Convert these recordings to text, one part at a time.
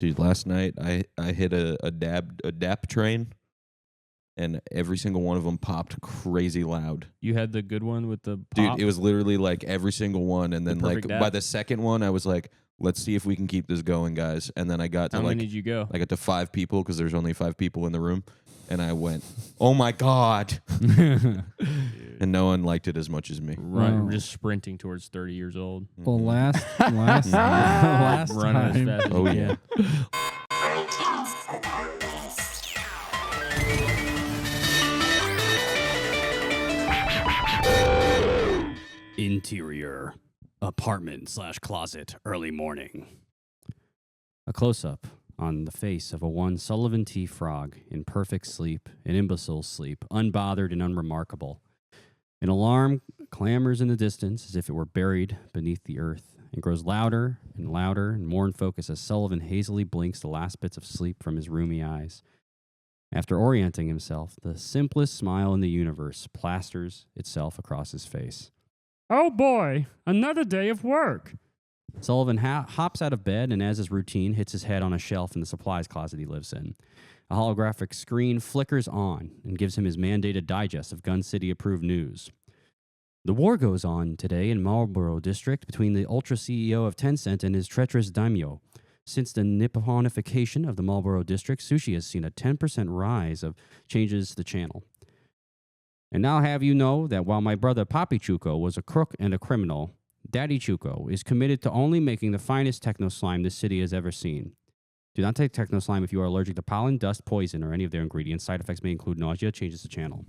Dude, last night I hit a dap train, and every single one of them popped crazy loud. You had the good one with the pop? Dude, it was literally like every single one, and then like perfect by dap? the second one, I was like, "Let's see if we can keep this going, guys." And then I got to How like many did you go? I got to 5 people because there's only 5 people in the room, and I went, "Oh my god!" And no one liked it as much as me. Run, Wow. just sprinting towards 30 years old. Well, Mhm. last Running as time. fast as Oh you yeah. can. Interior apartment/closet early morning. A close-up on the face of a one Sullivan T. Frog in perfect sleep, an imbecile sleep, unbothered and unremarkable. An alarm clamors in the distance as if it were buried beneath the earth and grows louder and more in focus as Sullivan hazily blinks the last bits of sleep from his roomy eyes. After orienting himself, the simplest smile in the universe plasters itself across his face. Oh boy, another day of work. Sullivan hops out of bed and, as his routine, hits his head on a shelf in the supplies closet he lives in. A holographic screen flickers on and gives him his mandated digest of Gun City-approved news. The war goes on today in Marlborough District between the ultra CEO of Tencent and his treacherous daimyo. Since the Nipponification of the Marlborough District, sushi has seen a 10% rise of changes to the channel. And now have you know that while my brother Papi Chuco was a crook and a criminal, Daddy Chuco is committed to only making the finest techno slime this city has ever seen. Do not take techno slime if you are allergic to pollen, dust, poison, or any of their ingredients. Side effects may include nausea, changes to channel.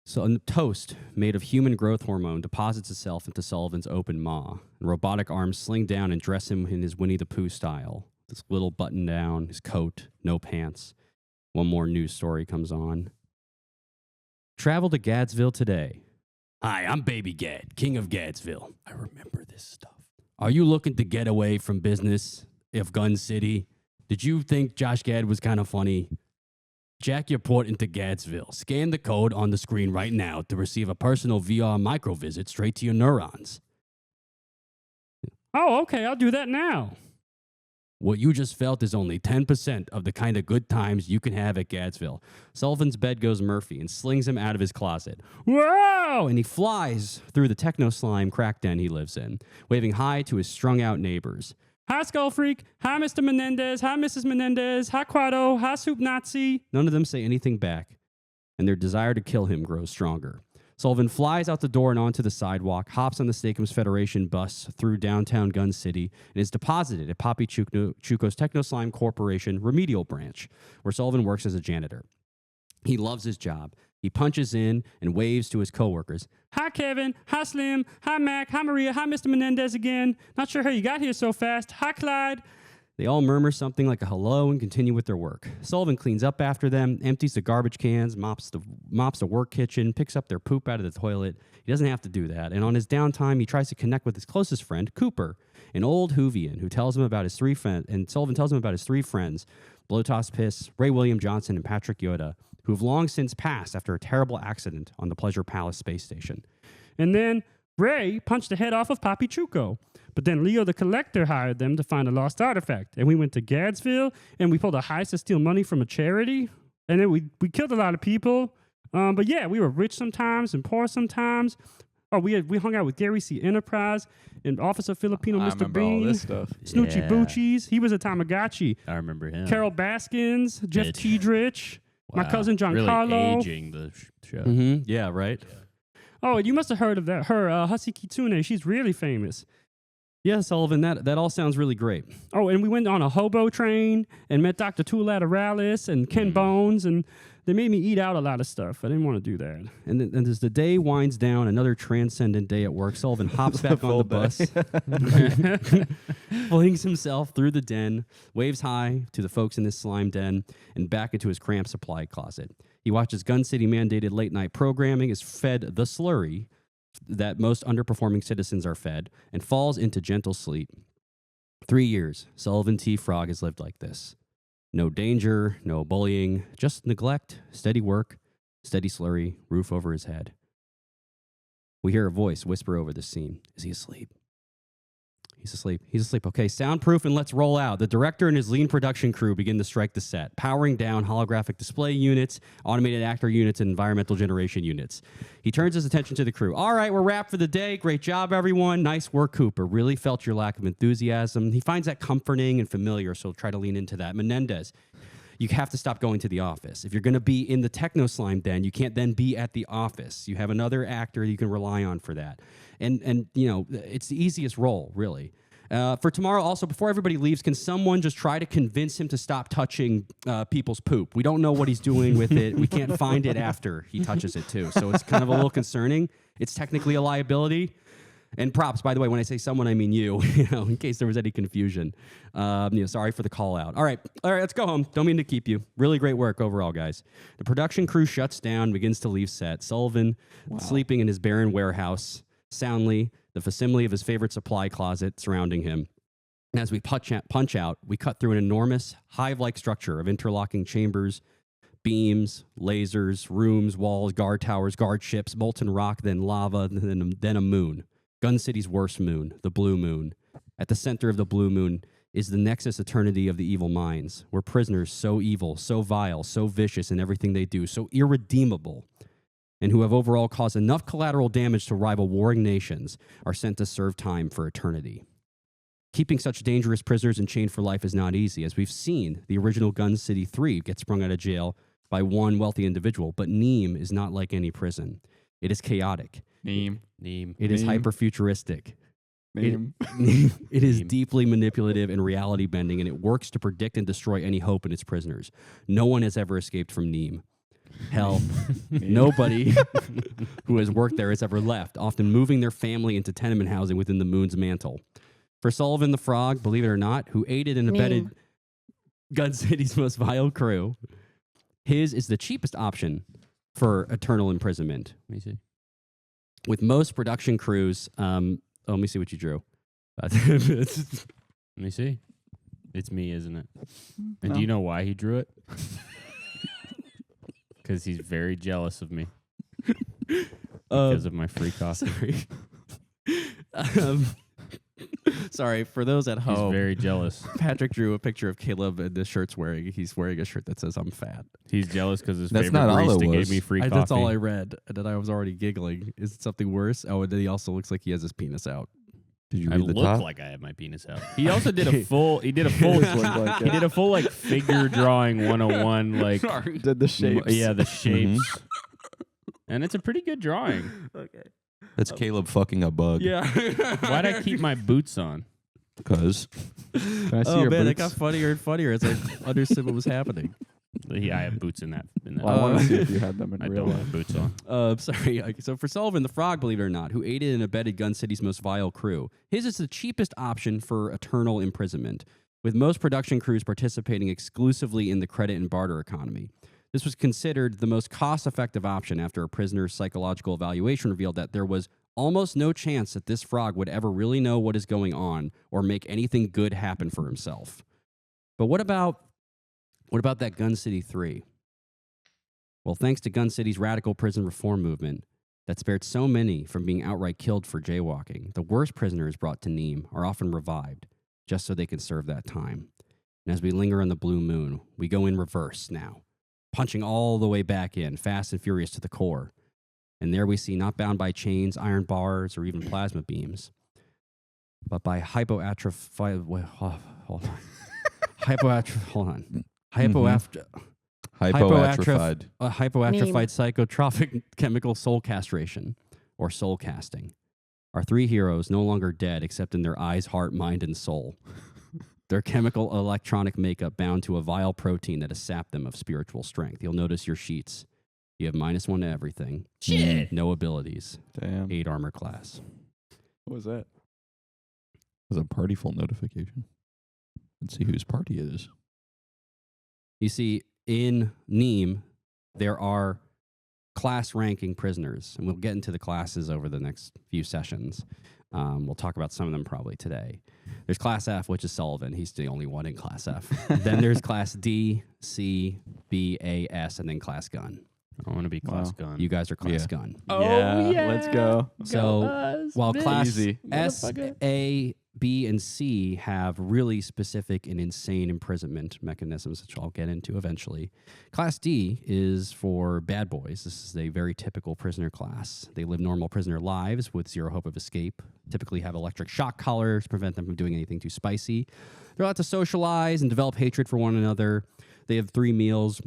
So a toast made of human growth hormone deposits itself into Sullivan's open maw, and robotic arms sling down and dress him in his Winnie the Pooh style. This little button down, his coat, no pants. One more news story comes on. Travel to Gadsville today. Hi, I'm Baby Gad, king of Gadsville. I remember this stuff. Are you looking to get away from business of Gun City? Did you think Josh Gad was kind of funny? Jack your port into Gadsville. Scan the code on the screen right now to receive a personal VR micro visit straight to your neurons. Oh, okay, I'll do that now. What you just felt is only 10% of the kind of good times you can have at Gadsville. Sullivan's bed goes Murphy and slings him out of his closet. Whoa! And he flies through the techno slime crack den he lives in, waving hi to his strung out neighbors. Hi, Skull Freak. Hi, Mr. Menendez. Hi, Mrs. Menendez. Hi, Quado. Hi, Soup Nazi. None of them say anything back, and their desire to kill him grows stronger. Sullivan flies out the door and onto the sidewalk, hops on the Steakums Federation bus through downtown Gun City, and is deposited at Papi Chuco's Techno Slime Corporation remedial branch, where Sullivan works as a janitor. He loves his job. He punches in and waves to his coworkers. Hi, Kevin. Hi, Slim. Hi, Mac. Hi, Maria. Hi, Mr. Menendez again. Not sure how you got here so fast. Hi, Clyde. They all murmur something like a hello and continue with their work. Sullivan cleans up after them, empties the garbage cans, mops the work kitchen, picks up their poop out of the toilet. He doesn't have to do that. And on his downtime, he tries to connect with his closest friend, Cooper, an old Whovian who tells him about his 3 friends. And Sullivan tells him about his 3 friends, Blotos Piss, Ray William Johnson, and Patrick Yoda, who have long since passed after a terrible accident on the Pleasure Palace space station. And then Ray punched the head off of Papi Chuco. But then Leo the Collector hired them to find a lost artifact. And we went to Gadsville, and we pulled a heist to steal money from a charity. And then we killed a lot of people. But yeah, we were rich sometimes and poor sometimes. Oh, we hung out with Gary C. Enterprise and Officer Filipino I Mr. remember all Bean. this stuff. Snoochie Yeah. Boochies. He was a Tamagotchi. I remember him. Carol Baskins, Jeff Bitch. Tiedrich, my Wow. cousin Really Giancarlo. aging the show. Mm-hmm. Yeah, right? Oh, you must have heard of that. Her, Hussy Kitsune. She's really famous. Yeah, Sullivan, that all sounds really great. Oh, and we went on a hobo train and met Dr. Lateralis and Ken Bones, and they made me eat out a lot of stuff. I didn't want to do that. And then as the day winds down, another transcendent day at work, Sullivan hops back on the bus, flings himself through the den, waves hi to the folks in his slime den, and back into his cramped supply closet. He watches Gun City mandated late night programming, is fed the slurry that most underperforming citizens are fed, and falls into gentle sleep. 3 years, Sullivan T. Frog has lived like this. No danger, no bullying, just neglect, steady work, steady slurry, roof over his head. We hear a voice whisper over the scene. Is he asleep? He's asleep. He's asleep. Okay, soundproof and let's roll out. The director and his lean production crew begin to strike the set, powering down holographic display units, automated actor units, and environmental generation units. He turns his attention to the crew. All right, we're wrapped for the day. Great job, everyone. Nice work, Cooper. Really felt your lack of enthusiasm. He finds that comforting and familiar, so try to lean into that. Menendez, you have to stop going to the office. If you're going to be in the techno slime den, you can't then be at the office. You have another actor you can rely on for that. And you know, it's the easiest role, really. For tomorrow, also, before everybody leaves, can someone just try to convince him to stop touching people's poop? We don't know what he's doing with it. We can't find it after he touches it, too. So it's kind of a little concerning. It's technically a liability. And props, by the way, when I say someone, I mean you, in case there was any confusion. Sorry for the call out. All right, let's go home. Don't mean to keep you. Really great work overall, guys. The production crew shuts down, begins to leave set. Sullivan, sleeping in his barren warehouse, soundly, the facsimile of his favorite supply closet surrounding him. And as we punch out, we cut through an enormous hive-like structure of interlocking chambers, beams, lasers, rooms, walls, guard towers, guard ships, molten rock, then lava, then a moon. Gun City's worst moon, the blue moon. At the center of the blue moon is the nexus eternity of the evil minds, where prisoners so evil, so vile, so vicious in everything they do, so irredeemable, and who have overall caused enough collateral damage to rival warring nations are sent to serve time for eternity. Keeping such dangerous prisoners enchained for life is not easy, as we've seen the original Gun City 3 get sprung out of jail by one wealthy individual, but Mneme is not like any prison. It is chaotic. Mneme. It is hyper-futuristic. Mneme. It is deeply manipulative and reality-bending, and it works to predict and destroy any hope in its prisoners. No one has ever escaped from Mneme. Hell, nobody who has worked there has ever left, often moving their family into tenement housing within the moon's mantle. For Sullivan the Frog, believe it or not, who aided and abetted Gun City's most vile crew, his is the cheapest option for eternal imprisonment. Let me see. With most production crews, let me see what you drew. Let me see. It's me, isn't it? And do you know why he drew it? Because he's very jealous of me. Because of my free coffee. Sorry, for those at home. He's very jealous. Patrick drew a picture of Caleb and the shirt's wearing. He's wearing a shirt that says "I'm fat." He's jealous because his That's favorite not all it barista gave was. me free coffee. That's all I read, and then I was already giggling. Is it something worse? Oh, and then he also looks like he has his penis out. Did you I read the look top? like I have my penis out. He also did a full. He did a full like figure drawing 101. Like Did the shapes. yeah, the shapes. And it's a pretty good drawing. Okay. That's Caleb fucking a bug. Yeah. Why'd I keep my boots on? Because Can I see Oh your man, it boots? got funnier and funnier as I understood what was happening. Yeah, I have boots in that. Well, I want to see if you had them in I real don't life. have boots on. Sorry. Okay, so for Sullivan the Frog, believe it or not, who aided and abetted Gun City's most vile crew, his is the cheapest option for eternal imprisonment, with most production crews participating exclusively in the credit and barter economy. This was considered the most cost-effective option after a prisoner's psychological evaluation revealed that there was almost no chance that this frog would ever really know what is going on or make anything good happen for himself. But what about that Gun City 3? Well, thanks to Gun City's radical prison reform movement that spared so many from being outright killed for jaywalking, the worst prisoners brought to Mneme are often revived just so they can serve that time. And as we linger on the blue moon, we go in reverse now, punching all the way back in, fast and furious to the core. And there we see, not bound by chains, iron bars, or even plasma beams, but by hypoatrophied psychotropic chemical soul castration, or soul casting. Our three heroes no longer dead except in their eyes, heart, mind, and soul. Their chemical electronic makeup bound to a vile protein that has sapped them of spiritual strength. You'll notice your sheets. You have -1 to everything. Shit. No abilities. Damn. 8 armor class. What was that? it was a party full notification. Let's see whose party it is. You see, in Mneme, there are class ranking prisoners, and we'll get into the classes over the next few sessions. We'll talk about some of them probably today. There's Class F, which is Sullivan. He's the only one in Class F. Then there's Class D, C, B, A, S, and then Class Gun. I want to be class Wow. gun. You guys are class Yeah. gun. Let's go. So while class Easy. S, A, B, and C have really specific and insane imprisonment mechanisms, which I'll get into eventually, Class D is for bad boys. This is a very typical prisoner class. They live normal prisoner lives with zero hope of escape, typically have electric shock collars to prevent them from doing anything too spicy. They're allowed to socialize and develop hatred for one another. They have 3 meals,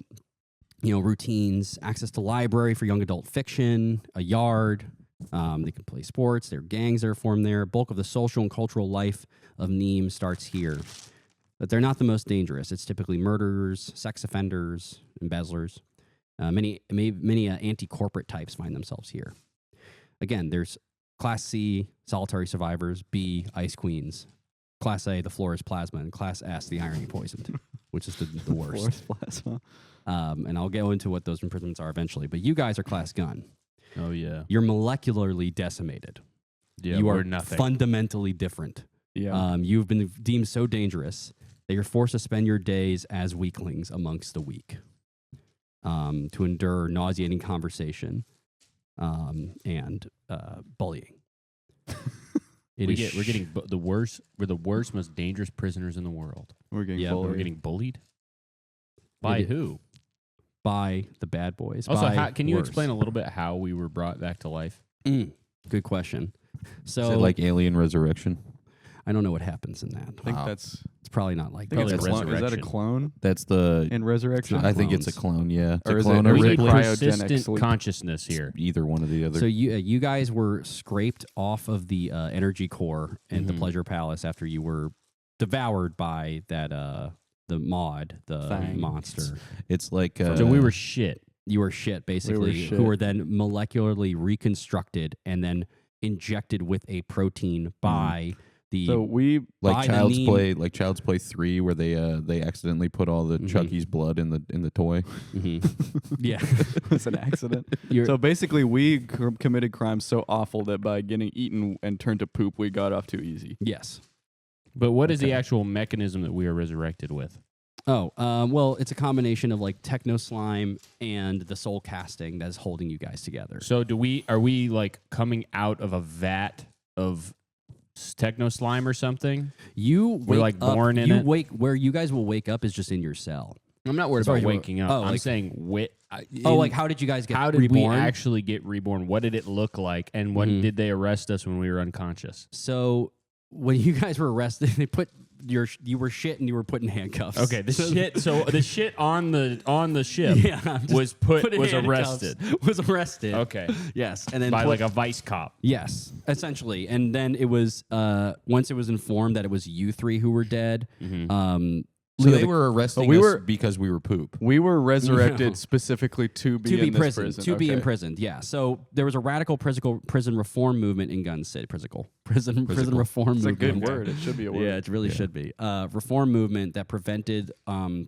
routines, access to library for young adult fiction, a yard. They can play sports. There are gangs that are formed there. Bulk of the social and cultural life of Mneme starts here. But they're not the most dangerous. It's typically murderers, sex offenders, embezzlers. Many anti-corporate types find themselves here. Again, there's Class C, solitary survivors. B, ice queens. Class A, the floor is plasma. And Class S, the irony poisoned, which is the worst. Force plasma. And I'll go into what those imprisonments are eventually. But you guys are class gun. Oh yeah. You're molecularly decimated. Yeah. You we're are nothing. fundamentally different. Yeah. You've been deemed so dangerous that you're forced to spend your days as weaklings amongst the weak, to endure nauseating conversation and bullying. We're getting the worst. We're the worst, most dangerous prisoners in the world. We're getting yeah, bullied. We're getting bullied. By Maybe- who? by the bad boys. Also, by can you worse. explain a little bit how we were brought back to life? Good question. So Is it like Alien Resurrection? I don't know what happens in that. I think Wow. that's. It's probably not like I think that. it's a Probably clone. Is that a Resurrection. clone That's the. in Resurrection? It's not I think it's a clones. clone. Yeah, it's Or a is clone it- or We is need it Ripley. cryogenic persistent sleep? consciousness here. Either one or the other. So you guys were scraped off of the energy core and the Mhm. Pleasure Palace after you were devoured by that the mod, the Thing. monster. It's like. So we were shit. You were shit, basically, shit. who were then molecularly reconstructed and then injected with a protein by the. So we like by the Child's Mneme- Play, like Child's Play 3, where they accidentally put all the Mhm. Chucky's blood in the toy. Mhm. Yeah. it's an accident. You're- So basically, we committed crimes so awful that by getting eaten and turned to poop, we got off too easy. yes. But what is the Okay. actual mechanism that we are resurrected with? Oh, well, it's a combination of like techno slime and the soul casting that is holding you guys together. So are we like coming out of a vat of techno slime or something? You We're, wake like, up- born in you it? wake where you guys will wake up is just in your cell. I'm not worried Sorry, about waking up. oh, I'm like- saying Like how did you guys get how did reborn? we actually get reborn? What did it look like? And when Mhm. did they arrest us when we were unconscious? So when you guys were arrested, they put you were shit and you were put in handcuffs. Okay, the shit. So the shit on the ship Yeah, just was in handcuffs. arrested. Was arrested. Okay, Yes, and then by put- like a vice cop. yes, essentially, and then it was once it was informed that it was you three who were dead. So Leo, they the- were arresting we us were- because we were poop. We were resurrected No. specifically to be to be in this imprisoned, prison. to be Okay. imprisoned. Yeah. So there was a radical prison reform movement in Gun City. Prison reform It's a movement. good word. It should be a word. Yeah, it really should be. Reform movement that prevented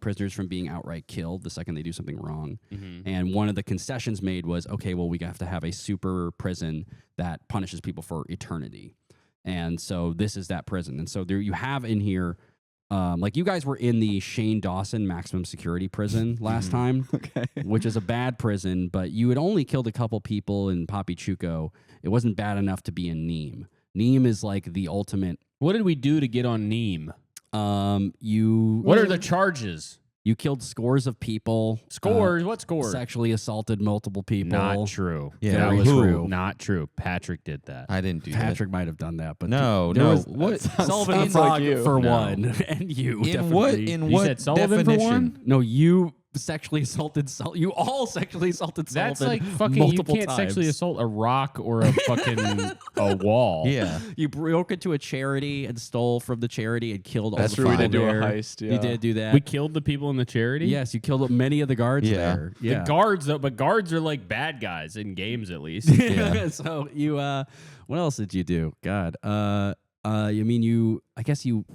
prisoners from being outright killed the second they do something wrong. And one of the concessions made was, okay, well, we have to have a super prison that punishes people for eternity. And so this is that prison. And so there you have in here, like you guys were in the Shane Dawson maximum security prison last time, Okay. which is a bad prison, but you had only killed a couple people in Papi Chuco. It wasn't bad enough to be in Mneme. Mneme is like the ultimate. What did we do to get on Mneme? You What are the charges? You killed scores of people. Scores? What scores? Sexually assaulted multiple people. Not true. Yeah, that very was true. Not true. Patrick did that. I didn't do Patrick might have done that, but No, there no. was- What? Sullivan the Sounds like Frog you. for No. one, and you. In what? definitely. In You what said Sullivan for definition? one? No, you sexually assaulted. You all sexually assaulted. That's Sullivan like fucking. You multiple can't times. sexually assault a rock or a fucking a wall. Yeah. You broke into a charity and stole from the charity and killed all That's the true. We people did do a there. heist. Yeah. You did do that. We killed the people in the charity. Yes, you killed many of the guards Yeah. there. The Yeah. guards, though, but guards are like bad guys in games, at least. Yeah. So you, what else did you do? God, I mean, I guess you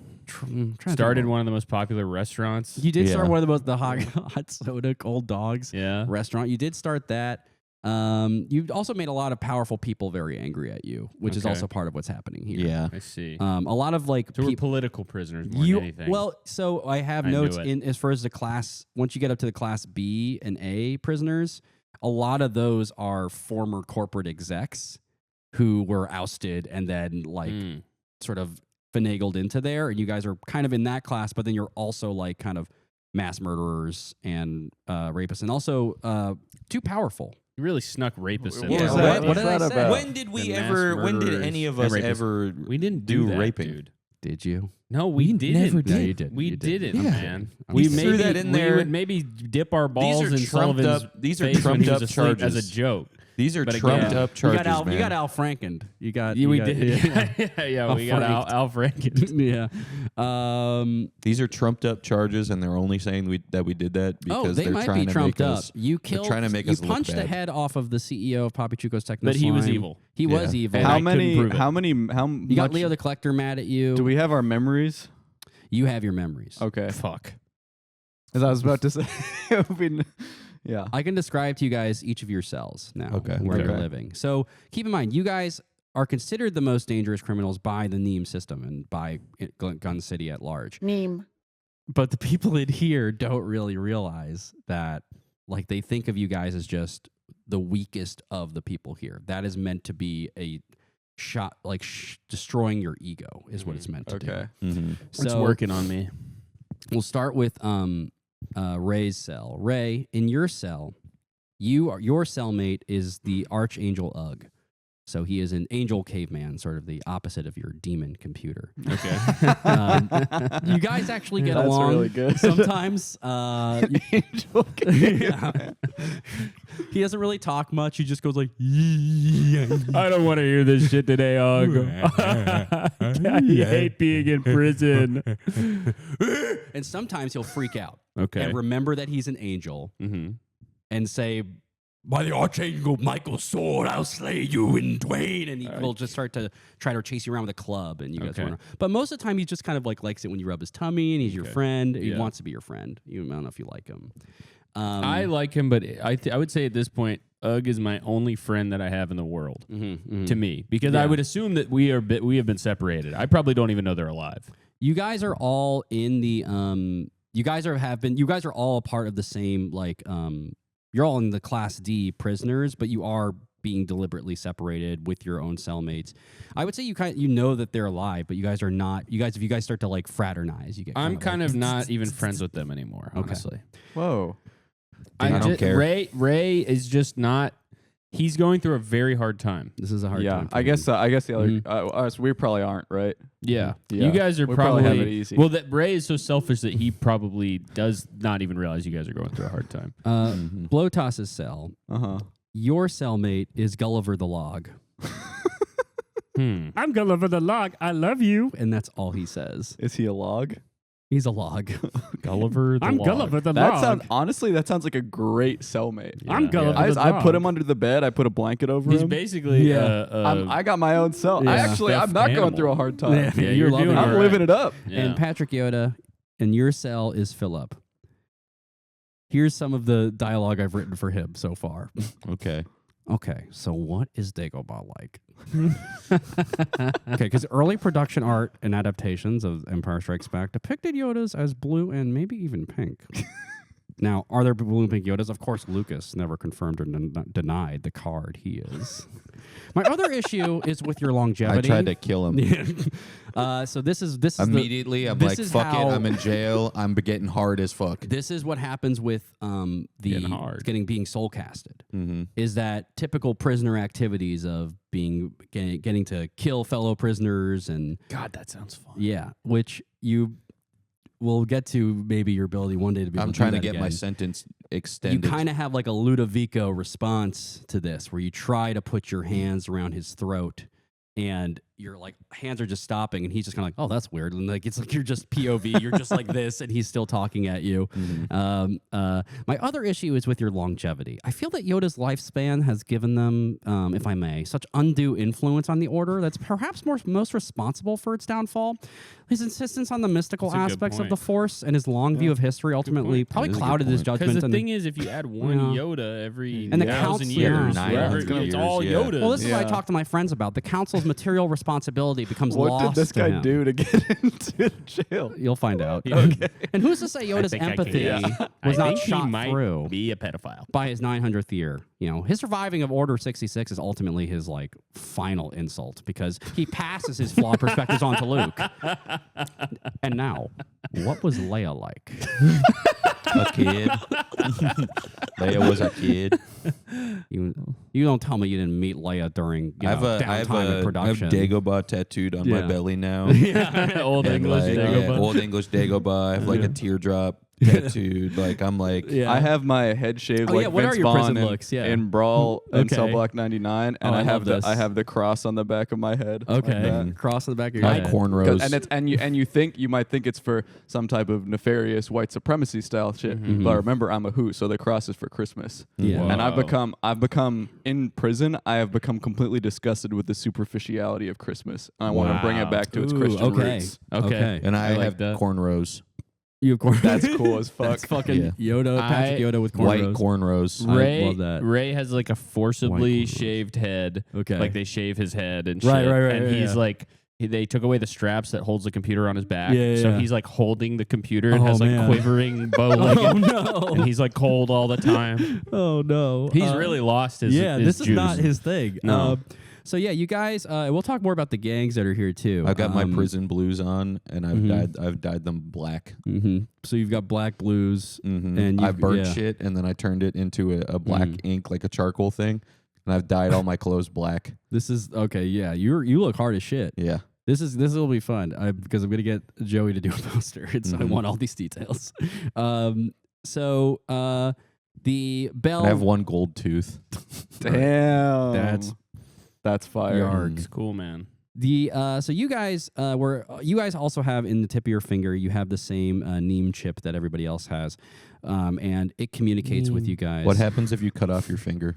Started one of the most popular restaurants. You did start Yeah. one of the hot soda, cold dogs Yeah. restaurant. You did start that. You also made a lot of powerful people very angry at you, which is Okay. also part of what's happening here. Yeah. I see. A lot of like So we're peop- political prisoners more than anything. well, so I have I notes knew it. in as far as the class. Once you get up to the class B and A prisoners, a lot of those are former corporate execs who were ousted and then like sort of finagled into there. And you guys are kind of in that class, but then you're also like kind of mass murderers and rapists, and also too powerful. You really snuck rapists in What there. was that? What did I say? about? When did we And mass ever? When did murderers any of and us rapists. ever? We didn't do that, raping. dude. Did you? No, we didn't. never No, did. you didn't. We You didn't. didn't, Yeah. man. We threw that in there. We would maybe dip our balls in trumped Sullivan's up- these are face when trumped he was up asleep as a charges. joke. These are But trumped again, up charges, man. You got Al Frankened. You got. Yeah, you we got- did. Yeah. Yeah, we got Al Franken. yeah. These are trumped up charges, and they're only saying that we did that because they they're might trying be to trumped make up. us. You they're killed. trying to make you us look punched the bad. head off of the CEO of Papichuco's Techno. But he was Slime. evil. He was Yeah. evil. And How I couldn't many? prove it. How many? How You got much Leo the Collector mad at you. do we have our memories? You have your memories. Okay. Fuck. As I was about to say, yeah. I can describe to you guys each of your cells now, Okay. where you're Okay. living. So keep in mind, you guys are considered the most dangerous criminals by the Mneme system and by Gun City at large. Mneme. But the people in here don't really realize that, like, they think of you guys as just the weakest of the people here. That is meant to be a shot, like destroying your ego is what it's meant to Okay. Mm-hmm. do. It's working on me. We'll start with Ray's cell. Ray, in your cell, your cellmate is the Archangel Ugg. So he is an angel caveman, sort of the opposite of your demon computer. Okay. You guys actually get That's along really good. sometimes. Angel Yeah. He doesn't really talk much. He just goes like, I don't want to hear this shit today, Ugg. I hate being in prison. and sometimes he'll freak out Okay. and remember that he's an angel Mm-hmm. and say, by the Archangel Michael's sword, I'll slay you in twain. And he'll just start to try to chase you around with a club. And you guys Okay. run around. But most of the time, he just kind of like likes it when you rub his tummy and he's your Okay. friend. He Yeah. wants to be your friend. I don't know if you like him. I like him, but I would say at this point, Ugg is my only friend that I have in the world to me, because I Yeah. would assume that we have been separated. I probably don't even know they're alive. You guys are all in the you guys are all a part of the same like you're all in the Class D prisoners, but you are being deliberately separated with your own cellmates. I would say you know that they're alive, but you guys are not. If you guys start to like fraternize, you get. I'm kind like, of not even friends with them anymore, honestly. Whoa. I don't care. Ray is just not. He's going through a very hard time. This is a hard Yeah. time. for I guess. him. I guess the other us. We probably aren't, right? Yeah. Yeah. You guys are We probably have probably it easy. Well, that Ray is so selfish that he probably does not even realize you guys are going through a hard time. Blotoss's cell. Uh-huh. Your cellmate is Gulliver the Log, I'm Gulliver the Log. I love you. and that's all he says. Is he a log? He's a log. Gulliver the I'm Log. Gulliver the That Log. sounds honestly. That sounds like a great cellmate. I'm Yeah. Gulliver I, the I Dog. put him under the bed. I put a blanket over He's him. basically I got my own cell. Yeah. I'm Stuffed not going animal. through a hard time. Yeah. yeah, You're you're loving doing it. I'm all right. living it up. Yeah. And Patrick Yoda, and your cell is Philip. Here's some of the dialogue I've written for him so far. Okay. Okay, so what is Dagobah like? Okay, because early production art and adaptations of Empire Strikes Back depicted Yodas as blue and maybe even pink. Now, are there blue and pink Yodas? Of course, Lucas never confirmed or denied the card he is. My other issue is with your I longevity. tried to kill him. So this is Immediately. I'm this like, is fuck how- it. I'm in jail. I'm getting hard as fuck. This is what happens with Getting hard. being soul casted. Mm-hmm. Is that typical prisoner activities of getting to kill fellow prisoners and God, that sounds fun. yeah, which you will get to maybe your ability one day to be. I'm able to trying do to that get my again. sentence You extended. kind of have like a Ludovico response to this, where you try to put your hands around his throat, and your like hands are just stopping, and he's just kind of like, "Oh, that's weird." And like it's like you're just POV, you're just like this, and he's still talking at you. My other issue is with your longevity. I feel that Yoda's lifespan has given them, if I may, such undue influence on the Order that's perhaps most responsible for its downfall. His insistence on the mystical That's a good aspects of point. the Force and his long view of history ultimately point. probably That is a good clouded his point. judgment. Because the and thing is, if you add one Yeah. Yoda every And the 1,000 council- years, yeah. wherever- 900 it's all years, yeah. Yodas. well, this is what I Yeah. talk to my friends about. The council's material responsibility becomes What lost. did this to guy him. do to get into jail? You'll find out. Okay. And who's to say Yoda's think I can empathy guess. was I not think he shot might through be a pedophile. by his 900th year? You know, his surviving of Order 66 is ultimately his like final insult because he passes his flawed perspectives on to Luke. And now, what was Leia like? A kid. Leia was a kid. You don't tell me you didn't meet Leia during I have downtime in production. Dagobah tattooed on my Yeah. belly now. Old And English like, Dagobah. Old English Dagobah. I have like a teardrop tattooed. Like I'm like, Yeah. I have my head shaved Oh, like yeah, what are Vince your prison Vaughn looks? Yeah. in Brawl in Okay. Cell Block 99, and Oh, I I have love this. I have the cross on the back of my head. Okay, like that. cross on the back of your my head. cornrows. And it's and you might think it's for some type of nefarious white supremacy style shit, but remember I'm a who, so the cross is for Christmas. Yeah. And I've Whoa. become in prison. I have become completely disgusted with the superficiality of Christmas. And I want to bring it Wow. back to its Ooh, Christian okay. roots. Okay. and I like have that. cornrows. You have corn. That's cool as fuck. That's fucking Yoda, Patrick I- Yoda with White cornrows. cornrows. I Ray, love that. Ray has like a forcibly White cornrows. shaved head. Okay. Like they shave his head and Right, shit. right, right, And yeah, he's yeah. like, they took away the straps that holds the computer on his back. Yeah, yeah, so yeah. he's like holding the computer and Oh, has like man. quivering bow leg. Oh no! And he's like cold all the time. Oh no! He's really lost his yeah. his This is juice. not his thing. No. So yeah, you guys. We'll talk more about the gangs that are here too. I've got my prison blues on, and I've dyed them black. Mm-hmm. So you've got black blues, Mm-hmm. and I you've- burnt yeah. shit, and then I turned it into a black ink, like a charcoal thing, and I've dyed all my clothes black. This is okay. Yeah, you look hard as shit. Yeah. This will be fun because I'm gonna get Joey to do a poster. I want all these details. So the bell. I have one gold tooth. Damn. That's fire. Yarg. It's cool, man. The so you guys also have in the tip of your finger, you have the same Mneme chip that everybody else has, and it communicates with you guys. What happens if you cut off your finger?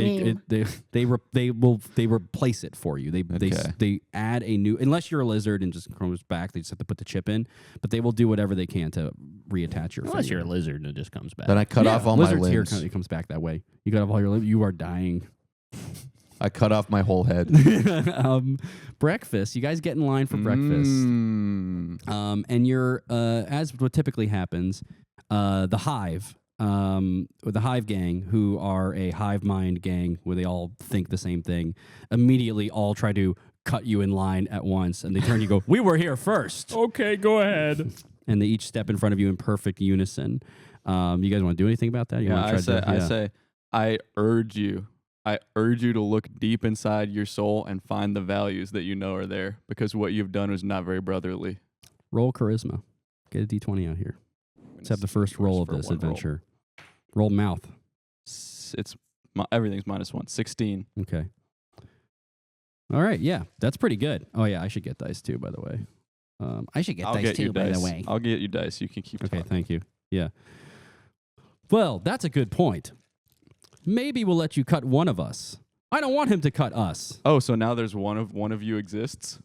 They replace it for you. They add a new, unless you're a lizard and just comes back. They just have to put the chip in, but they will do whatever they can to reattach your. Unless finger. you're a lizard and it just comes back. Then I cut off all my lizards here limbs. it comes back that way. You cut off all your limbs. You are dying. I cut off my whole head. Breakfast. You guys get in line for breakfast. And you're as what typically happens, the hive. Or the hive gang, who are a hive mind gang where they all think the same thing, immediately all try to cut you in line at once, and they turn you, go, "We were here first." Okay, go ahead. And they each step in front of you in perfect unison. You guys want to do anything about that? You Yeah, wanna try I say, I urge you to look deep inside your soul and find the values that you know are there, because what you've done is not very brotherly. roll charisma. Get a d20 out here. Let's have the first roll of this adventure. Roll mouth. Everything's -1. 16. Okay. All right. Yeah, that's pretty good. Oh yeah, I should get dice too, by the way. I should get I'll dice get you too, by dice. the way. I'll get you dice. You can keep Okay, talking. thank you. Yeah. Well, that's a good point. Maybe we'll let you cut one of us. I don't want him to cut us. Oh, so now there's one of you exists?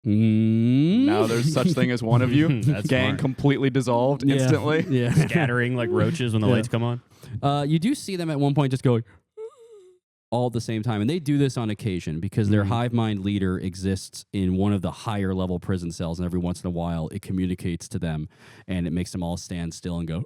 Mm. Now there's such thing as one of you? That's Gang smart. completely dissolved Yeah. instantly? Yeah. Scattering like roaches when the Yeah. lights come on. You do see them at one point just going all at the same time. And they do this on occasion because their hive mind leader exists in one of the higher level prison cells. And every once in a while, it communicates to them and it makes them all stand still and go.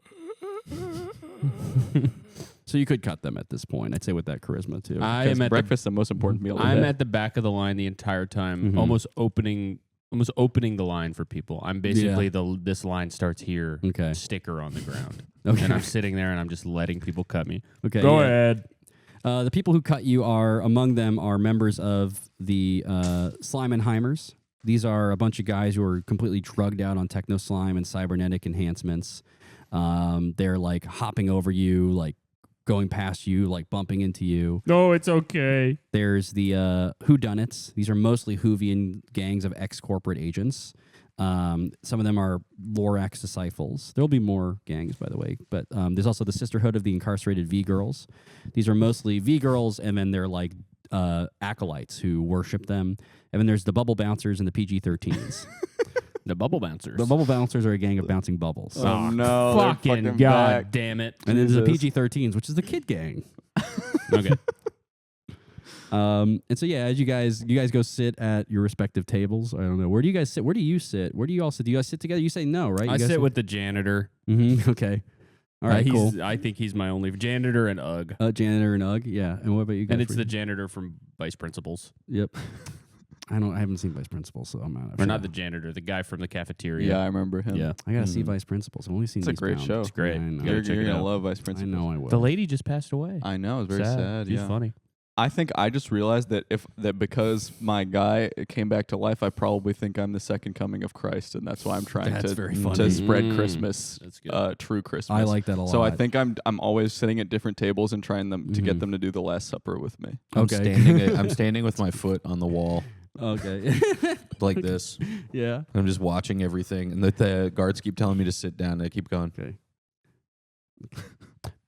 So you could cut them at this point, I'd say, with that charisma too. I am at Breakfast, the most important meal of the I'm day. at the back of the line the entire time, Mhm. almost opening the line for people. I'm basically this line starts here, Okay. sticker on the ground, Okay. and I'm sitting there and I'm just letting people cut me. Okay. Go yeah. ahead. The people who cut you among them are members of the Slimenheimers. These are a bunch of guys who are completely drugged out on techno slime and cybernetic enhancements. They're like hopping over you, like going past you, like bumping into you. No, it's okay. There's the whodunits. These are mostly Whovian gangs of ex-corporate agents. Some of them are Lorax disciples. There'll be more gangs, by the way. But there's also the Sisterhood of the Incarcerated V-Girls. These are mostly V-Girls, and then they're like acolytes who worship them. And then there's the Bubble Bouncers and the PG-13s. The bubble bouncers. The Bubble Bouncers are a gang of bouncing bubbles. Oh, no. they're fucking fucking god back. damn it. And then there's the Jesus. PG-13s, which is the kid gang. Okay. And so as you guys go sit at your respective tables. I don't know. Where do you guys sit? Where do you sit? Where do you all sit? Do you guys sit together? You say no, right? I sit with the janitor. Okay. All right, cool. I think he's my only janitor and Ugg. Janitor and Ugg, yeah. And what about you guys? And it's the janitor from Vice Principals. Yep. I haven't seen Vice Principals, so I'm not. Or not the janitor, the guy from the cafeteria. Yeah, I remember him. Yeah. I gotta see Vice Principals. I've only seen. It's a great show. It's great. I know. You're check it gonna out. love Vice Principals. I know I will. The lady just passed away. I know. It's very sad. She's Yeah. funny. I think I just realized that because my guy came back to life, I probably think I'm the second coming of Christ, and that's why I'm trying That's to very funny. to spread Mm. Christmas, That's good. true Christmas. I like that a lot. So I think I'm always sitting at different tables and trying to get them to do the Last Supper with me. I'm Okay. I'm standing with my foot on the wall Okay. like this. Yeah. I'm just watching everything, and the guards keep telling me to sit down. And I keep going. Okay.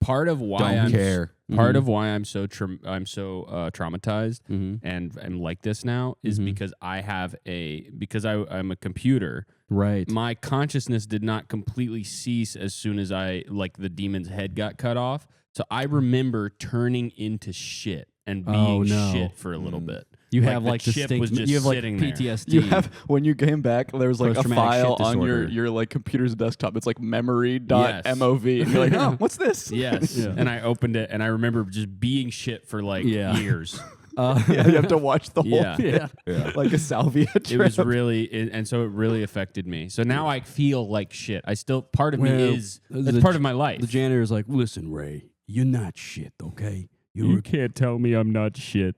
Part of why Don't I'm care. Part Mhm. of why I'm so traumatized Mm-hmm. and am like this now is Mhm. because I'm a computer. Right. My consciousness did not completely cease as soon as the demon's head got cut off. So I remember turning into shit and Oh, being no. shit for a little bit. You Like, have the like chip distinct. was just You have like sitting there. PTSD. You have when you came back, there was like a Post-traumatic file shit on disorder. your like computer's desktop. It's like memory.mov, and you're like, oh, what's this? Yes. Yeah. And I opened it and I remember just being shit for Yeah. years. Yeah, you have to watch the whole Yeah. thing, yeah. like a salvia trip. It was and so it really affected me. So now I feel like shit. Part of me Well, is, the it's part of my life. The janitor's like, listen, Ray, you're not shit, okay? You're can't tell me I'm not shit.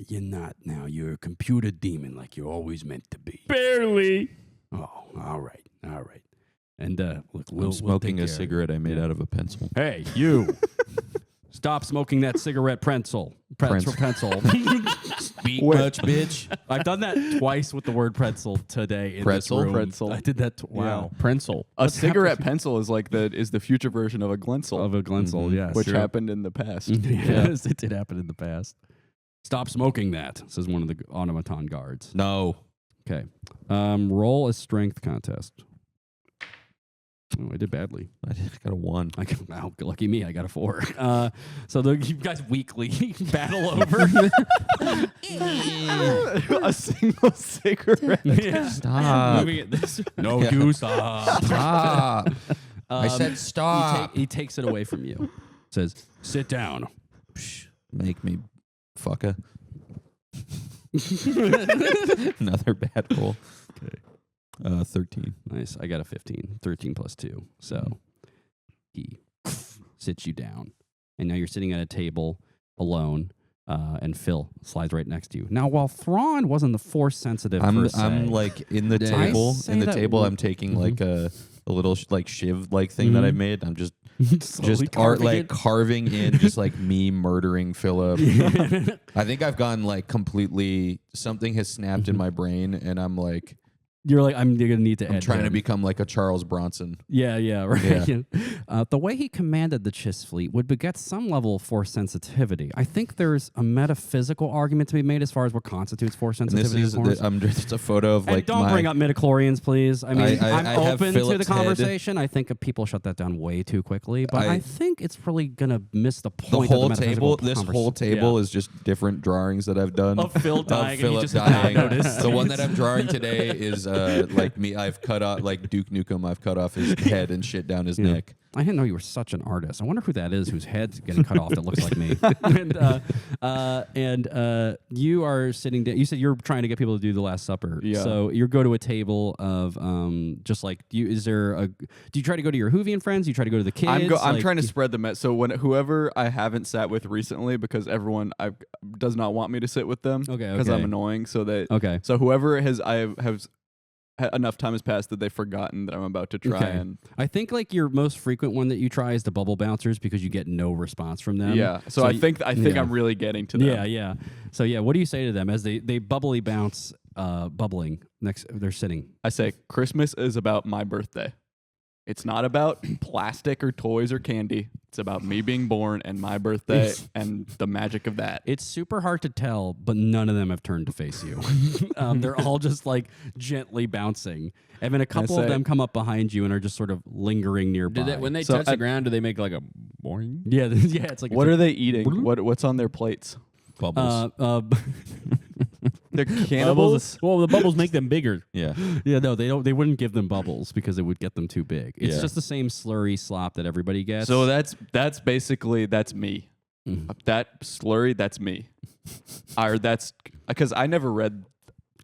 you're not now. You're a computer demon like you're always meant to be. Barely. Oh, all right. And look, I'm smoking a cigarette I made out of a pencil. Hey, you. Stop smoking that cigarette pencil. Pencil. Speak much, bitch. I've done that twice with the word pretzel today in Pretzel? this room. Pretzel. I did that. Wow. Prensel. A cigarette pencil is like the future version of a Glensel, Of a Glensel, yes. which happened in the past. Yes, it did happen in the past. Stop smoking that, says one of the automaton guards. No. Okay. Roll a strength contest. Oh, I did badly. I got a 1. Wow, lucky me, I got a 4. So you guys weekly battle over. A single cigarette. Stop. Moving it this No, Yeah. you stop. Stop. I said He, stop. he takes it away from you. Says, sit down. Make me fucka. Another bad roll. Okay. 13. Nice. I got a 15. 13 plus 2. So he sits you down. And now you're sitting at a table alone. And Phil slides right next to you. Now, while Thrawn wasn't the force sensitive, I'm per like in the Did I table. say In the that table, word? I'm taking like a little like shiv like thing that I made. I'm just carving in just like me murdering Philip. I think I've gone like completely. Something has snapped in my brain, and I'm like You're like, you're gonna need to. I'm edit trying to him. become like a Charles Bronson. Yeah, right. Yeah. The way he commanded the Chiss fleet would beget some level of force sensitivity. I think there's a metaphysical argument to be made as far as what constitutes force And this sensitivity. is of course. just a photo of And like don't my, bring up midichlorians, please. I mean, I I'm have open to the Philip's head. conversation. I think people shut that down way too quickly, but I think it's really gonna miss the the point. whole of the metaphysical table. This whole table is just different drawings that I've done of Phil dying. and he Philip just did not dying. notice. The one that I'm drawing today is like me. I've cut off like Duke Nukem. I've cut off his head and shit down his neck. I didn't know you were such an artist. I wonder who that is whose head's getting cut off that looks like me. and you are sitting down. You said you're trying to get people to do the Last Supper. Yeah. So you go to a table of just like, do you try to go to your Whovian friends? Do you try to go to the kids? I'm Like, trying to spread the message. So whoever I haven't sat with recently, because everyone does not want me to sit with them, Okay, because okay. I'm annoying. Okay. So whoever have enough time has passed that they've forgotten that I'm about to try Okay. and I think like your most frequent one that you try is the bubble bouncers because you get no response from them. yeah. So I think yeah. I'm really getting to them. Yeah. So what do you say to them as they bubbly bounce, bubbling next? They're sitting. I say Christmas is about my birthday. It's not about plastic or toys or candy. It's about me being born and my birthday and the magic of that. It's super hard to tell, but none of them have turned to face you. They're all just like gently bouncing. And then a couple of say- them come up behind you and are just sort of lingering nearby. when they So touch the ground, do they make like a boing? yeah, it's like What are they eating? What's on their plates? Bubbles. They're cannibals. Well, the bubbles make them bigger. yeah. Yeah, no, they don't. They wouldn't give them bubbles because it would get them too big. It's Yeah. just the same slurry slop that everybody gets. So that's basically me. Mhm. That slurry, that's me. Or that's because I never read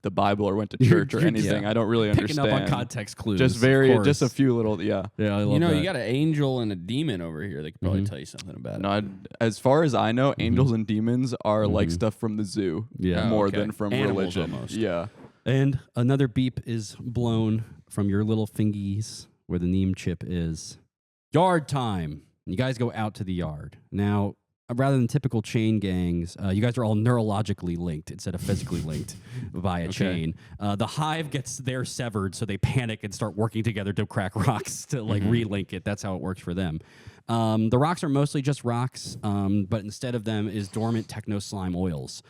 the Bible or went to church or you're- anything. yeah. I don't really picking understand. up on context clues. Just just a few little, yeah. Yeah, I love You know, that. you got an angel and a demon over here. They could probably Mhm. tell you something about No, as far as I know, angels and demons are like Mhm. stuff from the zoo, Yeah. Oh, more okay. than from Animals religion. almost. Yeah, And another beep is blown from your little fingies where the neem chip is. Yard time. You guys go out to the yard. Now, rather than typical chain gangs, you guys are all neurologically linked instead of physically linked by a chain. The hive gets their severed, so they panic and start working together to crack rocks to like relink it. That's how it works for them. The rocks are mostly just rocks, but instead of them is dormant techno slime oils.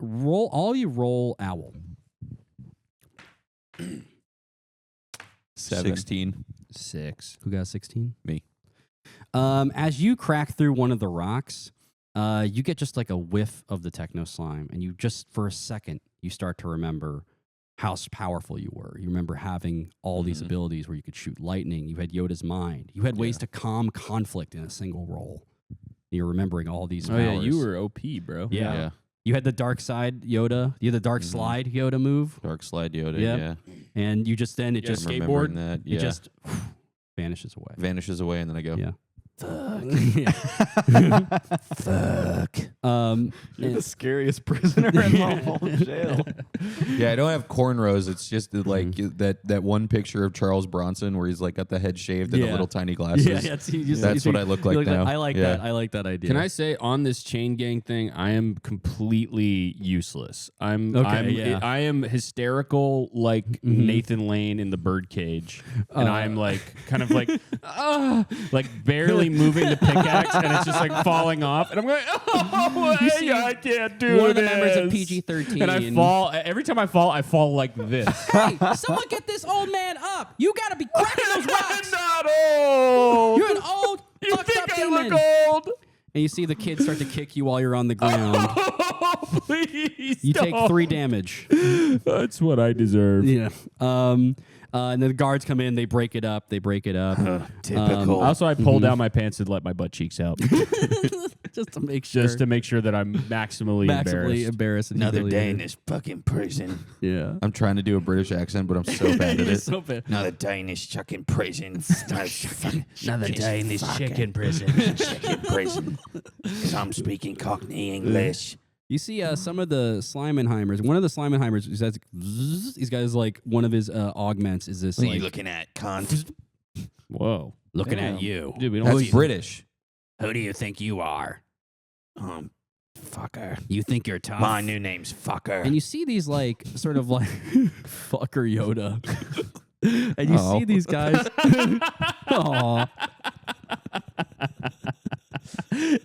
Roll owl. 16. 6. Who got 16? Me. As you crack through one of the rocks, you get just like a whiff of the techno slime, and you just for a second you start to remember how powerful you were. You remember having all these abilities where you could shoot lightning. You had Yoda's mind. You had ways to calm conflict in a single roll. You're remembering all these Oh, powers. yeah, you were OP, bro. Yeah. You had the dark side Yoda. You had the dark slide Yoda move, Dark slide Yoda. Yep. Yeah. and you just then it You had just a I'm skateboard? remembering that. Yeah. it just vanishes away. vanishes away, and then I go. Yeah. Fuck. Fuck. you're the scariest prisoner in the whole jail. Yeah, I don't have cornrows. It's just like that one picture of Charles Bronson where he's like got the head shaved and the Yeah. little tiny glasses. That's what I look like now. I like Yeah. that. I like that idea. Can I say on this chain gang thing, I am completely useless. Okay, yeah. I am hysterical like Nathan Lane in the birdcage, and I'm like kind of like barely moving the pickaxe, and it's just like falling off, and I'm going, see I can't do one of the this. members of PG-13 and I fall every time I fall like this. Hey, someone get this old man up. You got to be cracking those rocks. Not old. You're an old, You fucked think up I demon. look old? And you see the kid start to kick you while you're on the ground. Please, You take don't. 3 damage. That's what I deserve. Yeah. And then the guards come in. They break it up. Typical. Also, I pull down my pants and let my butt cheeks out, Just to make sure. just to make sure that I'm maximally embarrassed. and humiliated. Danish fucking prison. Yeah. I'm trying to do a British accent, but I'm so bad at You're it. so bad. Another Danish fucking prison. Another day in this chicken prison. Chicken prison. Because I'm speaking Cockney English. You see some of the Slimenheimers. One of the Slimenheimers, he's got his like one of his augments is this What are like you looking at, cunt? Whoa, looking Damn. at you. Dude, we don't. That's see- British. Who do you think you are? Fucker. You think you're tough? My new name's Fucker. And you see these like sort of like fucker Yoda. And you see these guys. Aw.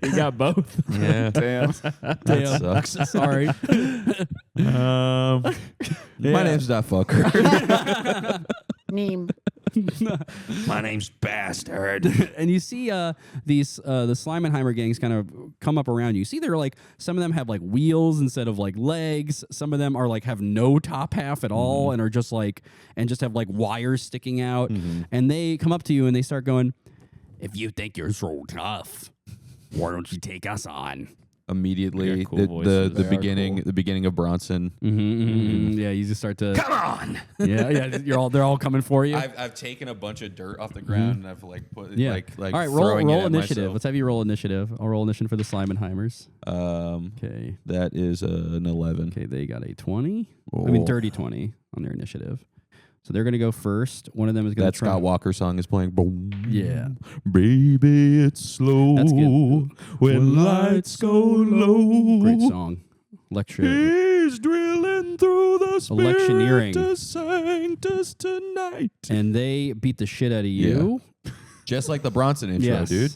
You got both. Yeah. Damn. That sucks. Sorry. My name's not fucker. My name's Bastard. And you see these the Slimenheimer gangs kind of come up around you. See, they're like some of them have like wheels instead of like legs. Some of them are like have no top half at all and are just like and just have like wires sticking out. And they come up to you and they start going, "If you think you're so tough, why don't you take us on?" Immediately, They got cool the voices. They are beginning cool. the beginning of Bronson. Yeah, you just start to Come on. yeah. They're all coming for you. I've taken a bunch of dirt off the ground and I've like put Yeah. like all right, throwing it roll at initiative. myself. Let's have you roll initiative. I'll roll initiative for the Slimenheimers. Okay. That is an 11. Okay, they got a 20. I mean, dirty 20 on their initiative. So they're going to go first. One of them is going That to try. Scott Walker song is playing. Boom. Yeah. Baby, it's slow. That's good. When lights go low. Great song. Lecture. He's drilling through the Electioneering. Spiritus Sanctus tonight. And they beat the shit out of you. Just like the Bronson intro, Yes. dude.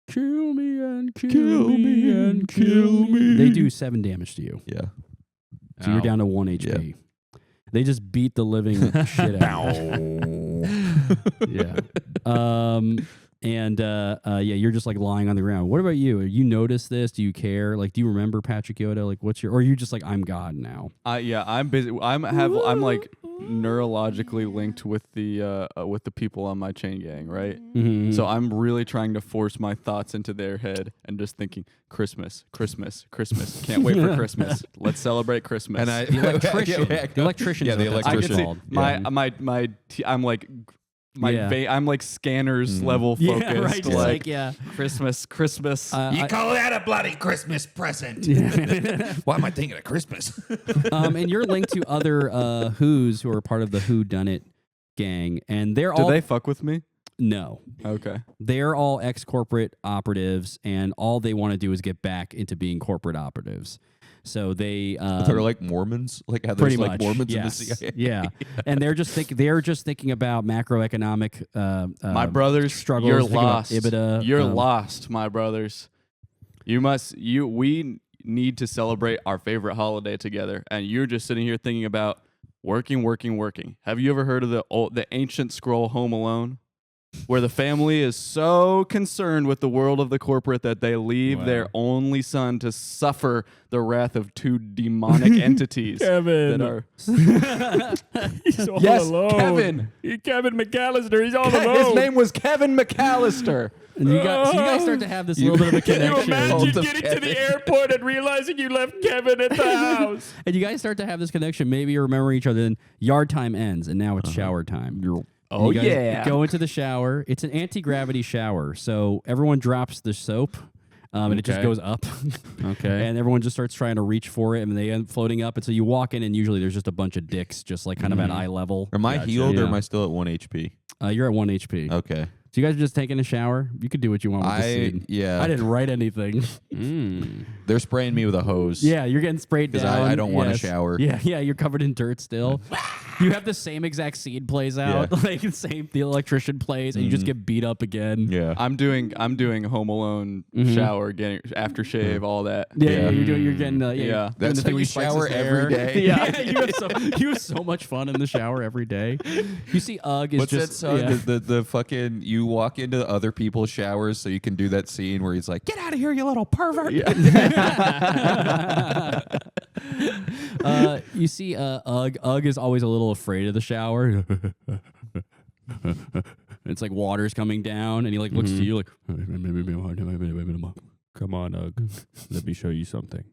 Kill me and kill, Kill me and kill me. They do 7 damage to you. Yeah. So you're down to 1 HP. They just beat the living shit out of you. Yeah. And yeah, you're just like lying on the ground. What about you? You notice this? Do you care? Like, do you remember Patrick Yoda? Like, what's your? Or are you just like, I'm God now? Yeah, I'm busy. I'm like neurologically linked with the people on my chain gang, right? Mm-hmm. So I'm really trying to force my thoughts into their head and just thinking Christmas, Christmas, Christmas. Can't wait for Christmas. Let's celebrate Christmas. And I, The electrician. The electrician. Yeah, the I can electrician. see called. I'm like I'm like scanners level focused. Yeah, right. Just like, yeah. Christmas. You call that a bloody Christmas present? Why am I thinking of Christmas? And you're linked to other Who's who are part of the Who Done It gang, and they're Do all they fuck with me? no. Okay. They're all ex-corporate operatives, and all they want to do is get back into being corporate operatives. So they They're like Mormons, like how pretty there's like much Mormons yes. in the CIA. Yeah, and they're just thinking about macroeconomic. My brothers, struggles. you're thinking about lost. EBITDA, You're lost, my brothers. We need to celebrate our favorite holiday together, and you're just sitting here thinking about working. Have you ever heard of the ancient scroll Home Alone, where the family is so concerned with the world of the corporate that they leave their only son to suffer the wrath of two demonic entities Kevin. that are He's all Yes, alone. Kevin. Kevin McAllister. He's all alone. His name was Kevin McAllister. And so you guys start to have this little bit of a Can you connection. imagine Cult of getting to Kevin. the airport and realizing you left Kevin at the house? And you guys start to have this connection. Maybe you remember each other. Then yard time ends, and now it's shower time. Oh, You guys yeah. Go into the shower. It's an anti-gravity shower, so everyone drops the soap, and it just Okay. goes up. Okay. And everyone just starts trying to reach for it, and they end up floating up. And so you walk in, and usually there's just a bunch of dicks, just like kind of at eye level. Am I healed or Yeah. am I still at 1 HP? You're at 1 HP. Okay. So you guys are just taking a shower. You could do what you want with the scene. Yeah. I didn't write anything. They're spraying me with a hose. Yeah, you're getting sprayed 'Cause down. I don't wanna Yes. shower. Yeah, you're covered in dirt still. You have the same exact scene plays out. Yeah. Like the electrician plays, and you just get beat up again. Yeah. I'm doing Home Alone shower, getting aftershave, all that. Yeah, you're getting Yeah. doing That's the how thing you where spikes shower his every hair. day. Yeah, you have so much fun in the shower every day. You see, Ugg is What's just that song? yeah. The fucking you walk into other people's showers so you can do that scene where he's like, "Get out of here, you little pervert." You see, Ugg. Ugg is always a little afraid of the shower. It's like water's coming down, and he like looks to you like. Come on, Ugg. Let me show you something.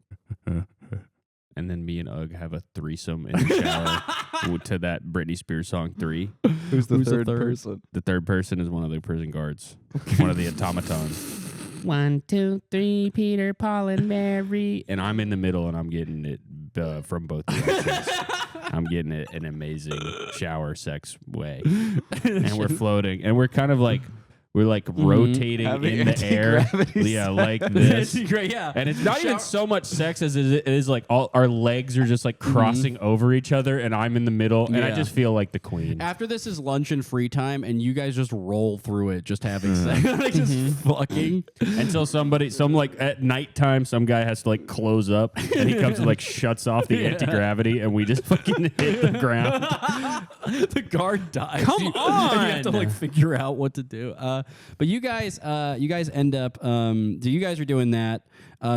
And then me and Ugg have a threesome in the shower to that Britney Spears song 3. Who's the Who's the third third? person? The third person is one of the prison guards, one of the automatons. 1, 2, 3, Peter, Paul, and Mary. And I'm in the middle, and I'm getting it from both directions. I'm getting it an amazing shower sex way. And we're floating, and we're kind of like, we're like rotating Having in the air. anti-gravity Yeah, like this. It's great, yeah. And it's not even so much sex as it is like all our legs are just like crossing over each other, and I'm in the middle, and I Yeah. just feel like the queen. After this is lunch and free time, and you guys just roll through it, just having sex, like just fucking. Until like at nighttime, some guy has to like close up, and he comes and like shuts off the anti-gravity, and we just fucking hit the ground. The guard dies. Come You have to on! like figure out what to do. But you guys end up. So you guys are doing that.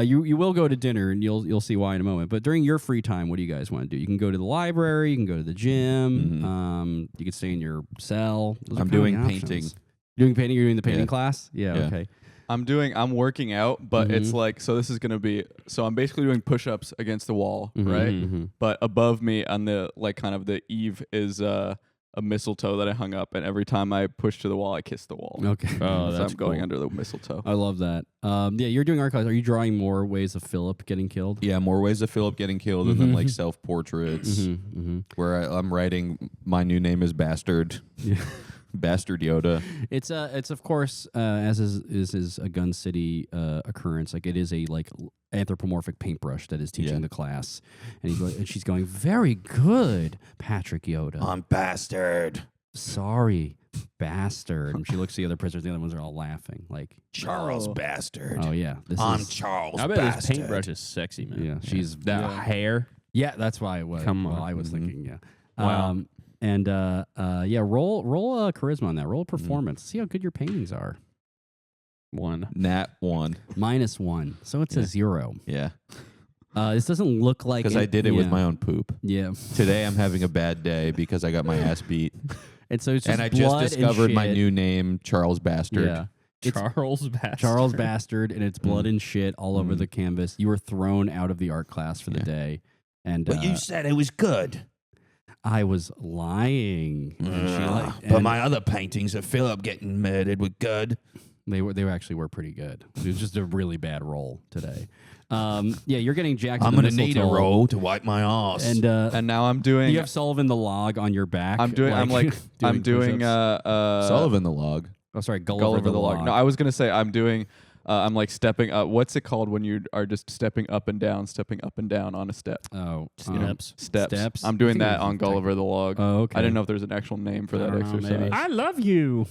You will go to dinner, and you'll see why in a moment. But during your free time, what do you guys want to do? You can go to the library. You can go to the gym. You can stay in your cell. Those are I'm kind of doing the options. painting. Doing painting. You're doing the painting Yeah. class. Yeah. Yeah. Okay. I'm working out, but it's like, so this is going to be, so I'm basically doing push-ups against the wall, right? But above me on the, like kind of the eave is a mistletoe that I hung up, and every time I push to the wall, I kiss the wall. Okay. Oh, So that's I'm going cool. under the mistletoe. I love that. Yeah, you're doing art class. Are you drawing more ways of Philip getting killed? Yeah, more ways of Philip getting killed, and then like self-portraits where I'm writing my new name is Bastard. Bastard Yoda. It's of course as is a Gun City occurrence. Like it is a like anthropomorphic paintbrush that is teaching Yeah. the class, and she's going very good, Patrick Yoda. I'm Bastard. Sorry, bastard. And she looks at the other prisoners. The other ones are all laughing. Like, Charles Bastard. oh yeah, this I'm is Charles I bet this Bastard. paintbrush is sexy, man. yeah. She's That hair. yeah. That's why it was. Come well, on. I was thinking yeah. Wow. And yeah, roll charisma on that. Roll a performance. See how good your paintings are. 1. Nat 1. -1. So it's a 0. Yeah. This doesn't look like Because I did it with my own poop. Yeah. Today I'm having a bad day because I got my ass beat. And so it's just And I just blood and discovered my shit. new name, Charles Bastard. Yeah. It's Charles Bastard. Charles Bastard, and it's blood and shit all over the canvas. You were thrown out of the art class for the day. And But you said it was good. I was lying. But my other paintings of Philip getting murdered were good. They actually were pretty good. It was just a really bad roll today. Yeah, you're getting jacked. I'm going gonna to need a roll to wipe my ass. And now I'm doing. you have Sullivan the log on your back. I'm doing. I'm doing. push-ups. Sullivan the log. Oh, sorry, Gulliver the log. No, I was gonna say I'm doing. I'm like stepping up. What's it called when you are just stepping up and down on a step? Oh, Steps. I'm doing that on Gulliver the log. Oh, okay. I didn't know if there's an actual name for that I don't know, exercise. maybe. I love you.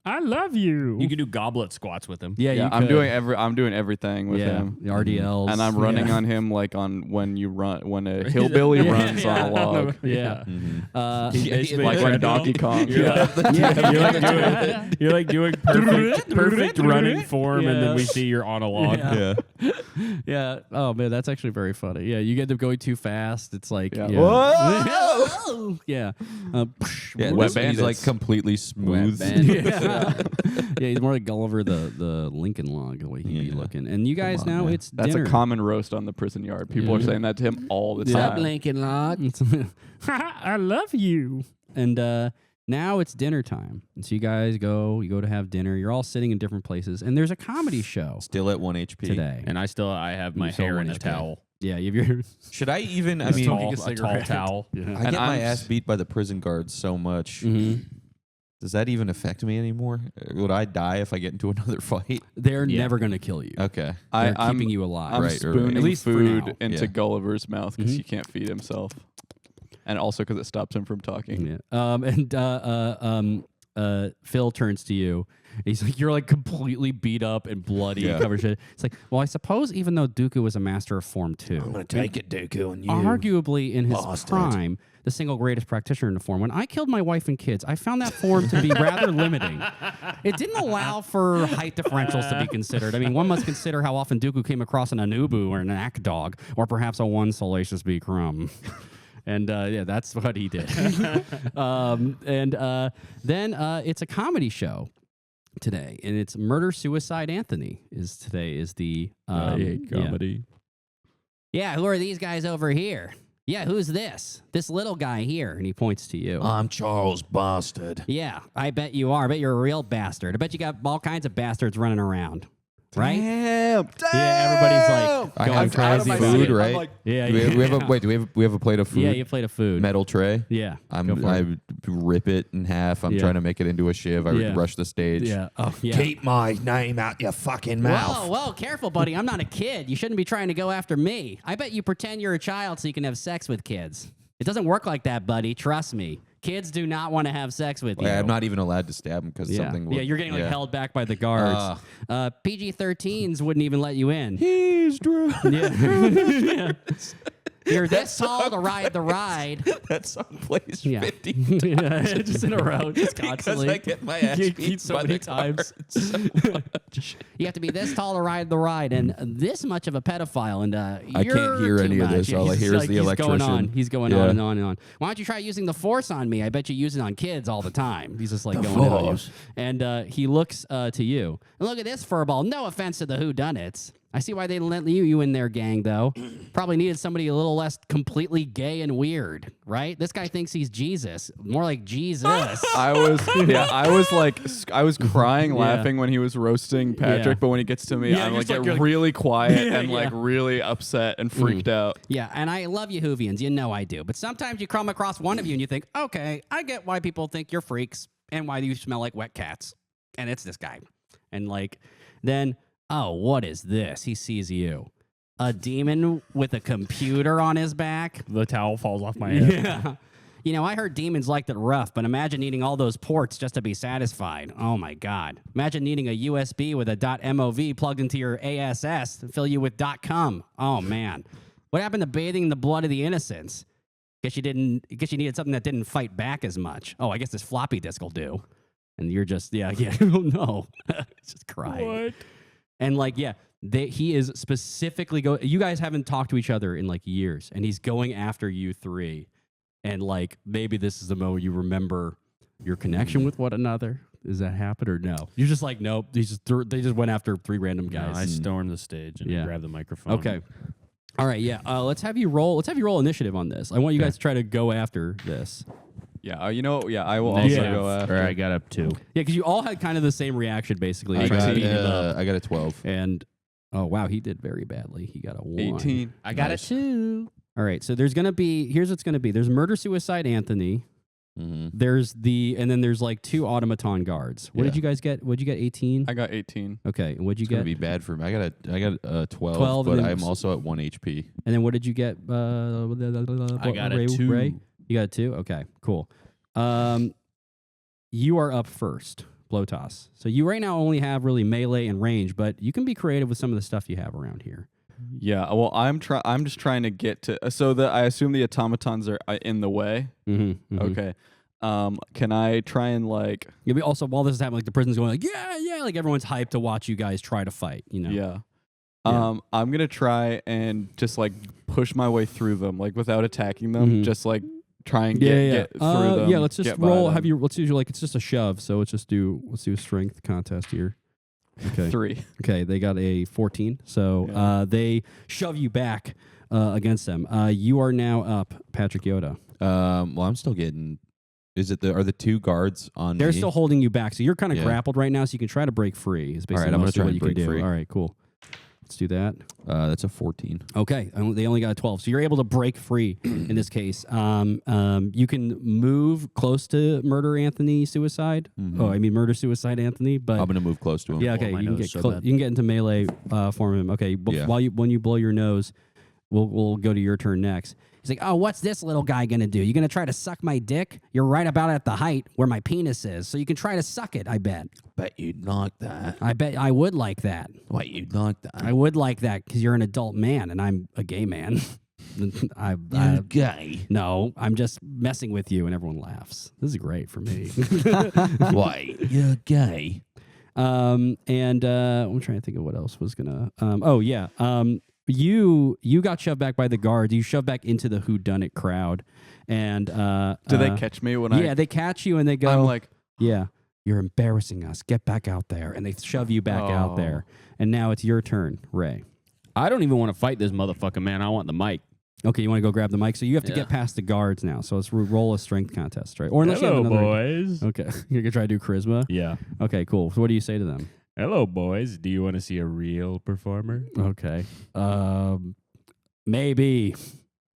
I love you. You can do goblet squats with him. Yeah, Yeah, you I'm could. doing everything with him. The RDLs. And I'm running on him like on when a hillbilly runs on a log. Yeah. Basically Like a when treadmill. Donkey Kong. You're like doing perfect running form, and then we see you're on a log. Yeah. Yeah. Oh man, that's actually very funny. Yeah, you end up going too fast. It's like Yeah. Whoa! Yeah. Yeah, Wet he's like bandits. completely smooth. Yeah. Yeah, he's more like Gulliver the Lincoln log, the way he'd be Yeah. looking. And you guys on, now man. it's That's dinner. a common roast on the prison yard. People are saying that to him all the Yeah. time. Lincoln log. I love you. And now it's dinner time. And so you guys you go to have dinner. You're all sitting in different places, and there's a comedy show Still at 1 HP. today. And I have my You still hair in want a to pay. towel. Yeah, you have your Should I even? I A mean, tall, a a tall towel. I And get my I'm ass beat by the prison guards so much. Mhm. Does that even affect me anymore? Would I die if I get into another fight? They're Yeah. never going to kill you. Okay. They're I'm keeping you alive. I'm Right, right, right. spooning At least for food now. into Yeah. Gulliver's mouth because Mhm. he can't feed himself, and also because it stops him from talking. Yeah. Phil turns to you. He's like, you're like completely beat up and bloody and Yeah. covered shit. It's like, well, I suppose even though Dooku was a master of form too, I'm gonna take it, Dooku, and you. arguably in his bastard. prime, the single greatest practitioner in the form. When I killed my wife and kids, I found that form to be rather limiting. It didn't allow for height differentials to be considered. I mean, one must consider how often Dooku came across an Anubu or an Ack dog, or perhaps a one salacious bee crumb. And yeah, that's what he did. Then it's a comedy show today, and it's Murder Suicide Anthony is the I hate yeah. comedy. Yeah, who are these guys over here? Yeah, who's this? This little guy here. And he points to you. I'm Charles Bastard. Yeah, I bet you are. I bet you're a real bastard. I bet you got all kinds of bastards running around. Right? Damn. Yeah, everybody's like I going have crazy. food, about it. right? like, Yeah, Do we have a yeah. wait? Do we have a plate of food? Yeah, you played a food. Metal tray. Yeah. I go for it. rip it in half. I'm Yeah. trying to make it into a shiv. I Yeah. rush the stage. Yeah. Oh, yeah. Keep my name out your fucking mouth. Whoa, careful, buddy. I'm not a kid. You shouldn't be trying to go after me. I bet you pretend you're a child so you can have sex with kids. It doesn't work like that, buddy. Trust me. Kids do not want to have sex with you. I'm not even allowed to stab him because Yeah. something. Yeah, you're getting like held back by the guards. PG-13s wouldn't even let you in. He's drunk. Yeah. You're this tall to ride the ride. That song plays Yeah. 50 Yeah, just in a row, just because constantly. I get my ass You beat keep so by many the times. guards so much. You have to be this tall to ride the ride, and this much of a pedophile, and I you're can't hear too any of much. this. All I He's hear is like- the he's electrician. Going on. He's going Yeah. on and on and on. Why don't you try using the force on me? I bet you use it on kids all the time. He's just like The going on you. Force. And he looks to you. And look at this furball. No offense to the whodunits. I see why they didn't let you in their gang, though. Probably needed somebody a little less completely gay and weird, right? This guy thinks he's Jesus. More like Jesus. I was crying laughing when he was roasting Patrick, Yeah. but when he gets to me, Yeah, I'm you're like just like- get you're like- really quiet Yeah, and like yeah. really upset and freaked out. Yeah, and I love you, Whovians. You know I do. But sometimes you come across one of you and you think, okay, I get why people think you're freaks and why you smell like wet cats. And it's this guy. And like, then, oh, what is this? He sees you. A demon with a computer on his back. The towel falls off my head. Yeah. You know, I heard demons liked it rough, but imagine needing all those ports just to be satisfied. Oh my God. Imagine needing a USB with a .mov plugged into your ASS to fill you with .com. Oh man. What happened to bathing in the blood of the innocents? Guess you needed something that didn't fight back as much. Oh, I guess this floppy disk will do. And you're just, no. Just crying. What? And like, he is specifically you guys haven't talked to each other in like years, and he's going after you three. And like, maybe this is the moment you remember your connection with one another. Does that happen or no? You're just like, nope. They just went after 3 random guys. I stormed the stage and grabbed the microphone. Okay. All right. Yeah. Let's have you roll. Let's have you roll initiative on this. I want you guys to try to go after this. Yeah. You know. Yeah. I will also go after. Or I got up 2. Yeah, because you all had kind of the same reaction, basically. I trying to got, beat him up. I got a 12. And oh wow, he did very badly. He got a 1. 18. I got a 2. All right. So there's gonna be. Here's what's gonna be. There's murder suicide Anthony. Mm-hmm. And then there's like 2 automaton guards. What did you guys get? What'd you get? 18. I got 18. Okay. And what'd you It's gonna get? be bad for me. I got a 12, 12, but and then I'm also at 1 HP. And then what did you get? I got a Ray, 2. Ray? You got a 2? Okay, cool. You are up first, blow toss. So you right now only have really melee and range, but you can be creative with some of the stuff you have around here. Yeah. Well, I'm just trying to get to. So I assume the automatons are in the way. Mm-hmm, mm-hmm. Okay. Can I try and like? Yeah, but also, while this is happening, like the prison's going like, yeah, like everyone's hyped to watch you guys try to fight. You know? Yeah. Yeah. I'm gonna try and just like push my way through them, like without attacking them. Mhm. Just like try and get through them. Yeah, let's just get by roll. them. Let's do like it's just a shove. So let's do a strength contest here. Okay. 3. Okay, they got a 14. So Yeah. they shove you back against them. You are now up, Patrick Yoda. Well, I'm still getting. Are the 2 guards on? They're me? still holding you back. So you're kind of Yeah. grappled right now, so you can try to break free. Is basically All right, I'm gonna mostly try what and you can break do. free. All right, cool. Let's do that. That's a 14. Okay, they only got a 12. So you're able to break free in this case. You can move close to murder Anthony suicide. Mhm. Oh, I mean murder suicide Anthony, but I'm gonna move close to him. yeah, okay, my you can nose get so bad. you can get into melee for him. Okay, Yeah. when you blow your nose, we'll go to your turn next. He's like, oh, what's this little guy gonna do? You gonna try to suck my dick? You're right about at the height where my penis is, so you can try to suck it. I bet. Bet you'd like that. I bet I would like that. Wait, you'd like that. I would like that because you're an adult man and I'm a gay man. You're gay. No, I'm just messing with you, and everyone laughs. This is great for me. Wait, you're gay. I'm trying to think of what else was gonna. You got shoved back by the guards. You shoved back into the whodunit crowd, and Do they catch me when Yeah, they catch you and they go. I'm like, yeah, you're embarrassing us. Get back out there, and they shove you back out there. And now it's your turn, Ray. I don't even want to fight this motherfucker, man. I want the mic. Okay, you want to go grab the mic, so you have to get past the guards now. So let's roll a strength contest, right? Or unless you have Hello, another. boys. Okay, you're gonna try to do charisma. Yeah. Okay, cool. So what do you say to them? Hello, boys. Do you want to see a real performer? Okay. Maybe.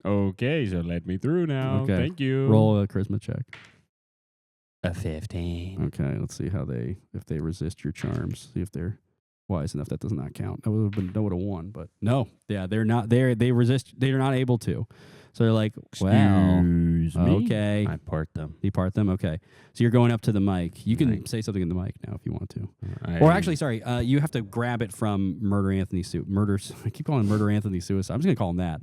Okay, so let me through now. Okay. Thank you. Roll a charisma check. a 15. Okay, let's see if they resist your charms. See if they're wise enough. That does not count. That would have won, but no. Yeah, they're not. They resist. They're not able to. So they're like, well, Excuse me. okay. I part them. You part them. Okay. So you're going up to the mic. You can say something in the mic now if you want to. Or actually, sorry, you have to grab it from Murder Anthony I keep calling him Murder Anthony Suicide. I'm just gonna call him that.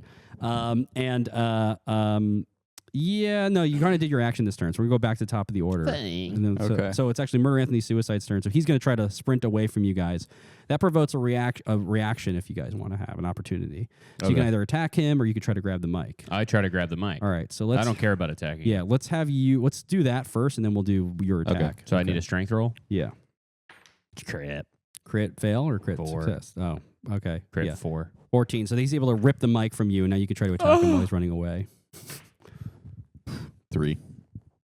Yeah, no, you kind of did your action this turn, so we're gonna go back to the top of the order. And then, so it's actually Murder Anthony Suicide's turn. So he's gonna try to sprint away from you guys. That provokes a reaction if you guys want to have an opportunity. So you can either attack him or you can try to grab the mic. I try to grab the mic. All right, so let's. I don't care about attacking. Yeah, let's do that first, and then we'll do your attack. Okay. So I need a strength roll? Yeah. Crit fail or crit 4. success? Oh, okay. Crit 4. 14. So he's able to rip the mic from you, and now you can try to attack him while he's running away. 3.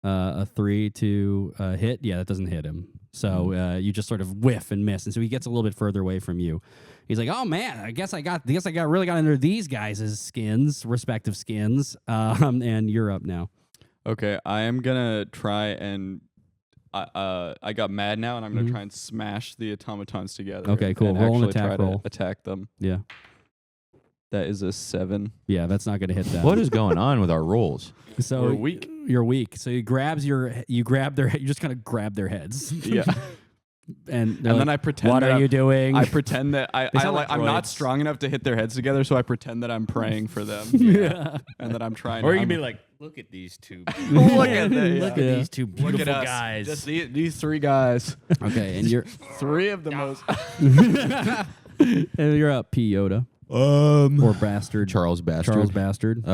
A 3 to hit. Yeah, that doesn't hit him. So you just sort of whiff and miss, and so he gets a little bit further away from you. He's like, "Oh man, I guess I really got under these guys' respective skins." And you're up now. Okay, I am gonna try and I got mad now, and I'm gonna try and smash the automatons together. Okay, cool. And Roll an actually attack try roll. to attack them. Yeah, That is a 7. yeah, that's not going to hit that. What is going on with our rolls? So We're weak. You're weak. So you just kind of grab their heads. Yeah. And then I pretend. What that are I'm- you doing? I pretend that I'm sound like not droids. strong enough to hit their heads together, so I pretend that I'm praying for them. Yeah. And that I'm trying. Or you I'm- can be like, look at these two. look at that. Look at Yeah. these two Look beautiful at us. guys. Just these three guys. Okay, and you're Three of the most. and you're up, P. Yoda. Or Bastard. Charles Bastard. Charles Bastard.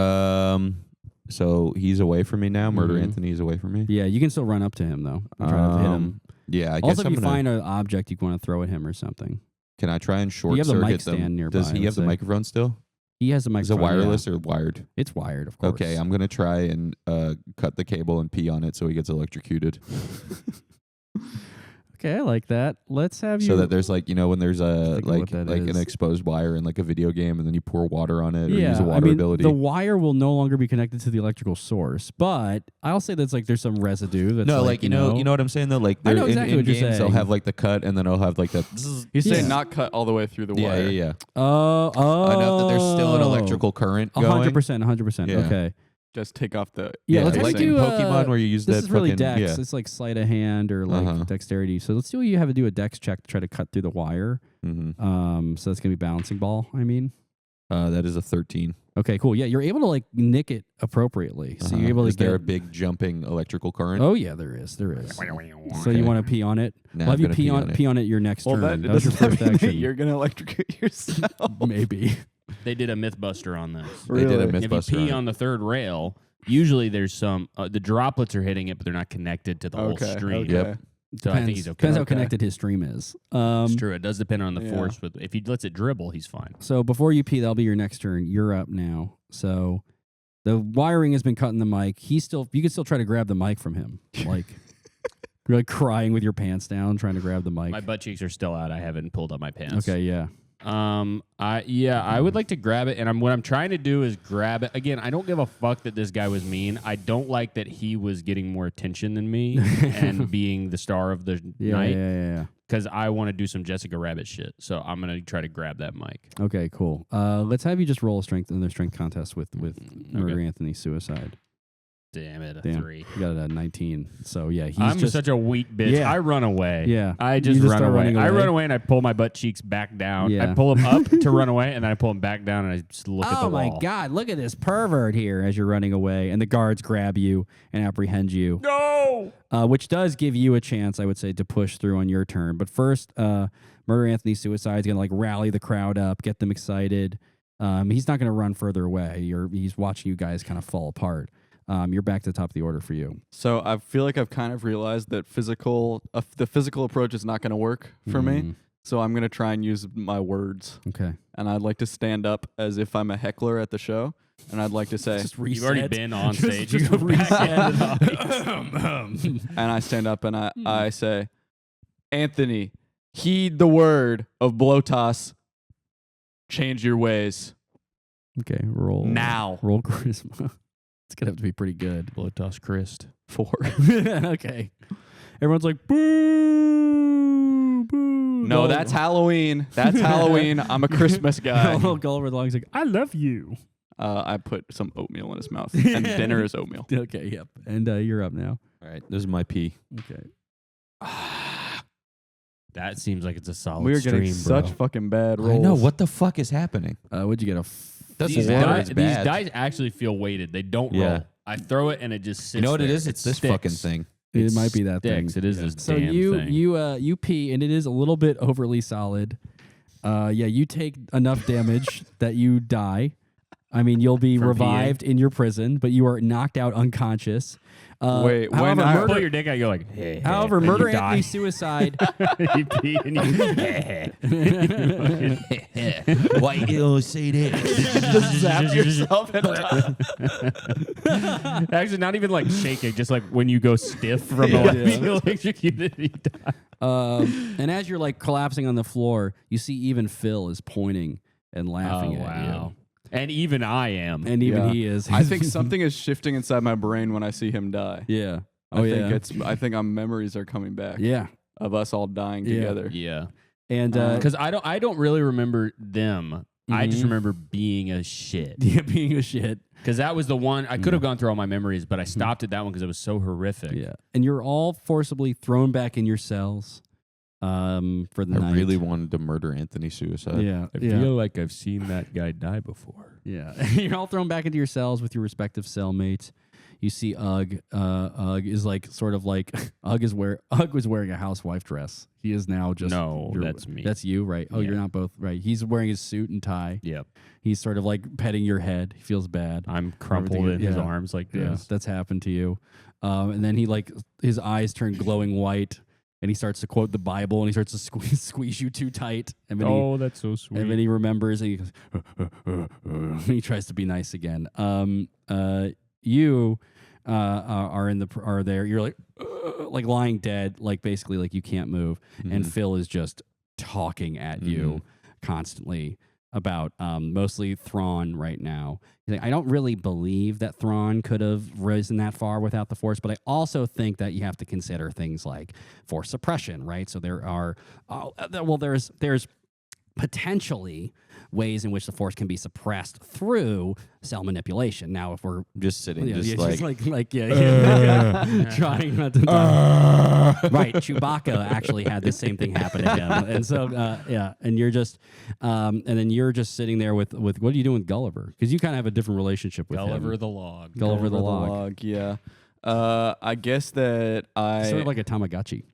So he's away from me now. Murder Anthony is away from me. Yeah, you can still run up to him, though. And try to hit him. Yeah, I guess Also, if I'm you gonna. find an object you want to throw at him or something. Can I try and short You have the circuit mic them? stand nearby, Does he let's have the say. microphone still? He has a Is microphone. it wireless or wired? It's wired, of course. Okay, I'm gonna try and cut the cable and pee on it so he gets electrocuted. Okay, I like that. Let's have you. So that there's like when there's a Think of what that an is. exposed wire in like a video game and then you pour water on it or yeah, use a I water mean, ability. the wire will no longer be connected to the electrical source, but I'll say that's like there's some residue. That's no, like, you know what I'm saying though. Like I know they're exactly in what you're games they'll saying. have like the cut and then it'll have like the He's saying Yeah. not cut all the way through the yeah wire. yeah yeah. Oh, I know that there's still an electrical current going. 100%. Yeah. Okay. Just take off the. Yeah, let's have like you in do Pokemon where you use this that is really fucking dex. yeah. It's like sleight of hand or like dexterity. So let's see what you have to do a dex check to try to cut through the wire. Mm-hmm. So that's gonna be bouncing ball. I mean. That is a 13. Okay, cool. Yeah, you're able to like nick it appropriately. So you're able to Is there a get. big jumping electrical current? Oh yeah, there is. So you want to pee on it? Nah, We'll have I'm you gonna pee on it your next Well, turn. that That was your doesn't first mean that action. You're gonna electrocute yourself. Maybe. They did a Mythbuster on this. They did a Really? If you Mythbuster. pee on the third rail, usually there's some the droplets are hitting it, but they're not connected to the whole Okay. stream. Okay. Yep. So I think he's okay. Depends how Okay. connected his stream is. It's true. It does depend on the Yeah. force. With if he lets it dribble, he's fine. So before you pee, that'll be your next turn. You're up now. So the wiring has been cut in the mic. You can still try to grab the mic from him. Like you're like crying with your pants down, trying to grab the mic. My butt cheeks are still out. I haven't pulled up my pants. Okay, yeah. I would like to grab it, and what I'm trying to do is grab it. Again, I don't give a fuck that this guy was mean. I don't like that he was getting more attention than me and being the star of the night. Yeah. Because I want to do some Jessica Rabbit shit. So I'm gonna try to grab that mic. Okay, cool. Let's have you just roll another strength contest with Murder Anthony suicide. Damn it, a Damn. 3. You got it at 19. So yeah, he's I'm just such a weak bitch. Yeah. I run away. Yeah. I You just just run start away. running I away. run away and I pull my butt cheeks back down. Yeah. I pull them up to run away, and then I pull them back down, and I just look at the Oh my wall. God! Look at this pervert here as you're running away, and the guards grab you and apprehend you. No! Which does give you a chance, I would say, to push through on your turn. But first, Murder Anthony's suicide is gonna like rally the crowd up, get them excited. He's not gonna run further away. He's watching you guys kind of fall apart. You're back to the top of the order for you. So I feel like I've kind of realized that the physical approach is not going to work for me. So I'm going to try and use my words. Okay. And I'd like to stand up as if I'm a heckler at the show. And I'd like to say, You've already been on stage. just You go back reset. in. and I stand up and I say, Anthony, heed the word of Blotas. Change your ways. Okay. Roll Now. Roll charisma. It's gonna have to be pretty good. Blotos Christ. 4. Okay. Everyone's like, boo, boo. No, that's Halloween. That's Halloween. I'm a Christmas guy. Gulliver the Long's like, I love you. I put some oatmeal in his mouth. And dinner is oatmeal. Okay, yep. And you're up now. All right, this is my pee. Okay. That seems like it's a solid We are stream, getting bro. such fucking bad rolls. I know what the fuck is happening. What'd you get? These Four dice, is these bad. dice actually feel weighted. They don't Yeah. roll. I throw it and it just sits You know what it there. is? It's this sticks. fucking thing. It might be that thing. Sticks. It is this So damn thing. you pee, and it is a little bit overly solid. You take enough damage that you die. I mean, you'll be From revived in your prison, but you are knocked out unconscious. Wait, when however, I- You pull murder, your dick out, you're like, hey, however, and murder you die. Anthony's suicide. You pee and you Why you say that? Just zap yourself and die. actually not even like shaking, just like when you go stiff from being electrocuted, you die. And as you're like collapsing on the floor, you see even Phil is pointing and laughing at you. And even I am. And even Yeah. he is. I think something is shifting inside my brain when I see him die. Yeah. I think our memories are coming back Yeah. of us all dying Yeah. together. Yeah. And Because I don't really remember them. I just Mhm. remember being a shit. yeah, being a shit. Because that was the one I could have gone through all my memories, but I stopped at that one because it was so horrific. Yeah. And you're all forcibly thrown back in your cells. for the I night. really wanted to murder Anthony Suicide. Yeah, I yeah. feel like I've seen that guy die before. Yeah. You're all thrown back into your cells with your respective cellmates. You see Ugg. Ugg is like sort of like Ugg was wearing a housewife dress. He is now just that's me. That's you, right? Oh, Yeah. you're not both right. He's wearing his suit and tie. Yep. He's sort of like petting your head. He feels bad. I'm crumpled Everything- in his yeah. arms like Yeah, this. that's happened to you. And then he like his eyes turn glowing white, and he starts to quote the Bible, and he starts to squeeze you too tight. And then Oh, that's so sweet. and then he remembers, and he goes, he tries to be nice again. You are there. You're like lying dead, like basically like you can't move, and Phil is just talking at you constantly about mostly Thrawn right now. He's like, I don't really believe that Thrawn could have risen that far without the Force, but I also think that you have to consider things like Force suppression, right? So there are, there's potentially ways in which the Force can be suppressed through cell manipulation. Now, if we're Just sitting, yeah, just yeah, like trying not to die. Right, Chewbacca actually had the same thing happen to him, and so and you're just, and then you're just sitting there with what are you doing with Gulliver? Because you kind of have a different relationship with Gulliver him. the Log. Gulliver the Log. Yeah. I guess that Sort of like a Tamagotchi.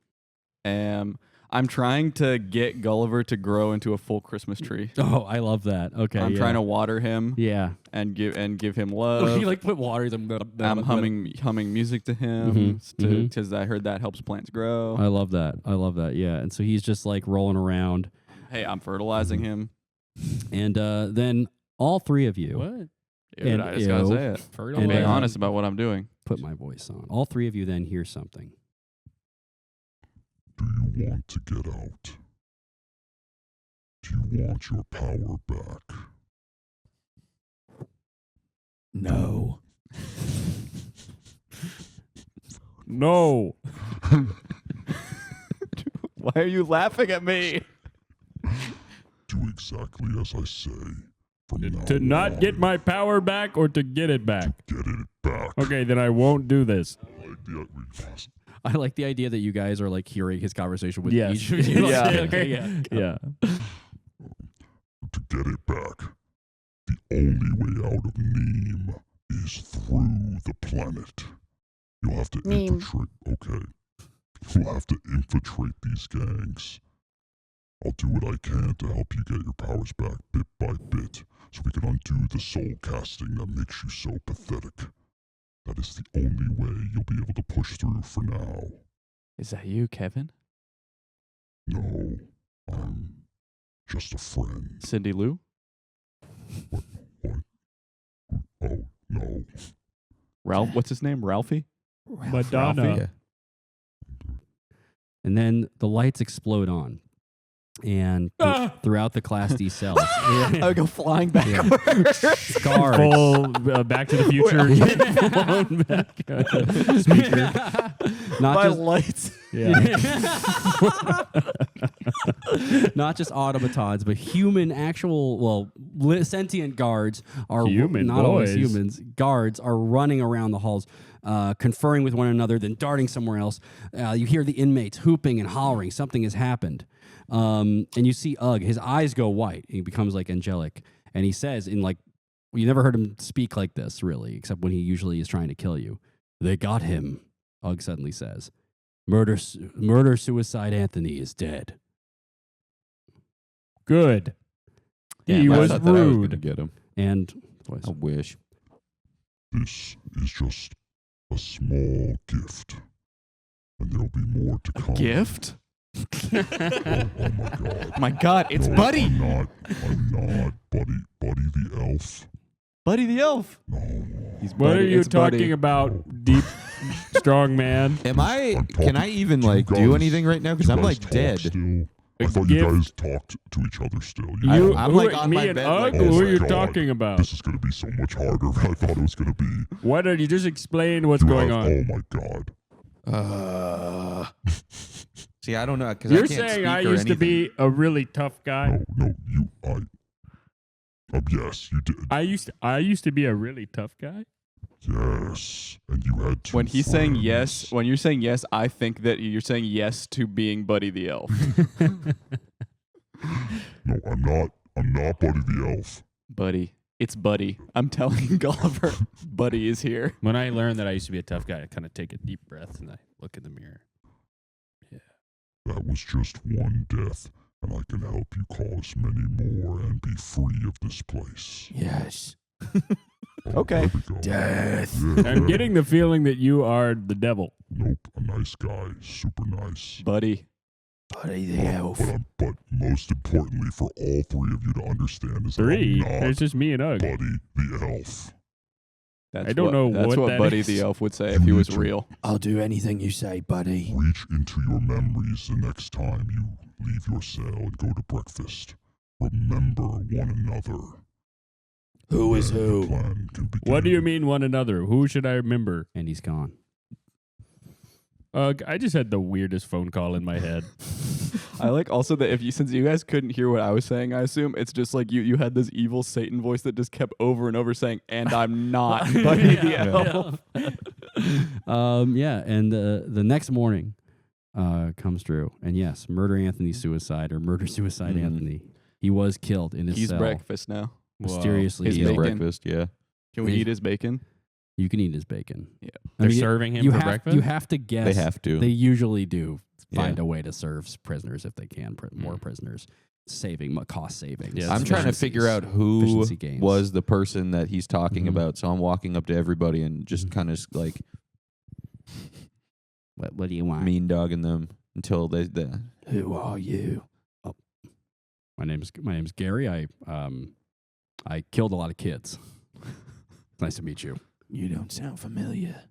I'm trying to get Gulliver to grow into a full Christmas tree. Oh, I love that. Okay, I'm trying to water him Yeah. and give him love. you like put water. I'm humming music to him because I heard that helps plants grow. I love that. I love that. Yeah. And so he's just like rolling around, Hey, I'm fertilizing him. and then all three of you What? Dude, And I just gotta ew. say it. Fertile. And, Being uh, honest about what I'm doing. put my voice on. All three of you then hear something. Do you want to get out? Do you want your power back? No. No. Why are you laughing at me? Do exactly as I say. From now To not on. get my power back or to get it back? Get it back. Okay, then I won't do this. I like the idea that you guys are like hearing his conversation with Yes. each of you. Yeah. Okay, yeah. Yeah. To get it back, the only way out of Mneme is through the planet. You'll have to infiltrate. Okay. You'll have to infiltrate these gangs. I'll do what I can to help you get your powers back bit by bit, so we can undo the soul casting that makes you so pathetic. That is the only way you'll be able to push through for now. Is that you, Kevin? No, I'm just a friend. Cindy Lou? What? Oh, no. Ralph? What's his name? Ralphie? Madonna. Ralphie. And then the lights explode on. And throughout the Class D cells, I go flying back. guards. Full Back to the Future. Blown back. Speaker. Not By just lights. Yeah. not just automatons, but human, actual, sentient guards are Human not always boys. humans. Guards are running around the halls, conferring with one another, then darting somewhere else. You hear the inmates hooping and hollering. Something has happened, and you see Ugg. His eyes go white. He becomes like angelic, and he says, "In like, you never heard him speak like this, really, except when he usually is trying to kill you." They got him. Ugg suddenly says, "Murder, suicide. Anthony is dead." Good. Damn, He I was thought that I was gonna rude. get him. And I wish. This is just a small gift. And there'll be more to come. Gift? Oh my god. My God, it's No, Buddy. I'm not. Buddy the elf. Buddy the Elf. No. What are you talking about, deep, strong man? Am I? I'm Can I talking- even you like do guys- anything right now? Because you I'm guys like talk dead. Still. I A thought you gift? guys talked to each other still. You, I'm who like are- on me my and bed, Ugg? like, oh Who are my you God. talking about? This is going to be so much harder than I thought it was going to be. Why don't you just explain what's You going have- on? Oh my god. See, I don't know because You're saying I used to be a really tough guy? No, yes, you did. I used to be a really tough guy? Yes, and you had two When he's saying friends. yes, when you're saying yes, I think that you're saying yes to being Buddy the Elf. No, I'm not. I'm not Buddy the Elf. Buddy. It's Buddy. I'm telling Gulliver, Buddy is here. When I learned that I used to be a tough guy, I kind of take a deep breath and I look in the mirror. That was just one death, and I can help you cause many more and be free of this place. Yes. Oh, Okay. there we go. Death. Yeah. I'm getting the feeling that you are the devil. Nope, a nice guy, super nice. Buddy. Buddy the elf. But most importantly, for all three of you to understand is that Three? I'm not There's just me and Ugg. Buddy the Elf. That's I don't know That's what what that Buddy is. the Elf would say if he was real. I'll do anything you say, buddy. Reach into your memories the next time you leave your cell and go to breakfast. Remember one another. Who is Then the who? plan can begin. What do you mean one another? Who should I remember? And he's gone. I just had the weirdest phone call in my head. I like also that since you guys couldn't hear what I was saying, I assume it's just like you had this evil Satan voice that just kept over and over saying, "And I'm not Buddy the Elf." And the next morning comes through, and yes, murder Anthony suicide or murder suicide Anthony. He was killed in his He's cell. breakfast now. Mysteriously, His He's bacon. breakfast, yeah. Can we Is- eat his bacon? you can eat his bacon. Yeah. They're serving him for breakfast? You have to guess. They have to. They usually do find Yeah. a way to serve prisoners if they can, more prisoners, cost savings. Yeah, I'm trying to figure out who efficiency gains. was the person that he's talking Mhm. about. So I'm walking up to everybody and just kind of like What do you want? mean dogging them until they Who are you? My name's Gary. I killed a lot of kids. Nice to meet you. You don't sound familiar.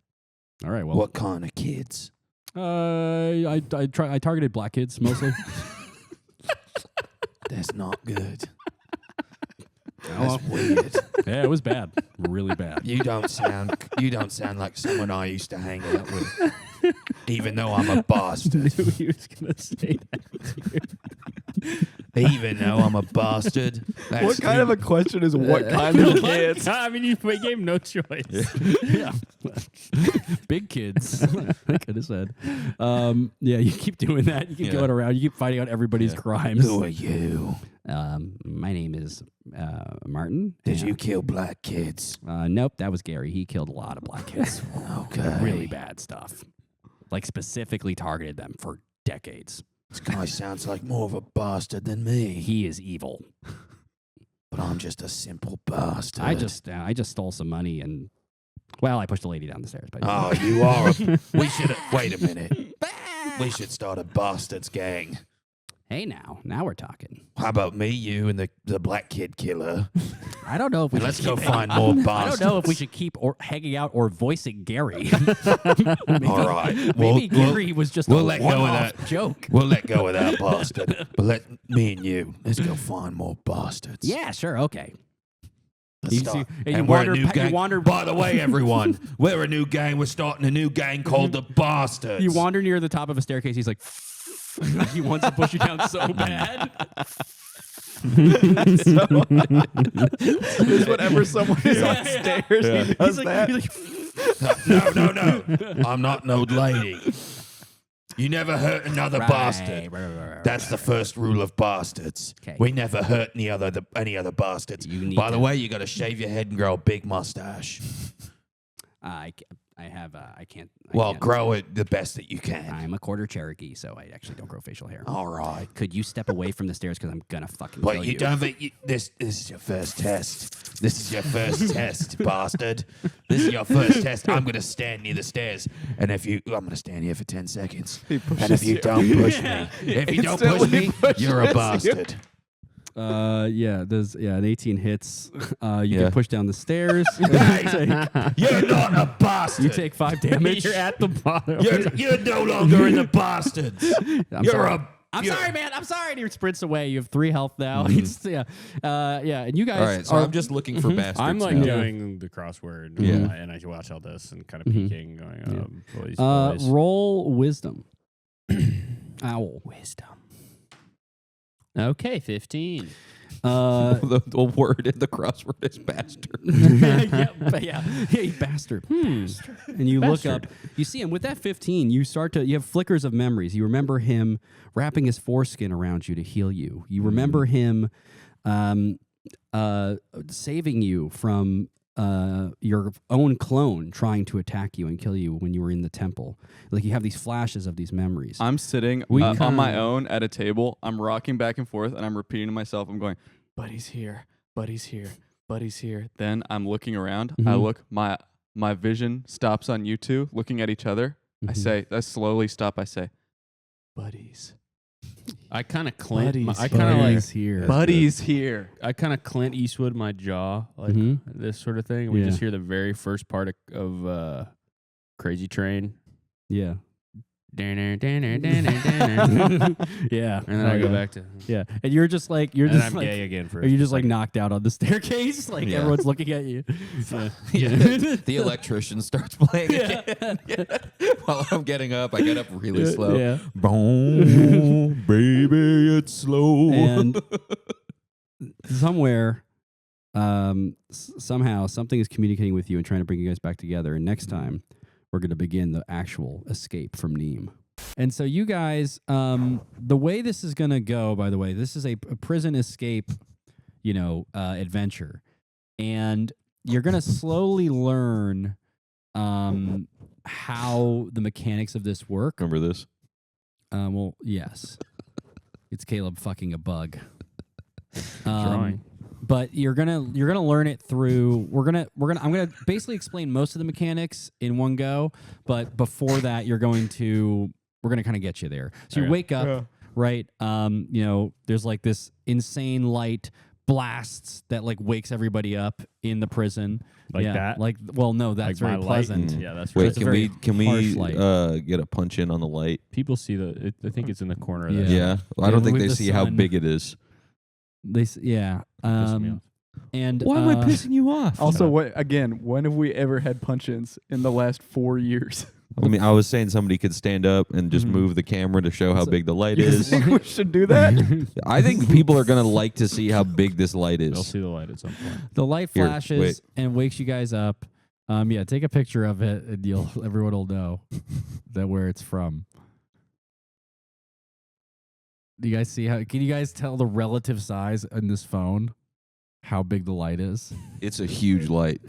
All right. Well, What kind of kids? I targeted black kids mostly. That's not good. Oh, That's weird. yeah, it was bad. Really bad. You don't sound like someone I used to hang out with. Even though I'm a bastard. knew he was going to say that. Even though I'm a bastard. What kind of a question is what kind of kids? I mean, you gave him no choice. Yeah. Big kids. I could have said. Yeah, you keep doing that. You keep going around. You keep finding out everybody's crimes. Who are you? My name is Martin. Did you kill black kids? Nope, that was Gary. He killed a lot of black kids. Okay. Really bad stuff. Like specifically targeted them for decades. This guy sounds like more of a bastard than me. He is evil. But I'm just a simple bastard. I just stole some money and I pushed a lady down the stairs. But Oh, you are. We should. Wait a minute. We should start a bastards gang. hey, now we're talking. How about me, you, and the black kid killer? I don't know if we And let's should go keep find more I bastards. don't know if we should keep hanging out or voicing Gary. All right. Maybe Gary was just we'll a let go of one-off that. joke. We'll let go of that bastard. But let me and you. Let's go find more bastards. Yeah, sure, okay. Let's You start. see- and you And we're a wander new pa- you gang. wander- By the way, everyone, we're a new gang. We're starting a new gang called the Bastards. You wander near the top of a staircase. He's like, he wants to push you down so bad. Is whenever someone is on stairs, he does that. No. I'm not no lady. You never hurt another bastard. That's the first rule of bastards. 'Kay. We never hurt any other bastards. You need By the to- way, you got to shave your head and grow a big mustache. I can't. Well, grow it the best that you can. I'm a quarter Cherokee, so I actually don't grow facial hair. All right. Could you step away from the stairs because I'm gonna fucking But kill you don't. This is your first test. This is your first test, bastard. This is your first test. I'm gonna stand near the stairs, and I'm gonna stand here for 10 seconds. And if you don't push me, you're a bastard. There's an 18 hits. You get pushed down the stairs. You're not a bastard. You take 5 damage. You're at the bottom. You're no longer in the bastards. I'm You're sorry. a. I'm you're- sorry, man. I'm sorry. And he sprints away. You have 3 health now. And you guys All right, so are I'm just looking for bastards. I'm like now. doing the crossword. Yeah. And I watch all this and kind of peeking, going, boys. roll wisdom. Owl. Wisdom. Okay, 15. The word in the crossword is bastard. yeah, you bastard. And you look up, you see him with that 15. You have flickers of memories. You remember him wrapping his foreskin around you to heal you. You remember him saving you from your own clone trying to attack you and kill you when you were in the temple. Like you have these flashes of these memories. I'm sitting on my own at a table. I'm rocking back and forth, and I'm repeating to myself. I'm going, "Buddy's here, buddy's here, buddy's here." Then I'm looking around. I look. My vision stops on you two, looking at each other. I slowly stop. I say, "Buddies." I kind of Clint. Buddies I kind of like here. Buddy's here. I kind of Clint Eastwood my jaw, like this sort of thing. We Yeah. just hear the very first part of Crazy Train. Yeah. And Yeah. then I go back to Yeah. And you're just like and I'm gay again for are you just like knocked out on the staircase? Like everyone's looking at you. The electrician starts playing again. While I'm getting up, I get up really slow. Yeah. Boom, baby, it's slow. And somewhere, somehow, something is communicating with you and trying to bring you guys back together. And next time, we're going to begin the actual escape from Mneme. And so you guys, the way this is going to go, by the way, this is a prison escape, adventure. And you're going to slowly learn how the mechanics of this work. Remember this? Well, yes. It's Caleb fucking a bug. drawing. But you're gonna learn it through. I'm gonna basically explain most of the mechanics in one go. But before that, we're gonna kind of get you there. So you wake up, right? There's like this insane light blasts that like wakes everybody up in the prison. Like that? Like, well, no, that's Like my very light? pleasant. Yeah, that's Wait, right. can we harsh light. get a punch in on the light? People see I think it's in the corner of that. Yeah. Well, I don't think with they the see how sun. big it is. Pisses me off. And Why am I pissing you off? Also, when have we ever had punch-ins in the last 4 years? I mean, I was saying somebody could stand up and just move the camera to show how big the light You is. think we should do that? I think people are going to like to see how big this light They'll is. see the light at some point. the light Here, flashes wait. and wakes you guys up. Take a picture of it, and everyone will know where it's from. Do you guys see can you guys tell the relative size in this phone? How big the light is? It's a huge light.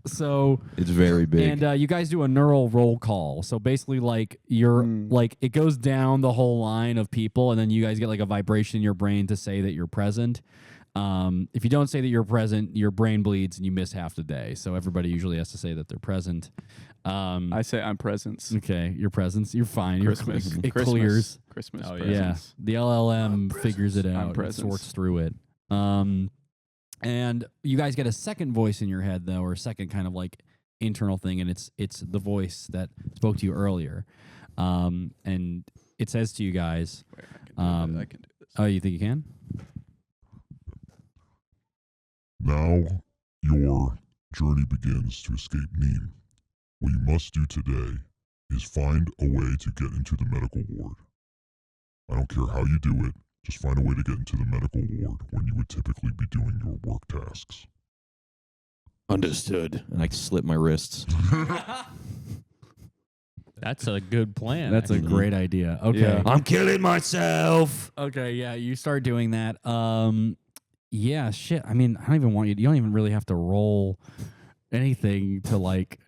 So, It's very big. and you guys do a neural roll call. So basically, like it goes down the whole line of people, and then you guys get like a vibration in your brain to say that you're present. If you don't say that you're present, your brain bleeds and you miss half the day. So everybody usually has to say that they're present. I say I'm presence. Okay, your presence, you're fine. Christmas. It Christmas. clears. Christmas. Oh, yeah. Yeah, presents. the LLM figures it I'm out. It presence. sorts through it. And you guys get a second voice in your head though, or a second kind of like internal thing, and it's the voice that spoke to you earlier, and it says to you guys, Wait, I can do this. "Oh, you think you can?" Now your journey begins to escape Mneme. What you must do today is find a way to get into the medical ward. I don't care how you do it, just find a way to get into the medical ward when you would typically be doing your work tasks. Understood. And I slip my wrists. That's a good plan. That's a actually. great idea. Okay. Yeah. I'm killing myself. Okay, yeah, you start doing that. Yeah, shit. I mean, I don't even want you. You don't even really have to roll anything to like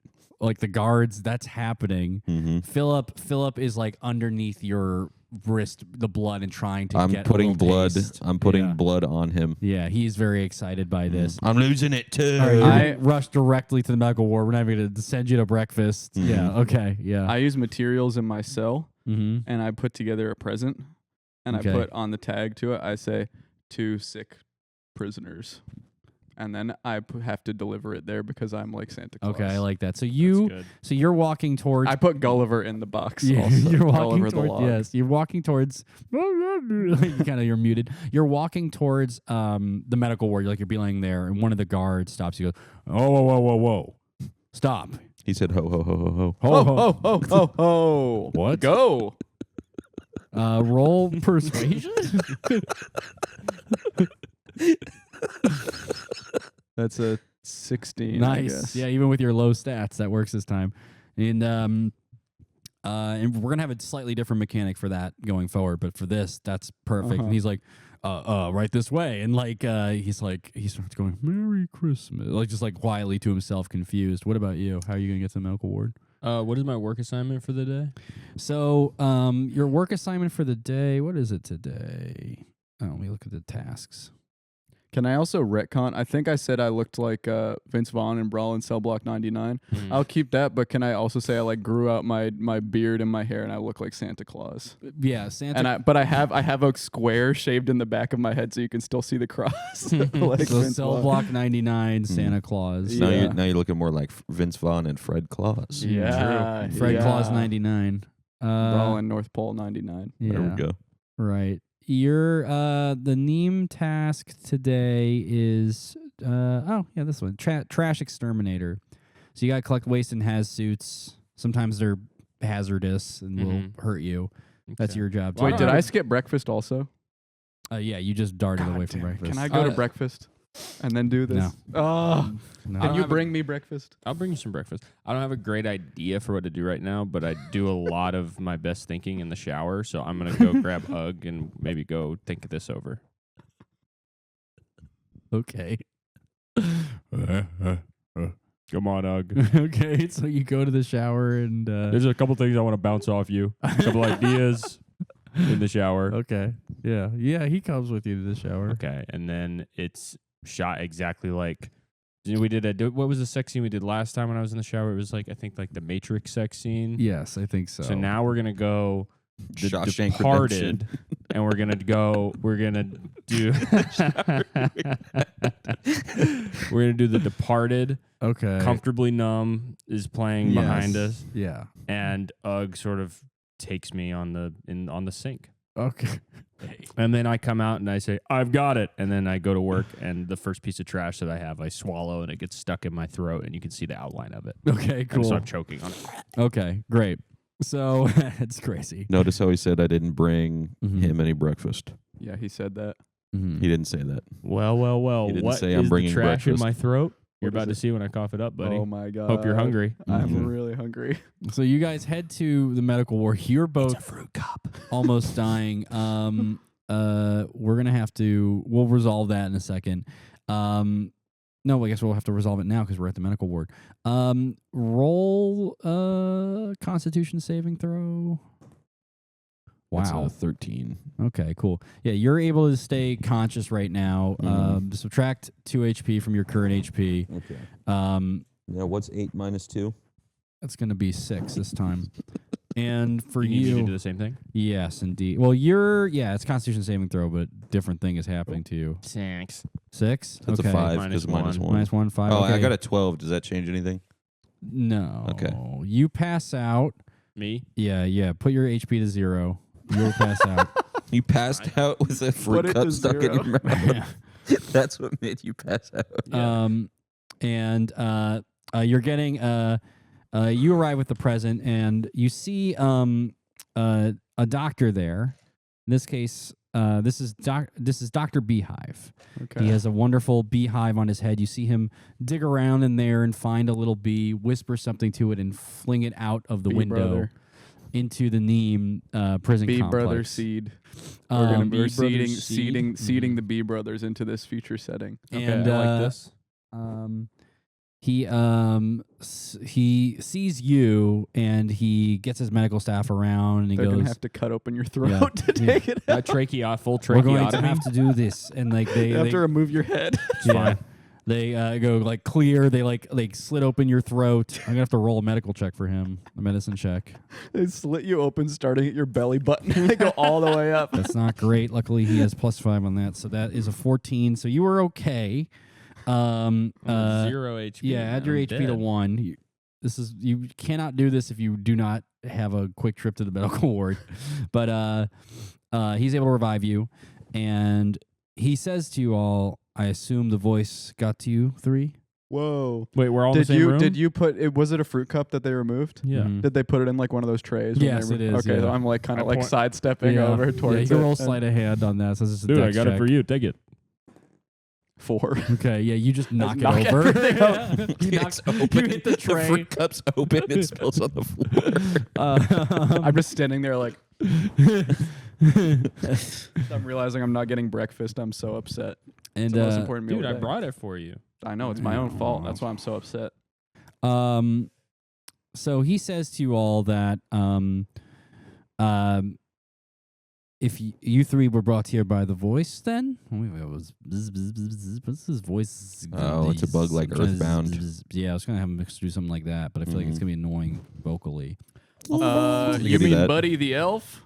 the guards. That's happening. Mm-hmm. Philip is like underneath your wrist, the blood, and trying to. I'm get putting a little blood. taste. I'm putting Yeah. blood on him. Yeah, he's very excited by this. I'm losing it too. All right, you're I- gonna rush directly to the medical ward. We're not even going to send you to breakfast. Mhm. Yeah. Okay. Yeah. I use materials in my cell, Mm-hmm. and I put together a present, and Okay. I put on the tag to it, I say, 2 sick prisoners. And then I have to deliver it there because I'm like Santa Claus. Okay, I like that. So That's you, good. so you're walking towards. I put Gulliver in the box. Yeah, also. you're walking Gulliver the towards. log. Yes, you're walking towards. You're muted. You're walking towards the medical ward. You're beeline there, and one of the guards stops you. Goes, "Oh, whoa! Stop! He said, ho, ho, ho, ho, ho. Oh. What? Go. Roll persuasion." That's a 16. I Nice. guess. Yeah, even with your low stats, that works this time. And we're gonna have a slightly different mechanic for that going forward, but for this, that's perfect. And he's like, right this way, and he starts going, "Merry Christmas," like just like quietly to himself, confused. What about you? How are you gonna get to the medical ward? What is my work assignment for the day? So, your work assignment for the day. What is it today? Oh, let me look at the tasks. Can I also retcon? I think I said I looked like Vince Vaughn in Brawl in Cell Block 99. I'll keep that, but can I also say I like grew out my beard and my hair and I look like Santa Claus? Yeah, Santa. And I have a square shaved in the back of my head so you can still see the cross. Like so Vince Cell Vaughn. Block 99, Santa Claus. Now, Yeah. now you're looking more like Vince Vaughn and Fred Claus. Yeah, Fred yeah. Claus 99. Brawl in North Pole 99. Yeah. There we go. Right. Your the Mneme task today is this one. Trash exterminator. So you gotta collect waste in haz suits. Sometimes they're hazardous and will hurt you. That's Okay. your job. Wait, too. did I skip breakfast also? Yeah, you just darted away from damn it. breakfast. Can I go to Uh, breakfast and then do this? No. Oh, No. can you have a- bring me breakfast? I'll bring you some breakfast. I don't have a great idea for what to do right now, but I do a lot of my best thinking in the shower. So I'm gonna go grab Ugg and maybe go think this over. Okay. Come on, Ugg. Okay, so you go to the shower and There's a couple things I want to bounce off you. A couple ideas in the shower. okay. Yeah, he comes with you to the shower. Okay, and then it's shot exactly like we did. What was the sex scene we did last time when I was in the shower? It was like I think like the Matrix sex scene. Yes, I think so. So now we're gonna go the Shawshank Departed, and we're gonna do we're gonna do the Departed. okay. Comfortably Numb is playing behind us, Yeah. and Ugg sort of takes me on the sink. Okay. And then I come out and I say, I've got it. And then I go to work and the first piece of trash that I have, I swallow and it gets stuck in my throat and you can see the outline of it. Okay, And cool. so I'm choking on it. Okay, great. So it's crazy. Notice how he said I didn't bring Mhm. him any breakfast. Yeah, he said that. Mhm. He didn't say that. Well. He didn't What say I'm is bringing the trash breakfast. in my throat? You're What is about to it? see when I cough it up, buddy. Oh my god. Hope you're hungry. I'm Mhm. really hungry. So you guys head to the medical ward. You're both fruit cup. almost dying. We're gonna have to. We'll resolve that in a second. No, I guess we'll have to resolve it now because we're at the medical ward. Roll Constitution saving throw. That's Wow. a 13. Okay, cool. Yeah, you're able to stay conscious right now. Subtract 2 HP from your current HP. Okay. Now, what's 8 minus 2? that's going to be 6 this time. And for You need me to you, do the same thing? yes, indeed. Well, it's Constitution saving throw, but different thing is happening to you. Thanks. 6? That's okay. a 5 Minus because minus 1. Minus 1, 5. Oh, okay. I got a 12. Does that change anything? No. Okay. You pass out. Me? Yeah. Put your HP to 0. You'll pass out. You passed out with a Put fruit it cup to stuck in 0. your mouth. That's what made you pass out. You're getting you arrive with the present and you see a doctor there. In this case, this is Dr. Beehive. Okay. He has a wonderful beehive on his head. You see him dig around in there and find a little bee, whisper something to it, and fling it out of the Bee window brother. into the Mneme prison Bee complex. brother seed. We're Bee seeding Brothers seed? seeding the Bee brothers into this future setting. Okay, And I like this. He sees you and he gets his medical staff around and he They're goes, gonna have to cut open your throat Yeah. to take it out. Full "We're going to tracheotomy. have to do this." And like They have to remove your head. yeah, they go like clear. They like slit open your throat. I'm gonna have to roll a medical check for him, a medicine check. They slit you open starting at your belly button and they go all the way up. That's not great. Luckily, he has +5 on that, so that is a 14. So you were okay. 0 HP. Yeah, add your I'm HP to dead. 1. You cannot do this if you do not have a quick trip to the medical ward. But he's able to revive you, and he says to you all, "I assume the voice got to you 3." Whoa. Wait, we're all in the Did same you room? did you put it? Was it a fruit cup that they removed? Yeah. Mhm. Did they put it in like one of those trays? when Yes, they it is, Okay, yeah. so I'm like kind I of like point- sidestepping over towards yeah, you can it. roll and- sleight of hand on that. So this is a Dude, I dex got check. it for you. Take it. 4. Okay, yeah, you just knock knock it over. everything out. you, It's you open. hit the tray. fruit cup's open and spills on the floor. I'm just standing there like. I'm realizing I'm not getting breakfast. I'm so upset. And It's the most important meal Dude, of I the day. brought it for you. I know it's my own fault. That's why I'm so upset. So he says to you all that if you three were brought here by the voice, then what's his voice? Oh, it's a bug like Earthbound. Yeah, I was gonna have him do something like that, but I feel like it's gonna be annoying vocally. You do mean that. Buddy the elf?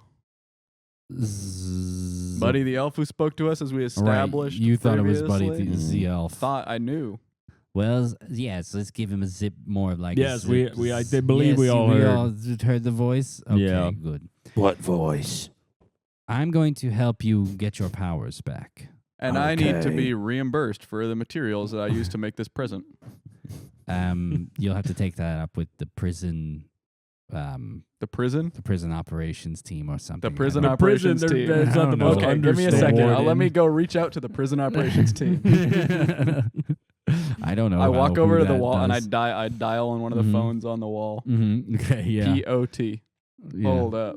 Buddy the elf who spoke to us as we Right, established. you thought it was Buddy previously? the elf. Thought I knew. Well, yes, let's give him a zip more of like. Yes, a zip. I believe we all we heard. all heard the voice. Okay, Yeah. good. What voice? I'm going to help you get your powers back. And I need to Okay. be reimbursed for the materials that I used to make this present. You'll have to take that up with the prison, The prison? the prison operations team or something. The prison I operations they're- team. that's not the most Okay, give me a second. understated. Let me go reach out to the prison operations team. I don't know. I walk who over to the that wall and I does. dial on one of the Mhm. phones on the wall. Okay, yeah. POT. yeah. Hold up.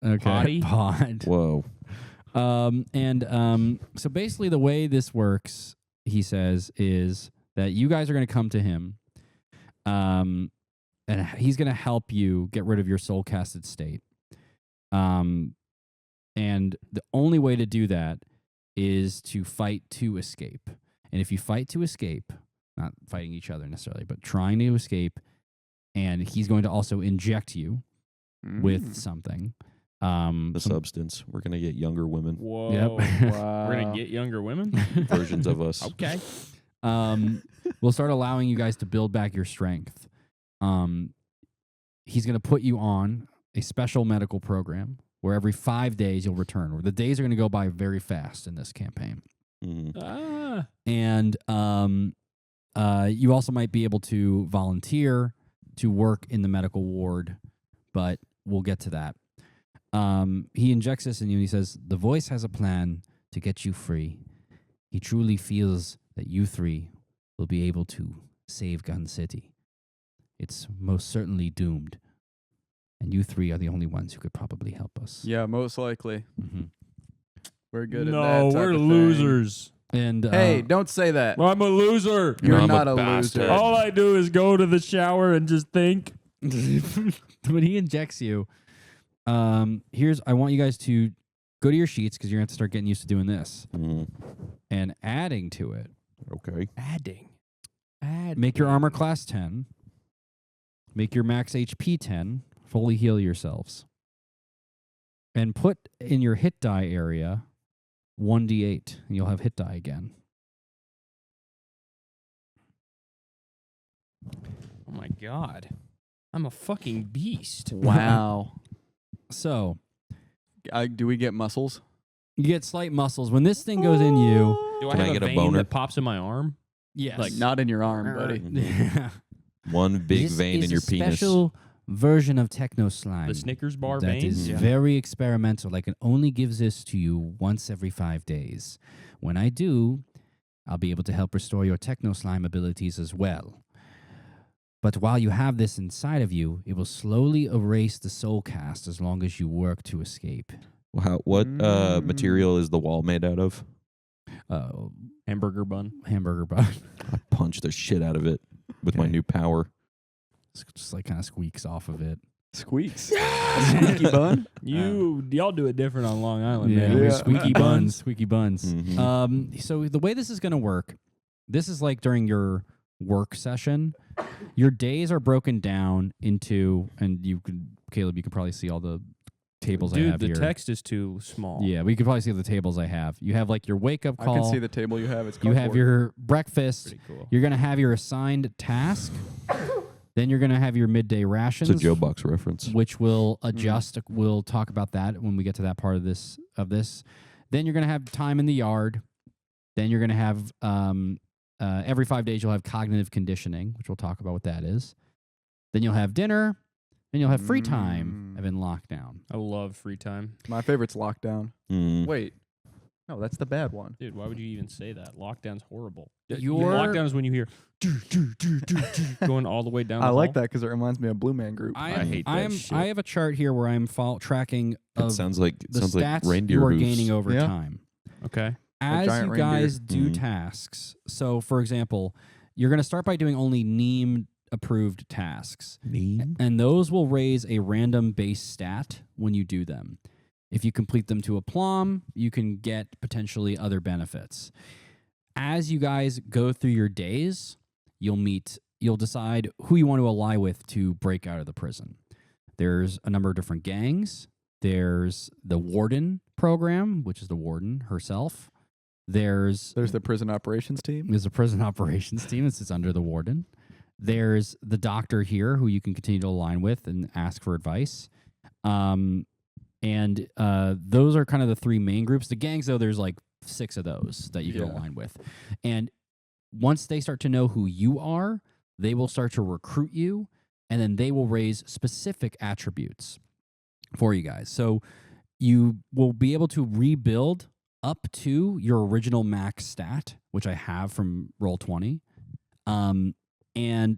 Okay. Pod. Whoa. So basically the way this works, he says, is that you guys are going to come to him, and he's going to help you get rid of your soul casted state. And the only way to do that is to fight to escape. And if you fight to escape, not fighting each other necessarily, but trying to escape, and he's going to also inject you with something. The some- substance. We're going to get younger women. Whoa. Yep. Wow. We're going to get younger women? Versions of us. Okay. We'll start allowing you guys to build back your strength. He's going to put you on a special medical program where every 5 days you'll return, or the days are going to go by very fast in this campaign. Mhm. And you also might be able to volunteer to work in the medical ward, but we'll get to that. He injects this in you and he says, the voice has a plan to get you free. He truly feels that you three will be able to save Gun City. It's most certainly doomed. And you three are the only ones who could probably help us. Yeah, most likely. Mm-hmm. We're good at that. No, type we're of thing. losers. And Hey, don't say that. Well, I'm a loser. You're I'm a not a bastard. loser. All I do is go to the shower and just think. when he injects you, I want you guys to go to your sheets because you're going to have to start getting used to doing this. Mhm. And adding to it, Okay. Adding. make your armor class 10. Make your max HP 10. Fully heal yourselves. And put in your hit die area 1d8. And you'll have hit die again. Oh my God. I'm a fucking beast. Wow. So, Do we get muscles? you get slight muscles. When this thing goes in you, Do Can I I have get a a vein boner? that pops in my arm? yes. Like not in your arm, buddy. One big This vein is in your a penis. special version of techno slime. The Snickers bar that vein? is Yeah. very experimental. Like it only gives this to you once every 5 days. When I do, I'll be able to help restore your techno slime abilities as well. But while you have this inside of you, it will slowly erase the soul cast as long as you work to escape. What material is the wall made out of? Hamburger bun. Hamburger bun. I punch the shit out of it with my Okay. new power. Just like kind of squeaks off of it. Squeaks. A squeaky bun? Y'all do it different on Long Island, Yeah, man. we Yeah. squeaky buns, squeaky buns. Mhm. So the way this is going to work, this is like during your work session. Your days are broken down into, and Caleb, you can probably see all the tables I Dude, have the here. text is too small. Yeah, we could probably see the tables I have. You have like your wake up I call. can see the table you have. It's you have cardboard. your breakfast. Pretty cool. You're going to have your assigned task. Then you're going to have your midday rations. It's a Joe Box reference. Which will adjust. We'll talk about that when we get to that part of this. Then you're going to have time in the yard. Then you're going to have every 5 days you'll have cognitive conditioning, which we'll talk about what that is. Then you'll have dinner. Then you'll have free time and then lockdown. I love free time. My favorite's lockdown. Mm. Wait. No, that's the bad one. Dude, why would you even say that? Lockdown's horrible. Your- Lockdown is when you hear going all the way down. I the like hall. that because it reminds me of Blue Man Group. I hate that shit. I have a chart here where I'm tracking It of sounds like the sounds like stats reindeer you are hooves. gaining over Yeah. time. Okay. As giant you reindeer. guys do Mhm. tasks, so for example, you're going to start by doing only Mneme approved tasks. Neem? And those will raise a random base stat when you do them. If you complete them to a plum, you can get potentially other benefits. As you guys go through your days, you'll decide who you want to ally with to break out of the prison. There's a number of different gangs. There's the warden program, which is the warden herself. There's There's the prison operations team. There's a prison operations team that sits under the warden. There's the doctor here who you can continue to align with and ask for advice. And those are kind of the three main groups. The gangs, though, there's like 6 of those that you can Yeah. align with. And once they start to know who you are, they will start to recruit you, and then they will raise specific attributes for you guys. So you will be able to rebuild up to your original max stat, which I have from Roll20.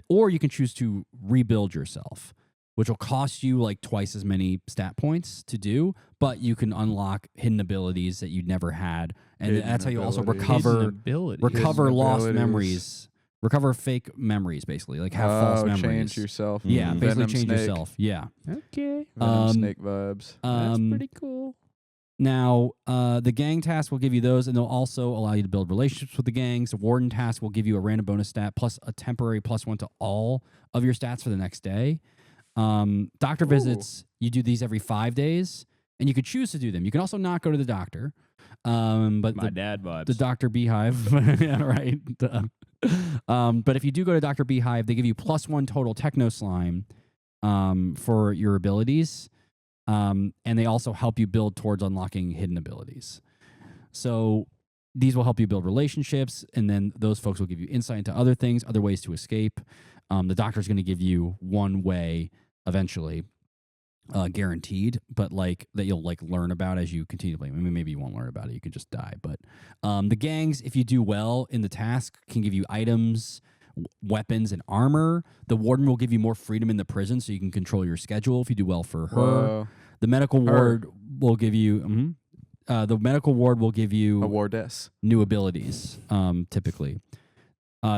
Or you can choose to rebuild yourself, which will cost you like twice as many stat points to do, but you can unlock hidden abilities that you'd never had. And Hidden that's how you also abilities. recover Hidden lost abilities. memories. Recover fake memories, basically, like have false memories. Change yourself. Yeah, Mhm. basically Venom change snake. yourself. Yeah. Okay. Venom Um, snake vibes. That's pretty cool. Now, the gang task will give you those, and they'll also allow you to build relationships with the gangs. The warden task will give you a random bonus stat plus a temporary +1 to all of your stats for the next day. Doctor visits, you do these every 5 days, and you could choose to do them. You can also not go to the doctor. But My dad vibes. the Dr. Beehive, yeah, right. But if you do go to Dr. Beehive, they give you +1 total techno slime for your abilities. And they also help you build towards unlocking hidden abilities. So these will help you build relationships, and then those folks will give you insight into other things, other ways to escape. The doctor's going to give you one way eventually, guaranteed, but like that you'll like learn about as you continue to play. I mean, maybe you won't learn about it; you could just die. But the gangs, if you do well in the task, can give you items, weapons, and armor. The warden will give you more freedom in the prison, so you can control your schedule if you do well for her. Whoa. The medical ward will give you. The medical ward will give you A wardess. new abilities. Typically,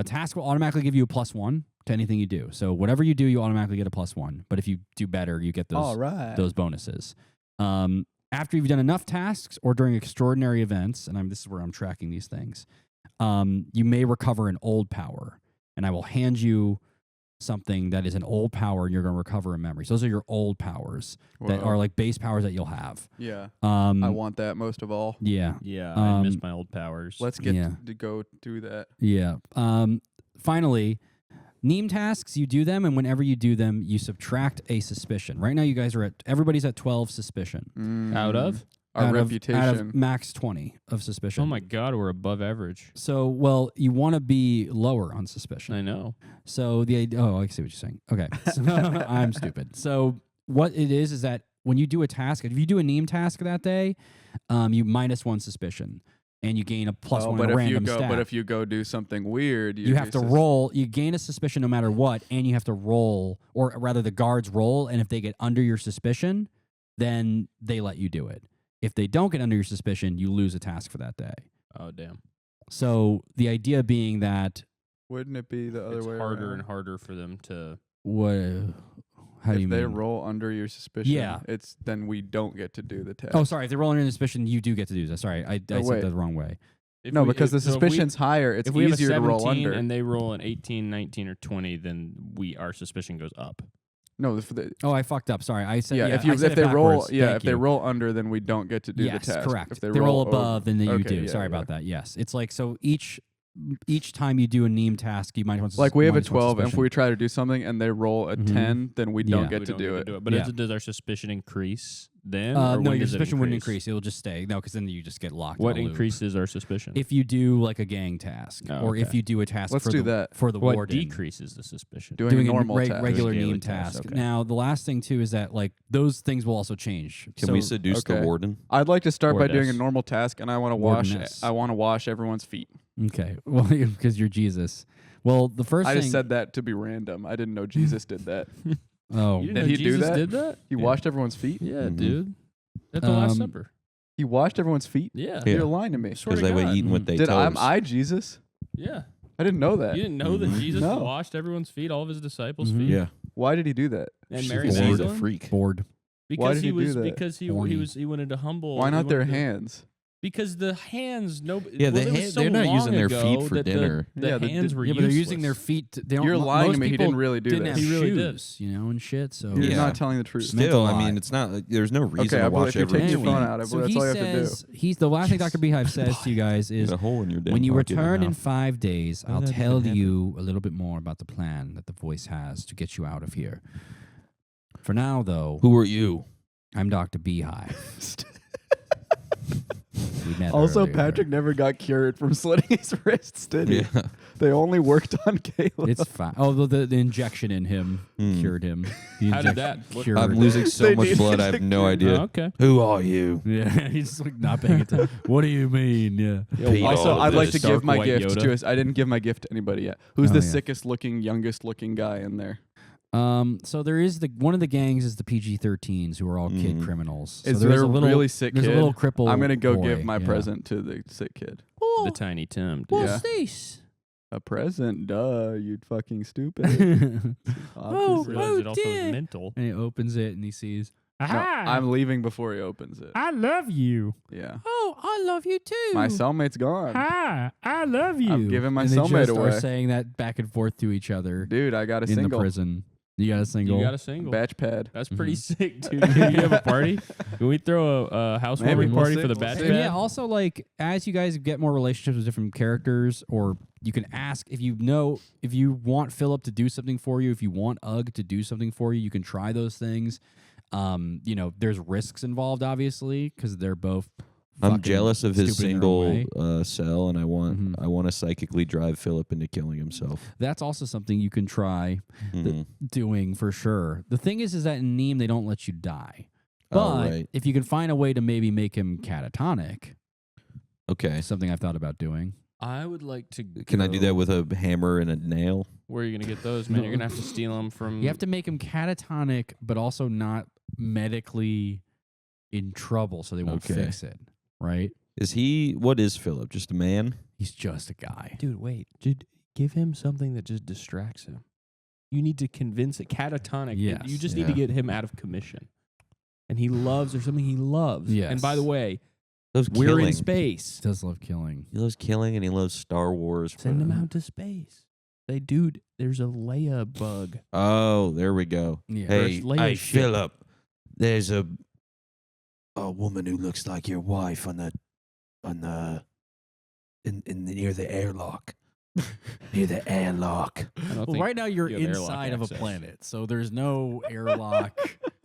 task will automatically give you a +1 to anything you do. So whatever you do, you automatically get a +1. But if you do better, you get All right. those bonuses. After you've done enough tasks or during extraordinary events, and this is where I'm tracking these things, you may recover an old power. And I will hand you something that is an old power, and you're going to recover a memory. So those are your old powers that Whoa. are like base powers that you'll have. Yeah. I I want that most of all. Yeah. Yeah, I miss Um, my old powers. Let's get Yeah. to go do that. Yeah. Finally, Mneme tasks, you do them, and whenever you do them, you subtract a suspicion. Right now, you guys are everybody's at 12 suspicion. Out of? Our out reputation. of max 20 of suspicion. Oh my God, we're above average. So, well, you want to be lower on suspicion. I know. So the idea, I see what you're saying. Okay, so, I'm stupid. So what it is that when you do a task, if you do a Mneme task that day, you -1 suspicion, and you gain a +1 but a if random you go, stat. but if you go do something weird, You have to roll. You gain a suspicion no matter what, and you have to roll, or rather, the guards roll. And if they get under your suspicion, then they let you do it. If they don't get under your suspicion, you lose a task for that day. Oh, damn. So the idea being that Wouldn't it be the other It's way harder around? and harder for them to. what? How do you If they mean? roll under your suspicion, Yeah. it's then we don't get to do the test. Oh, sorry. If they roll under your suspicion, you do get to do that. Sorry, I said wait. that the wrong way. If No, we- because the so if we- suspicion's higher. It's if we have a easier to 17 roll under. and they roll an 18, 19, or 20, then our suspicion goes up. No, Oh, I fucked up. Sorry, I said yeah. I If said they it roll, backwards. Thank if they you. roll under, then we don't get to do yes, the test. correct. If they roll over- above, then you okay, do. yeah, Sorry yeah. about that. Yes, it's like so each each time you do a Mneme task, you might want to Like we have a might want 12, and if suspicion. we try to do something and they roll a Mhm. 10, then we Yeah. don't get We to don't do get it. But Yeah. does our suspicion increase then? No, or when your does it suspicion wouldn't increase. It'll just stay. No, because then you just get locked. What in a loop. increases our suspicion? If you do like a gang task, Oh, or if okay. you do a task Let's for do the that. for the what warden. decreases the suspicion? Doing a a normal task. regular Daily Mneme task, task. okay. Now, the last thing too is that like those things will also change. Can So- we seduce the okay. warden? I'd like to start by doing a Wardess. normal task, and I want to wash. Wardeness. I want to wash everyone's feet. Okay, well, because you're Jesus. Well, the first I thing. just said that to be random. I didn't know Jesus did that. Oh, You didn't Did know he do Jesus that? did that? He washed everyone's feet. Yeah, Mhm. dude. At the Last Um, Supper. He washed everyone's feet. Yeah. Yeah. You're lying to me. Swear Because to they were God. eating with their Did toes. I Jesus? Yeah. I didn't know that. You didn't know that Mhm. Jesus No. washed everyone's feet, all of his disciples' Mhm. feet? Yeah. Why did he do that? And Mary He's a Magdalene? freak. bored. Because did he he do was that? because he Horny. wanted to humble. Why he not their wanted to- hands? Because the hands, no. Yeah, well, the it was hand- so they're not long using their ago feet for that dinner. The Yeah, hands were Yeah, but they're using their useless. feet. They don't, You're lying most to me. He people didn't really do didn't that. have He really did. shoes, you know, and shit. So You're Yeah. not telling the truth. Meant a Still, I lot. mean, it's not. There's no reason Okay, to I believe watch if you take everyone's your feet. phone out, I so believe he that's all you have to do. says he's the last thing Dr. Beehive says to you guys is There's a hole in your damn when you pocket return now. in 5 days, I'll that tell even you a little bit more about the plan that the voice has to get you out of here. For now, though, Who are you? I'm Dr. Beehive. We met Also, earlier. Patrick never got cured from slitting his wrists, did he? Yeah. They only worked on Caleb. It's fine. Oh, the injection in him Hmm. cured him. The How did injection that? cured I'm him. losing so They much needed blood. I to have no Oh, idea. okay. Who are you? Yeah, he's like not paying attention. What do you mean? Yeah. Pete, Also, all of I'd like to this. give my Dark white gift Yoda. to us. I didn't give my gift to anybody yet. Who's Oh, the yeah. sickest looking, youngest looking guy in there? So there is one of the gangs is the PG-13s who are all kid Mhm. criminals. Is so there's there a little, really sick there's kid? a little cripple. I'm gonna go boy, give my yeah. present to the sick kid. The Tiny Tim. Dude. What's this? A present? Duh, you fucking stupid. and Obviously. Realized it also dear. was mental. he opens it and he sees. No, Aha! I'm leaving before he opens it. I love you. Yeah. Oh, I love you too. My cellmate's gone. Hi, I love you. I'm giving my and they cellmate just away. are saying that back and forth to each other Dude, I got a in single. the prison. You got a single. You got a single. Batch pad. That's pretty sick, dude. Can you have a party? Can we throw a housewarming We'll party see. for the We'll batch see. And pad? yeah, also like as you guys get more relationships with different characters, or you can ask if you want Philip to do something for you, if you want Ugg to do something for you, you can try those things. There's risks involved, obviously, because they're both. I'm fucking jealous of his stupid in their own single way. cell, and I want Mhm. I want to psychically drive Philip into killing himself. That's also something you can try Mhm. doing for sure. The thing is that in Mneme they don't let you die, but Oh, right. if you can find a way to maybe make him catatonic, Okay. something I've thought about doing. I would like to. Can I do go- that with a hammer and a nail? Where are you gonna get those, man? You're gonna have to steal them from. You have to make him catatonic, but also not medically in trouble, so they won't Okay. fix it. Right? What is Philip? Just a man? He's just a guy. Dude, wait. Dude, give him something that just distracts him. You need to convince it. Catatonic. Yes, You just need to yeah. get him out of commission. And he loves. There's something he loves. Yes. And by the way, Loves we're killing. in space. He does love killing. He loves killing and he loves Star Wars. Send him out to space. Dude, there's a Leia bug. Oh, there we go. Yeah. Hey, First Leia hey, ship. Philip. There's a woman who looks like your wife on the near the airlock. Near the airlock. I don't Well, think right now you're you have airlock inside of a access. planet, so there's no airlock.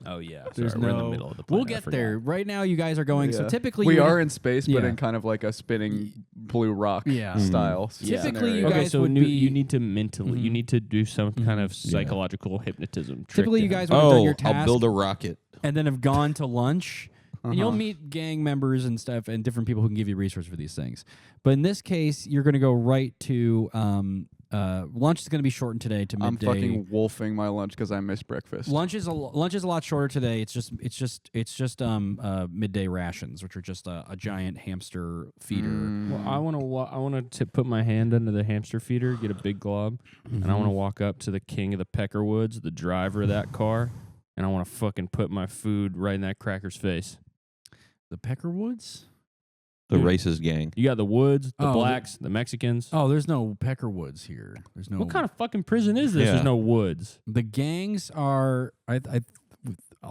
Oh, yeah. There's Sorry, we're in the middle of the We'll planet. I get forgot. there. Right now, you guys are going. So Yeah. typically, we you would- are in space, but Yeah. in kind of like a spinning blue rock Yeah. style. Yeah. Typically, you scenario. Okay, guys so would you be- need to mentally, you Mhm. need to do some kind of Mhm. psychological hypnotism. Trick Typically, to you him. guys would have done your Oh, task I'll build a rocket. and then have gone to lunch. And you'll Uh-huh. meet gang members and stuff and different people who can give you resources for these things. But in this case, you're going to go right to lunch is going to be shortened today to midday. I'm fucking wolfing my lunch because I missed breakfast. Lunch is a lot shorter today. It's just midday rations, which are just a giant hamster feeder. Well, I want to put my hand under the hamster feeder, get a big glob, and I want to walk up to the king of the Peckerwoods, the driver of that car, and I want to fucking put my food right in that cracker's face. The Peckerwoods? The Dude. racist gang. You got the Woods, the Oh, blacks, the Mexicans. Oh, there's no Peckerwoods here. There's no. What kind of fucking prison is this? Yeah. There's no Woods. The gangs are.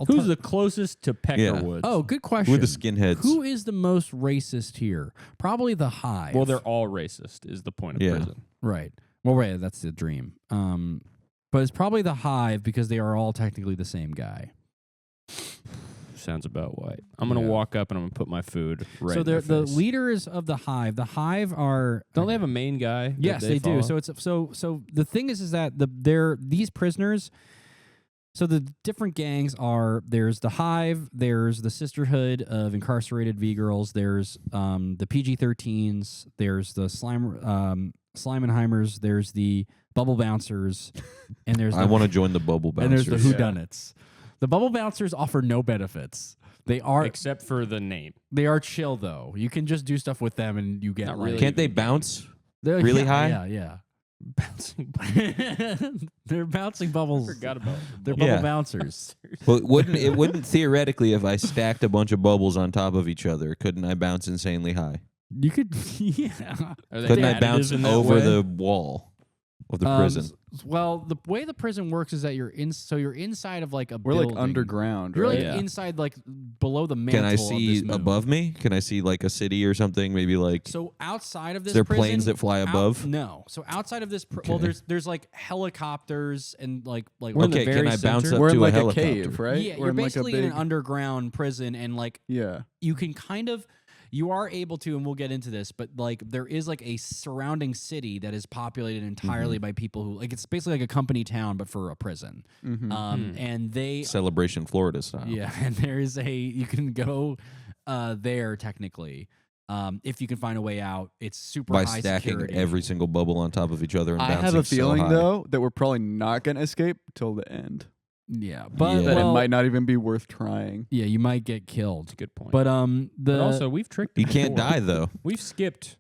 Who's the closest to Peckerwood? Oh, good question. With the skinheads. Who is the most racist here? Probably the Hive. Well, they're all racist. Is the point of Yeah. prison? right. Well, right. That's the dream. But it's probably the Hive because they are all technically the same guy. Sounds about right. I'm gonna Yeah. walk up and I'm gonna put my food right. So in their the face. leaders of the Hive. The Hive are Don't they have a main guy? that Yes, they do. follow? So it's so the thing is that these prisoners. So the different gangs are there's the Hive, there's the Sisterhood of Incarcerated V Girls, there's the PG-13s, there's the Slimenheimers, there's the Bubble Bouncers, and there's I want to join the bubble and bouncers. there's the Whodunits. The Bubble Bouncers offer no benefits. They are except for the name. they are chill though. You can just do stuff with them and you get Not like, really. Can't they bounce? they're- really yeah, high? Yeah, yeah. Bouncing. They're bouncing bubbles. Forgot about. They're Yeah. bubble bouncers. Well, it wouldn't theoretically if I stacked a bunch of bubbles on top of each other, couldn't I bounce insanely high? You could, yeah. Are they Couldn't I additive bounce in that over way? the wall of the prison? Well, the way the prison works is that you're inside of like a We're building. like underground, You're right? like inside, like below the mantle. Can I of see this moon. above me? Can I see like a city or something? Maybe like So outside of this, is there prison, planes that fly above? No. So outside of this, well, Okay. there's like helicopters and like We're in the Okay, can very I bounce center. up We're to in like a a helicopter? cave, right? Yeah, We're you're in like a basically in big, an underground prison, and like yeah. you can kind of. You are able to, and we'll get into this, but like there is like a surrounding city that is populated entirely by people who like it's basically like a company town, but for a prison. Mm-hmm. And they Celebration Florida style. Yeah, and there is you can go there technically if you can find a way out. It's super By high stacking security. every single bubble on top of each other and I bouncing have a so feeling high. though that we're probably not gonna escape till the end. Yeah, but Yeah. That well, it might not even be worth trying. yeah, you might get killed. Good point. But But also, we've tricked. You them can't before. die though. We've skipped.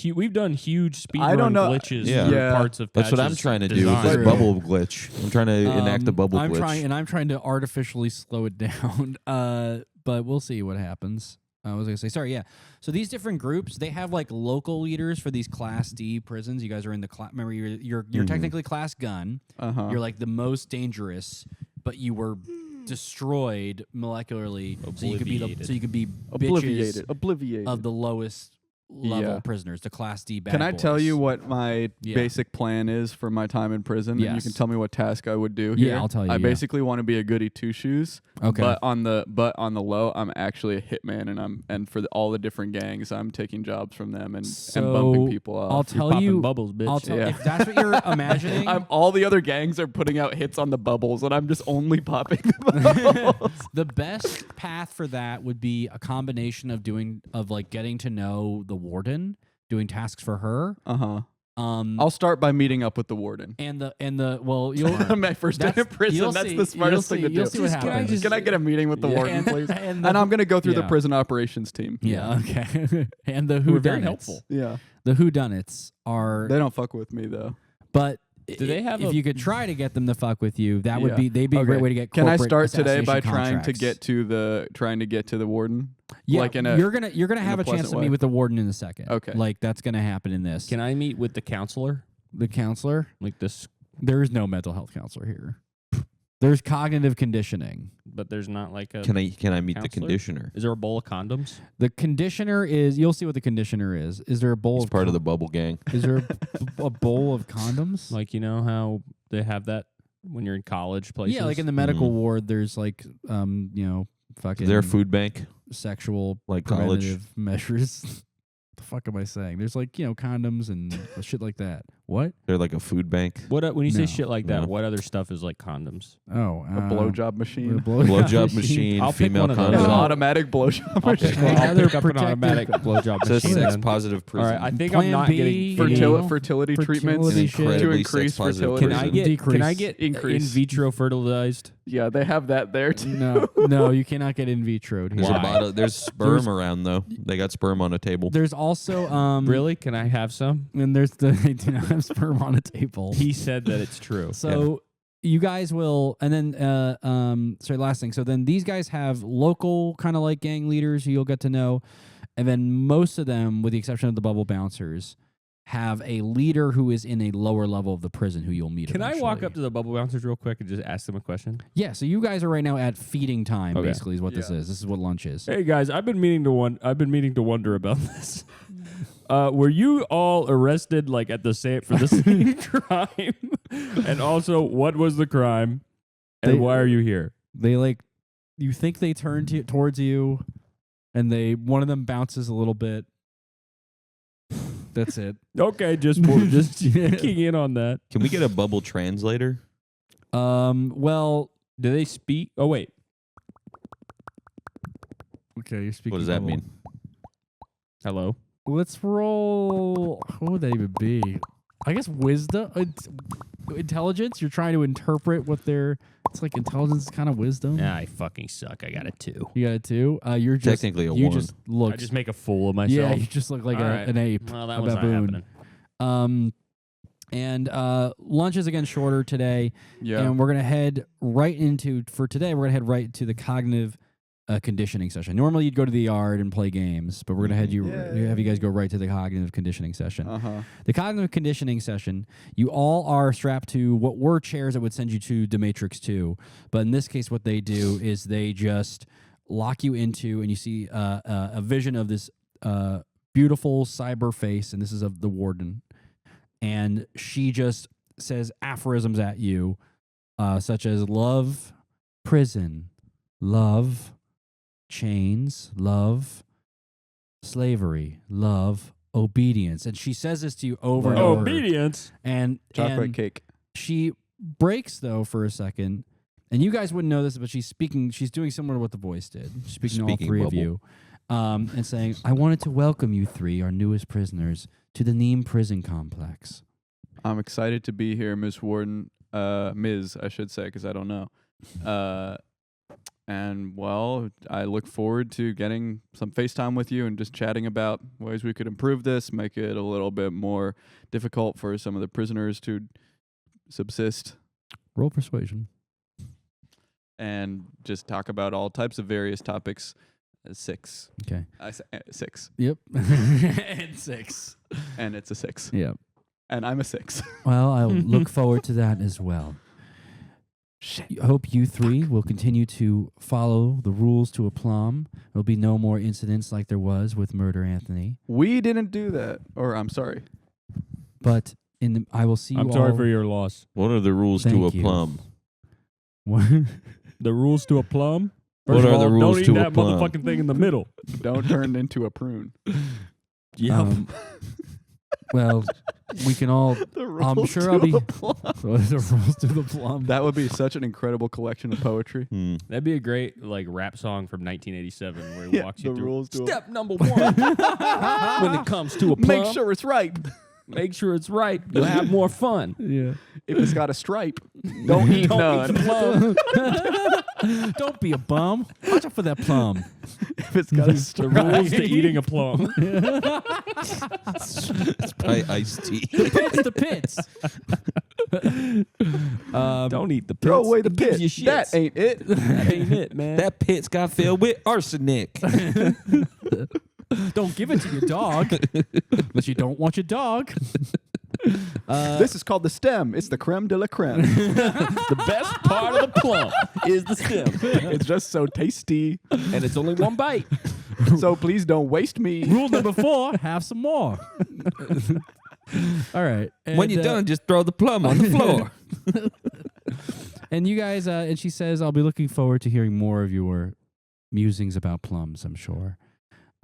We've done huge speed I don't know. glitches. Yeah. through Yeah. parts of That's what I'm Patch's trying to do design. with this True. bubble glitch. I'm trying to enact a bubble I'm glitch. I'm trying to artificially slow it down. But we'll see what happens. I was gonna say, sorry, yeah. So these different groups, they have like local leaders for these Class D prisons. You guys are in the class. Remember, you're technically Class Gun. Uh-huh. You're like the most dangerous, but you were destroyed molecularly, so you could be bitches Obliviated. of the lowest level Yeah. prisoners, the Class D bad Can I tell boys. you what my Yeah. basic plan is for my time in prison? And you Yes. can tell me what task I would do Yeah, here. I'll tell you, I yeah. basically want to be a goody two shoes. Okay. But on the low, I'm actually a hitman, and for all the different gangs, I'm taking jobs from them and bumping So, people off. I'll tell Popping you, bubbles, bitch. I'll tell Yeah. if that's what you're imagining. all the other gangs are putting out hits on the bubbles, and I'm just only popping the bubbles. The best path for that would be a combination of like getting to know the warden, doing tasks for her. Uh-huh. Um, I'll start by meeting up with the warden. and the well, you'll My first day in prison. you'll That's see- the smartest you'll thing to see- do. you'll see what happens. Can I get a meeting with the warden, and, please? and, And I'm going to go through the yeah. prison operations team. yeah, okay. And the Who are very whodunits. helpful. Yeah. The whodunits are, They don't fuck with me, though. but Do they have if a- you could try to get them to fuck with you, that would Yeah. be they'd be a great Okay. way to get. Can I corporate start today by assassination trying to contracts. get to the warden? Yeah, like in a- you're gonna have a a chance pleasant to way? meet with the warden in a second. Okay. like that's gonna happen in this. Can I meet with the counselor? The counselor? Like this, There is no mental health counselor here. There's cognitive conditioning. but there's not like a. Can I meet the Counselor? conditioner? Is there a bowl of condoms? The conditioner is. You'll see what the conditioner is. Is there a bowl He's of? part of the bubble gang. Is there a bowl of condoms? Like, you know how they have that when you're in college places? yeah, like in the medical Mhm. ward. There's like fucking. Is there a food bank sexual like college? preventative measures. The fuck am I saying? There's like condoms and shit like that. What? They're like a food bank. What when you say No. shit like that? No. What other stuff is like condoms? Oh, A blowjob machine. Blowjob machine, I'll pick female one of those. An No. condom. automatic blowjob I'll machine. pick, I'll Another pick up an protective- automatic blowjob It's a machine. sex then. positive All prison. right, I think Plan I'm not B, getting Fertility treatments fertility An shit. incredibly to increase sex positive fertility. Can I prison. get Decrease. in Increase. vitro fertilized? Yeah, they have that there too. No, you cannot get in vitro. There's, Why? there's sperm around though. They got sperm on a table. There's also Really? Can I have some? and there's they do not have sperm on a table. He said that it's true. So you guys will, and then sorry, last thing. So then these guys have local kind of like gang leaders who you'll get to know, and then most of them, with the exception of the bubble bouncers, have a leader who is in a lower level of the prison who you'll meet. Can I walk eventually. up to the bubble bouncers real quick and just ask them a question? Yeah, so you guys are right now at feeding time. Okay. Basically, is what this is. This is what lunch is. Hey guys, I've been meaning to wonder about this. Were you all arrested like at the same for the same crime? And also, what was the crime? And why are you here? They you think they turn towards you, and one of them bounces a little bit. That's it. Okay, just checking in on that. Can we get a bubble translator? Well, Do they speak? Oh wait, okay, you're speaking. What does that mean? hello. Let's roll. What would that even be? I guess wisdom, intelligence. You're trying to interpret what it's like. Intelligence is kind of wisdom. Yeah, I fucking suck. I got a 2. You got a 2. You're just Technically a you 1. just look. I just make a fool of myself. Yeah, you just look like All right. an ape. Well, that a was not baboon. happening. And lunch is again shorter today. Yeah. And we're gonna head right into the cognitive conditioning session. Normally you'd go to the yard and play games, but we're gonna have you guys go right to the cognitive conditioning session. The cognitive conditioning session, you all are strapped to what were chairs that would send you to The Matrix 2, but in this case what they do is they just lock you into, and you see a vision of this beautiful cyber face, and this is of the warden, and she just says aphorisms at you, such as love, prison, love, chains, love, slavery, love, obedience. And she says this to you over and over. Obedience. And Chocolate cake. she breaks though for a second. And you guys wouldn't know this, but she's doing similar to what the voice did. She's speaking to all three of you. And saying, I wanted to welcome you three, our newest prisoners, to the Mneme prison complex. I'm excited to be here, Miss Warden. Ms., I should say, because I don't know. And, well, I look forward to getting some FaceTime with you and just chatting about ways we could improve this, make it a little bit more difficult for some of the prisoners to subsist, Roll persuasion. and just talk about all types of various topics. 6. Okay. I say 6. Yep. And 6. And it's a 6. Yep. And I'm a 6. Well, I'll look forward to that as well. I hope you three will continue to follow the rules to a plum. There'll be no more incidents like there was with Murder Anthony. We didn't do that. Or, I'm sorry. But I will see you I'm all. sorry for your loss. What are the rules to a Thank you. plum? What? The rules to a plum? What First of are the all, rules don't eat to a that plum? motherfucking thing in the middle. Don't turn into a prune. Well, we can all. I'm sure I'll be. The rules to the plum. That would be such an incredible collection of poetry. That'd be a great rap song from 1987 where he walks you the through. rules to Step number 1. When it comes to a plum, Make sure it's ripe. make sure it's right. You'll have more fun. Yeah. If it's got a stripe, don't eat none. Don't be a bum. Watch out for that plum. If it's got a The stripe. rules to eating a plum. It's probably iced tea. The pits. Don't eat the pits. Throw away the It gives pit. you That shits. ain't it. That ain't it, man. That pit's got filled with arsenic. Don't give it to your dog unless you don't want your dog. This is called the stem. It's the creme de la creme. The best part of the plum is the stem. It's just so tasty. And it's only one bite. So please don't waste me. Rule number 4: have some more. All right. When you're done, just throw the plum on the floor. And you guys, and she says, I'll be looking forward to hearing more of your musings about plums, I'm sure.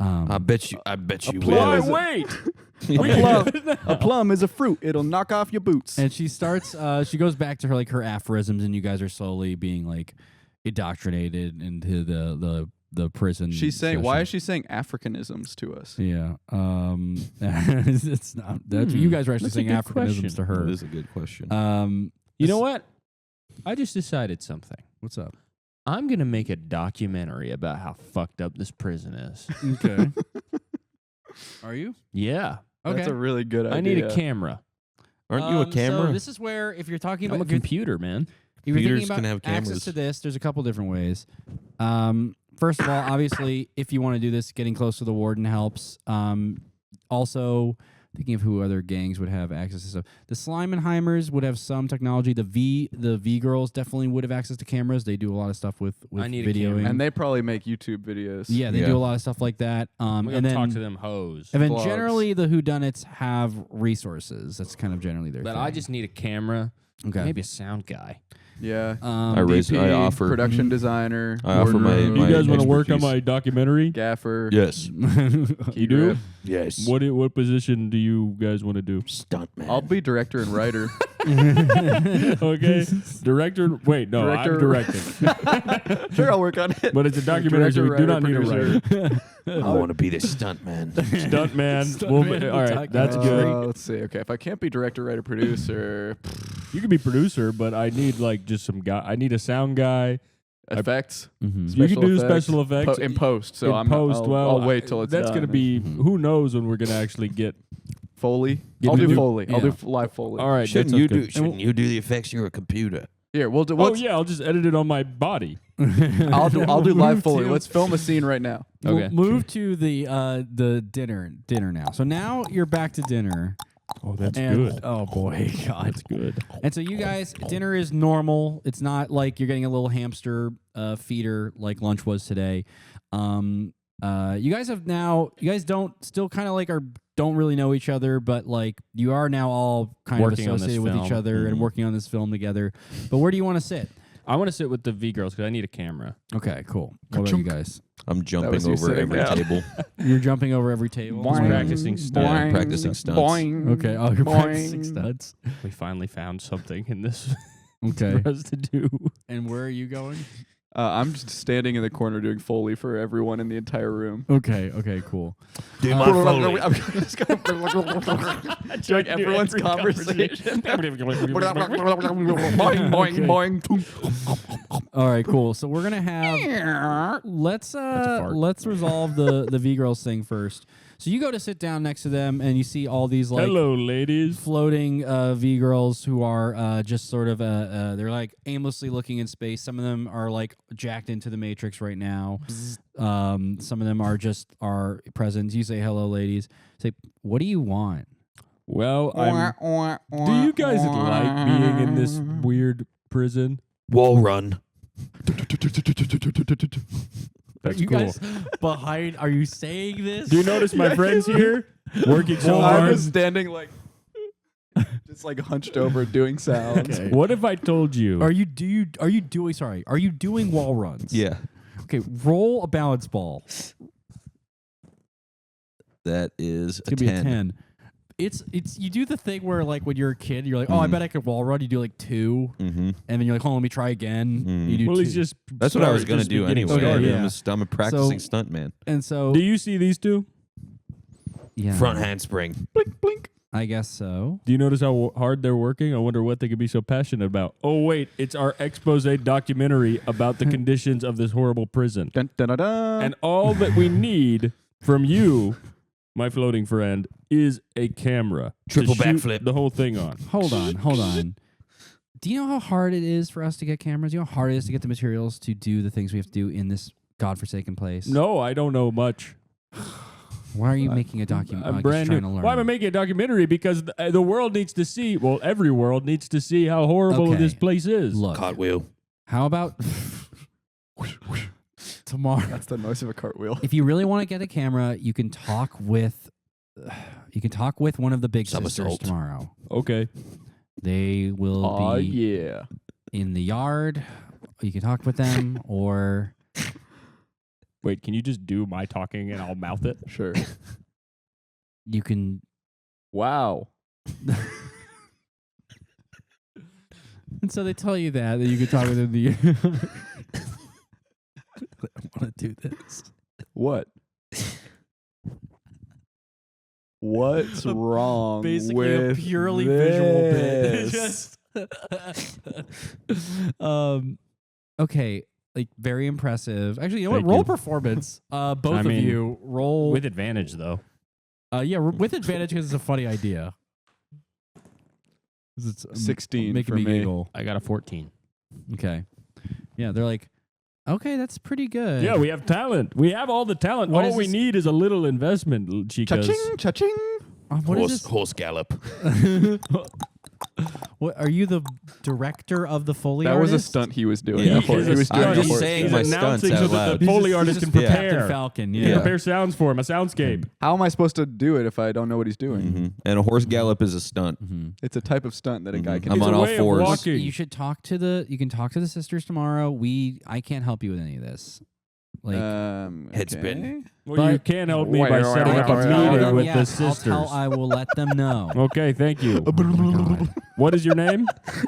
I bet you plum will. is Wait. A plum is a fruit. It'll knock off your boots. And she starts, she goes back to her aphorisms, and you guys are slowly being indoctrinated into the prison. She's saying, why is session. she saying Africanisms to us? Yeah. It's not. You guys are actually That's a saying good Africanisms question. to her. That is a good question. You know what? I just decided something. What's up? I'm going to make a documentary about how fucked up this prison is. Okay. Are you? Yeah. That's a really good idea. I need a camera. Aren't you a camera? So this is where, if you're talking I'm about a computer, man. if you're Computers thinking about can have access cameras. to this, there's a couple different ways. First of all, obviously, if you want to do this, getting close to the warden helps. Also, Thinking of who other gangs would have access to stuff. The Slimenheimers would have some technology. The V girls definitely would have access to cameras. They do a lot of stuff with I need a videoing. camera. And they probably make YouTube videos. Yeah, they do a lot of stuff like that. I'm And gonna then talk to them hoes. And then Vlogs. generally the whodunits have resources. That's kind of generally their But thing. I just need a camera. Okay. Maybe a sound guy. Yeah. I offer production designer. I offer my- wardrobe, my- You guys want to work on expertise. my documentary? gaffer. Yes. You do? Yes. What position do you guys want to do? Stuntman. I'll be director and writer. Okay, director. Wait, no, I'm directing. Sure, I'll work on it. But it's a documentary, so we do not need a writer. I want to be the stuntman. Stuntman. All right, that's good. Let's see. Okay, if I can't be director, writer, producer, You can be producer, but I need like just some guy. I need a sound guy. effects. Mhm. You can do effects. special effects In post. So in I'm post. I'll wait till it's that's done. gonna be. Who knows when we're gonna actually get? Foley. Get I'll to do do- Foley. I'll yeah. do live Foley. All right, Shouldn't that's you okay. do? Shouldn't you do the effects? You're a computer. Here, we'll do. Oh Let's, yeah, I'll just edit it on my body. I'll do live Foley. to- Let's film a scene right now. Okay. Move to the dinner now. So now you're back to dinner. Oh, that's And, oh boy, God. That's good. And so you guys, dinner is normal. It's not like you're getting a little hamster feeder like lunch was today. You guys don't still kind of like don't really know each other, but like you are now all kind Working on of this associated with each film. other and working on this film together. But where do you want to sit? I want to sit with the V girls because I need a camera. Okay, cool. What about you guys? I'm was jumping you over sitting every down. table. You're jumping over every table. Just practicing stunts. Yeah, practicing stunts. Boing. Okay. Oh, you're practicing stunts. We finally found something in this Okay. for us to do. And where are you going? I'm just standing in the corner doing Foley for everyone in the entire room. Okay. Okay. Cool. Do my Foley. I'm just doing everyone's conversation. Boing, boing, boing. All right. Cool. So we're gonna have let's resolve the V girls thing first. So you go to sit down next to them and you see all these like Hello, ladies. floating V girls who are just sort of they're like aimlessly looking in space. Some of them are like jacked into the matrix right now. Some of them are just are present. You say hello, ladies. Say, what do you want? Well, do you guys like being in this weird prison? Wall run. That's you cool. guys behind? Are you saying this? Do you notice my friends here working so I hard? was standing like, just like hunched over doing sounds. Okay. What if I told you? Are you doing wall runs? Yeah, Okay, roll a balance ball. that is It's gonna be a 10. It's you do the thing where like when you're a kid, you're like, oh, I bet I could wall run. You do like 2, Mm-hmm. and then you're like, hold on, let me try again. You do well, 2. he's just. That's what I was start- gonna just do beginning anyway. start. Okay, yeah. I'm a practicing stuntman. And so Do you see these two? yeah, Front handspring. Blink, blink. I guess so. Do you notice how hard they're working? I wonder what they could be so passionate about. Oh, wait, it's our expose documentary about the conditions of this horrible prison. Dun, dun, dun, dun. And all that we need from you, my floating friend, is a camera. to Triple shoot backflip. The whole thing on. Hold on. Do you know how hard it is for us to get cameras? Do you know how hard it is to get the materials to do the things we have to do in this godforsaken place? No, I don't know much. Why are you making a document? I'm brand new. To learn. Why am I making a documentary? Because the world needs to see, well, every world needs to see how horrible Okay. this place is. Look, Cartwheel. how about tomorrow? That's the noise of a cartwheel. If you really want to get a camera, you can talk with one of the big sisters Somersault. tomorrow. Okay. They will Oh, be yeah. in the yard. You can talk with them, or Wait, can you just do my talking and I'll mouth it? Sure. you can. Wow. And so they tell you that you can talk with them. The I want to do this. What? What's wrong Basically, with a purely this? visual bit. Okay, like very impressive. Actually, you know Thank what? Roll you. performance. Both I of mean, you roll With advantage, though. yeah, with advantage because it's a funny idea. 'Cause it's 16 making for me me. giggle. I got a 14. Okay, yeah, they're like, okay, that's pretty good. Yeah, we have talent. We have all the talent. What all is we this- need is a little investment, chicas. Cha-ching, cha-ching. What is this? Horse gallop. What are you, the director of the Foley That was a artist? stunt he was doing. Yeah. before. He was doing I'm a just horse saying gallop. my He's stunts announcing out so that loud. the Foley He's artist just can Captain prepare. Falcon. Yeah. Prepare sounds for him, a soundscape. How am I supposed to do it if I don't know what he's doing? Mhm. And a horse gallop is a stunt. It's a type of stunt that a guy can I'm It's on a all way of fours. walking. You should talk to the. You can talk to the sisters tomorrow. I can't help you with any of this. Like, Head's okay. been. Well, you can help me by setting up a meeting with the sisters. I will let them know. Okay, thank you. What is your name?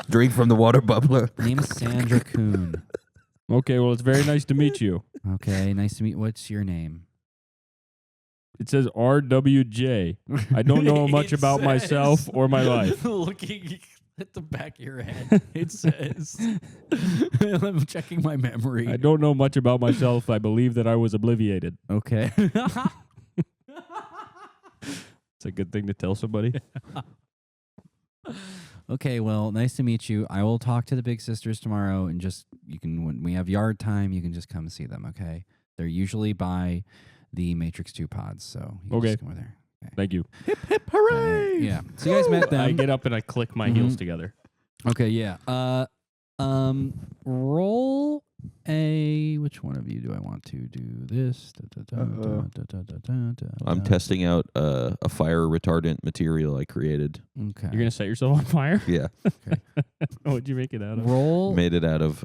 Drink from the water bubbler. Name is Sandra Kuhn. Okay, well, it's very nice to meet you. Okay, nice to meet. What's your name? It says RWJ. I don't know much about myself or my life. Looking at the back of your head, it says. I'm checking my memory. I don't know much about myself. I believe that I was obliviated. Okay. It's a good thing to tell somebody. Okay, well, nice to meet you. I will talk to the big sisters tomorrow, and just when we have yard time, you can just come see them. Okay, they're usually by the Matrix 2 pods, so you can Okay. just come over there. Thank you. Hooray! Yeah. So you guys met them. I get up and I click my heels together. Okay, yeah. Roll a. Which one of you do I want to do this? I'm testing out a fire retardant material I created. Okay. You're gonna set yourself on fire? Yeah. What'd you make it out of? roll. Made it out of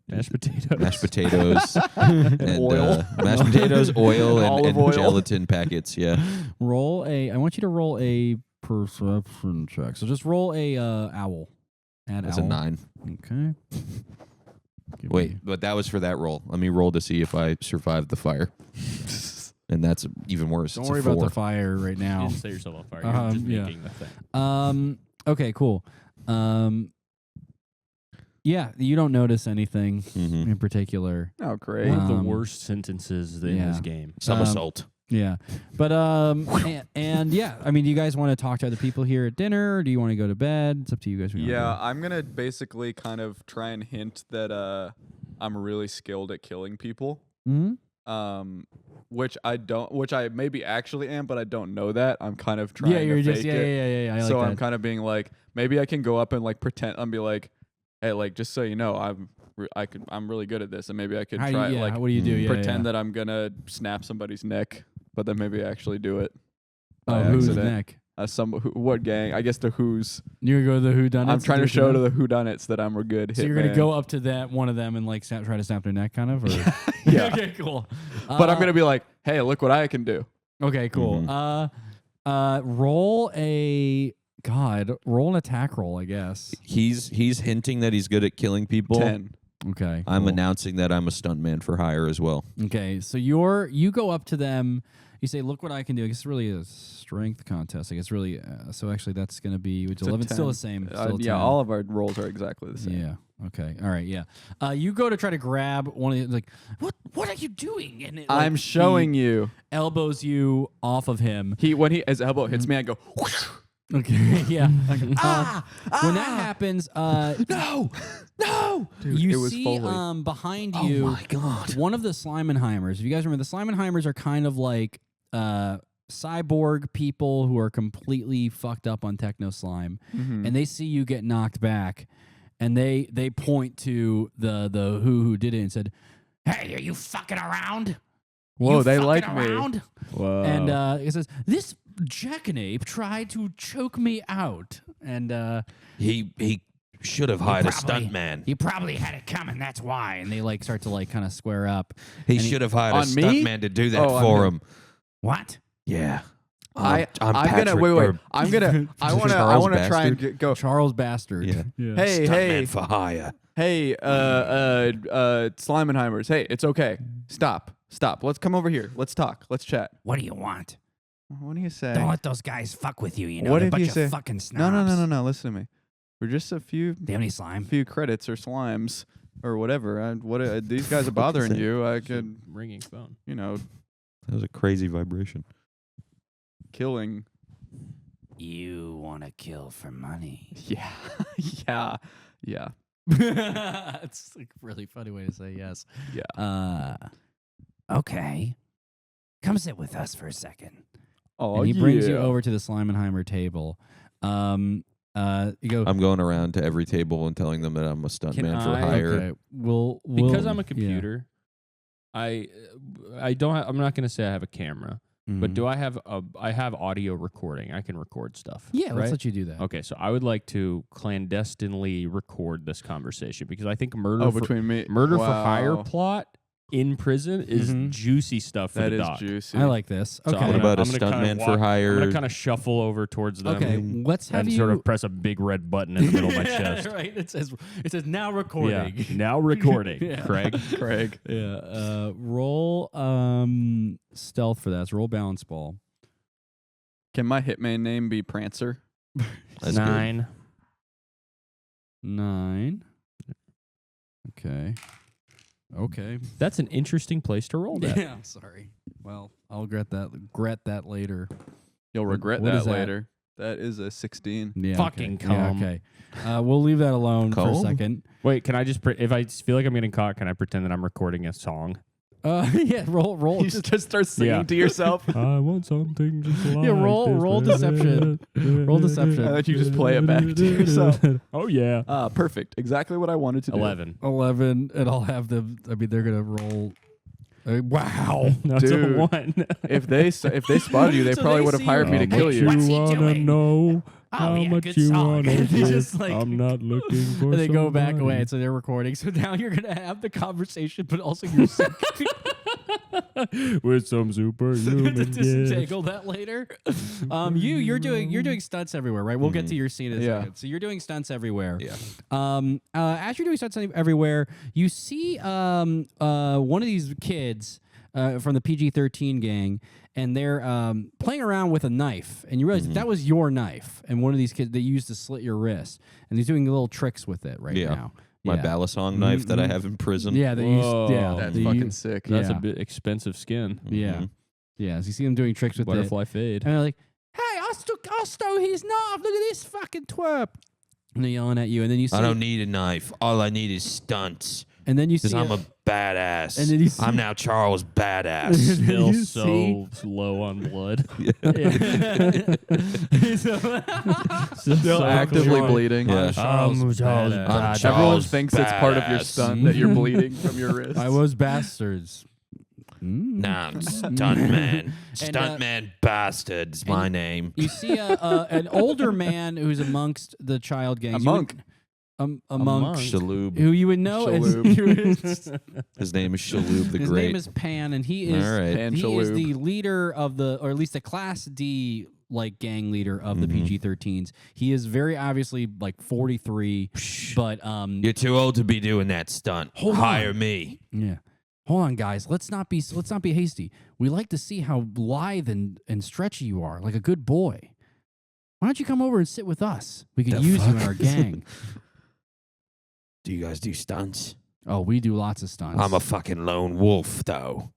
Mashed potatoes. mashed potatoes and Oil. mashed potatoes, oil, Olive and oil. gelatin packets. Yeah. Roll a. I want you to roll a perception check. So just roll a owl. Add That's owl. a 9. Okay. Give Wait, me- but that was for that roll. Let me roll to see if I survived the fire. And that's even worse. Don't It's worry a 4. about the fire right You now. didn't set yourself on fire. You're just Yeah. making the thing. Okay, cool. Yeah, you don't notice anything Mhm. in particular. Oh, great. One of the Um, worst sentences in yeah. this game. Somersault. Yeah, but and yeah, I mean, do you guys want to talk to other people here at dinner, or do you want to go to bed? It's up to you guys. Yeah, I'm gonna basically kind of try and hint that I'm really skilled at killing people. Mm-hmm. Which I maybe actually am, but I don't know that. I'm kind of trying Yeah, you're to just fake it. yeah. I like So that. I'm kind of being like, maybe I can go up and like pretend and be like, hey, like just so you know, I'm really good at this, and maybe I could How do try you, like what do you do? Yeah, pretend that I'm gonna snap somebody's neck, but then maybe actually do it. Oh, by who's accident. neck? What gang? I guess the Who's. You're gonna go to the whodunits. I'm trying to show to the whodunits that I'm a good So hitman. you're gonna go up to that one of them and like try to snap their neck, kind of. Or? Yeah. Okay, cool. But I'm gonna be like, hey, look what I can do. Okay, cool. Roll an attack roll, I guess. He's hinting that he's good at killing people. 10. Okay. I'm cool. announcing that I'm a stuntman for hire as well. Okay, so you go up to them. You say, "Look what I can do." I guess it's really a strength contest. I guess really. So actually, that's going to be which It's a 11. Still the 10. same. Still a Yeah, 10. all of our rolls are exactly the same. Yeah. Okay. All right. Yeah. You go to try to grab one of the like. What are you doing? And it, like, I'm showing he you. elbows you off of him. When his elbow hits me, I go. Okay. Yeah. When that happens, No! Dude, you it was see Foley. behind Oh you my god. one of the Slimenheimers. If you guys remember, the Slimenheimers are kind of like cyborg people who are completely fucked up on techno slime, Mhm. and they see you get knocked back, and they point to the who did it and said, "Hey, are you fucking around? Whoa, You they fucking like me. around?" Whoa. And it says, "This jackanape tried to choke me out," and He should have hired a probably- stuntman. you probably had it coming. That's why. And they like start to like kind of square up. He and he- should have hired a On me? stuntman to do that Oh, on for him. him. What? Yeah. I'm gonna Patrick- wait. or I'm gonna. I wanna Charles try and Bastard? go. Charles Bastard. Yeah. Hey, stuntman hey, for hire. hey, Slimenheimers. Hey, it's okay. Stop. Let's come over here. Let's talk. Let's chat. What do you want? What do you say? Don't let those guys fuck with you. You know, What they're a if bunch you of say- fucking snobs. No. Listen to me. We're just a few Do you have any slime? credits or slimes or whatever. These guys are bothering that? you? I could, ringing phone. That was a crazy vibration. killing. You want to kill for money? Yeah, yeah. It's like a really funny way to say yes. Yeah. Okay. Come sit with us for a second. Oh, and he brings you over to the Slimenheimer table. You go. I'm going around to every table and telling them that I'm a stuntman for I- hire. Okay, we'll Because I'm a yeah. computer, I don't. I'm not going to say I have a camera, but Mhm. do I have I have audio recording? I can record stuff. Yeah, let's right? let you do that. Okay, so I would like to clandestinely record this conversation because I think murder Oh, for between me. murder for Wow. hire plot in prison is Mhm. juicy stuff for That the is doc. juicy. I like this. So Okay. I'm What gonna- about a I'm gonna kinda stuntman for walk- hire? I'm gonna kind of shuffle over towards them. Okay, let's have and you sort of press a big red button in the middle of my chest. right. It says now recording. Yeah, now recording, Yeah. Craig. Craig. Yeah. Roll stealth for that. It's roll balance ball. Can my hitman name be Prancer? That's good. 9. 9. Okay. Okay. That's an interesting place to roll that. Yeah. I'm sorry. Well, I'll regret that later. You'll regret what that is that? later. That is a 16. Yeah. Fucking okay. Yeah, cum. okay. We'll leave that alone for a Comb? second. Wait, can I just if I feel like I'm getting caught, can I pretend that I'm recording a song? Yeah. Roll. You just start singing Yeah. to yourself. I want something just like Yeah, roll deception. Roll deception. And then you just play it back to yourself. Oh yeah. Perfect. Exactly what I wanted to do. 11. 11, and I'll have them. I mean, they're gonna roll. Wow. No, it's a Dude. 1. If they spotted you, they So probably they would have see hired you. me to kill you. What's he wanna doing? know Oh, yeah, good song. And they just like not looking for and they go back away, and so they're recording. So now you're gonna have the conversation, but also you're with some superhuman to gifts. disentangle that later. You're doing stunts everywhere, right? We'll get to your scene in a Yeah. second. So you're doing stunts everywhere. Yeah. As you're doing stunts everywhere, you see one of these kids from the PG-13 gang, and they're playing around with a knife, and you realize that was your knife, and one of these kids they used to slit your wrist, and he's doing little tricks with it right Yeah. now. My Yeah. balisong knife that I have in prison. Yeah, they used. Yeah, Whoa. That's they fucking used- sick. That's Yeah. a bit expensive skin. Yeah, Mhm. yeah. So you see them doing tricks with it, Butterfly fade. and they're like, "Hey, I stole his knife. Look at this fucking twerp!" And they're yelling at you, and then you see, I don't need a knife. All I need is stunts. and then you see, Because I'm a badass. and then you see, I'm now Charles Badass. Still You so low on blood. Still actively bleeding. Yeah. I'm Charles Everyone thinks it's part of your Badass. stunt that you're bleeding from your wrist. I was bastards. Nah, I'm Stuntman. And, Stuntman Bastard is my name. You see an older man who's amongst the child gangs. A You would- monk. a monk. monk. Shaloub. Who you would know as His name is Shaloub the his Great. name is Pan, and he is All right. Pan he is Shaloub. the leader of the, or at least the Class D like gang leader of the PG-13s. He is very obviously like 43, but You're too old to be doing that stunt. Hold Hire on. me. yeah. Hold on, guys. Let's not be hasty. We like to see how lithe and stretchy you are, like a good boy. Why don't you come over and sit with us? We could The use you in fuck? our gang. Do you guys do stunts? Oh, we do lots of stunts. I'm a fucking lone wolf, though.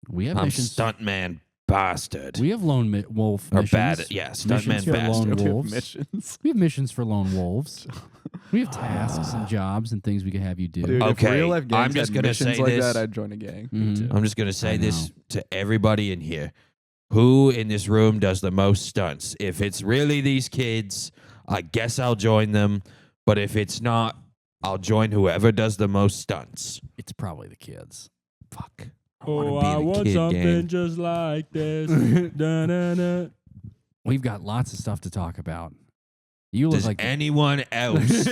we have I'm missions. Stuntman Bastard. We have lone wolf or missions. bad, yeah, Missions Stuntman for Bastard. lone We have wolves. missions. We have missions for lone wolves. We have tasks and jobs and things we could have you do. Dude, Okay, if real life gangs I'm just had gonna missions say like this. that, I'd join a gang. Mhm. I'm just going to I say this to everybody in here. Who in this room does the most stunts? If it's really these kids, I guess I'll join them. But if it's not, I'll join whoever does the most stunts. It's probably the kids. Fuck. Oh, I wanna be the kid gang. just like this. Da-na-na. We've got lots of stuff to talk about. You look Does like anyone else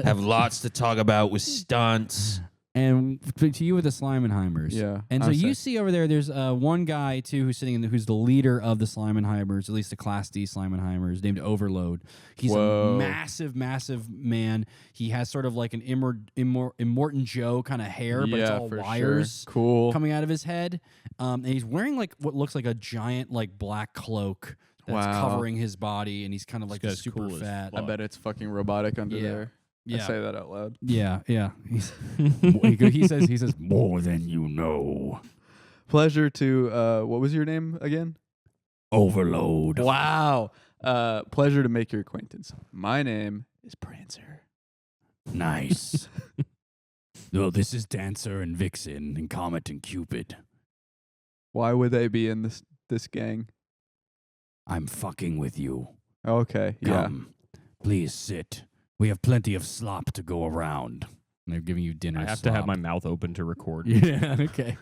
have lots to talk about with stunts? and to you with the Slimenheimers. Yeah. And so I'd you say. see over there, there's one guy too who's sitting in who's the leader of the Slimenheimers, at least the Class D Slimenheimers, named Overload. He's Whoa. a massive man. He has sort of like an Immortan Joe kind of hair, but it's Yeah, all for wires Sure. Cool. coming out of his head. And he's wearing like what looks like a giant like black cloak that's Wow. covering his body, and he's kind of like guy's super cool as fat. I bet it's fucking robotic under Yeah. there. I Yeah. say that out loud. Yeah, yeah. He says more than you know. Pleasure to what was your name again? Overload. Wow. Pleasure to make your acquaintance. My name is Prancer. Nice. Oh, this is Dancer and Vixen and Comet and Cupid. Why would they be in this gang? I'm fucking with you. Okay. Yeah. Come, please sit. We have plenty of slop to go around. And they're giving you dinner. I have to have slop. my mouth open to record. Yeah. Okay.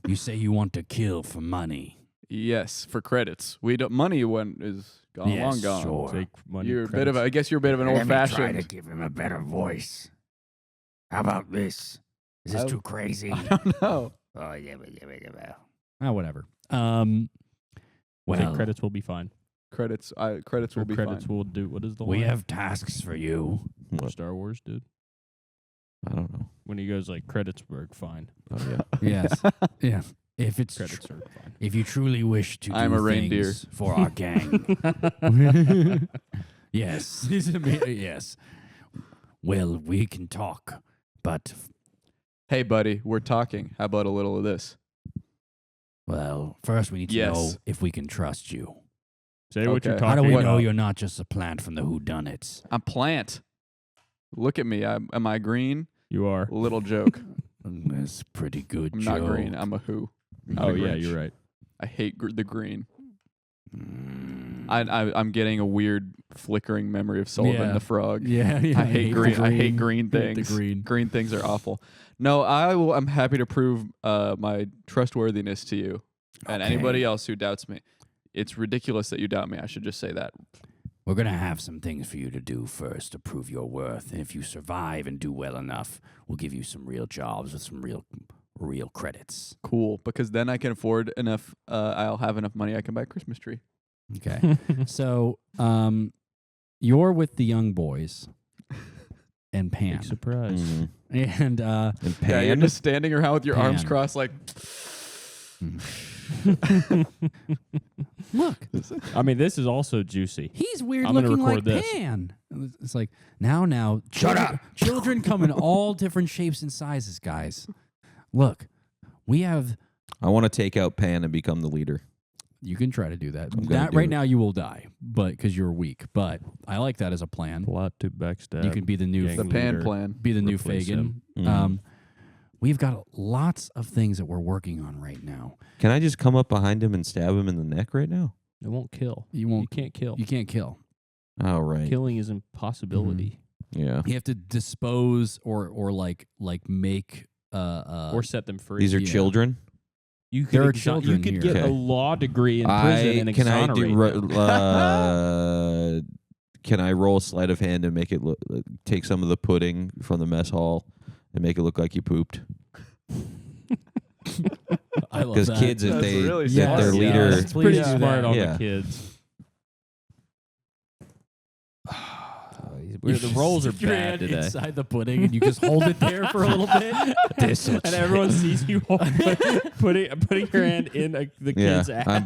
You say you want to kill for money. Yes, for credits. We don't. Money when is gone, Yes, long gone. sure. Take money. You're a bit of. I guess you're a bit of an Let old me try to fashioned. give him a better voice. How about this? Is this I- too crazy? I don't know. Oh, yeah. Whatever. I think Well, credits will be fine. Credits. Credits will be Credits fine. will do. What is the we line? have tasks for you. What? Star Wars, dude. I don't know. When he goes like credits were fine. Oh yeah. Yes. Yeah. If it's Credits are fine. if you truly wish to I'm do a reindeer. things for our gang. Yes. Yes. Well, we can talk, but Hey, buddy, we're talking. How about a little of this? well, first we need to Yes. know if we can trust you. Say what you're Okay. talking How do we about. know you're not just a plant from the whodunits? I'm plant. Look at me. Am I green? You are. Little joke. That's pretty good. I'm not green. joke. I'm a who. Not Oh a yeah, Grinch. you're right. I hate the green. Mm. I'm getting a weird flickering memory of Sullivan Yeah. the Frog. Yeah, yeah. I hate green. I hate green Hate things. the green. Green things are awful. No, I'm happy to prove my trustworthiness to you and Okay. anybody else who doubts me. It's ridiculous that you doubt me. I should just say that. We're going to have some things for you to do first to prove your worth. And if you survive and do well enough, we'll give you some real jobs with some real credits. Cool, because then I can afford enough. I'll have enough money I can buy a Christmas tree. Okay. So, you're with the young boys and Pan. Big surprise. Mhm. And And Yeah, you're Pan. just standing around with your arms Pan. crossed, like look, I mean, this is also juicy. he's weird I'm gonna looking like record this. Pan. It's like, now, Shut up. Children come in all different shapes and sizes, guys. Look, we have. I want to take out Pan and become the leader. You can try to do that. I'm gonna That do right it. now you will die, but because you're weak. But I like that as a plan. Plot to backstab. You can be the new Gang the pan leader. plan. be the new Replace Fagin. him. Mhm. We've got lots of things that we're working on right now. Can I just come up behind him and stab him in the neck right now? It won't kill. You You won't. can't kill. You can't kill. Oh right. Killing is impossibility. Yeah. You have to dispose or like make Or set them free. These are yeah. children. You could There are you children could here. get Okay. a law degree in prison and can I exonerate do them. can I roll a sleight of hand and make it look, take some of the pudding from the mess hall and make it look like you pooped? I love Because that. kids, if That's they really if smart. their Yeah, leader, It's pretty Please do smart that. on Yeah. the kids. The rolls are Stick your bad hand today. inside the pudding and you just hold it there for a little bit. And everyone sees you putting your hand in the yeah, kid's ass. I'm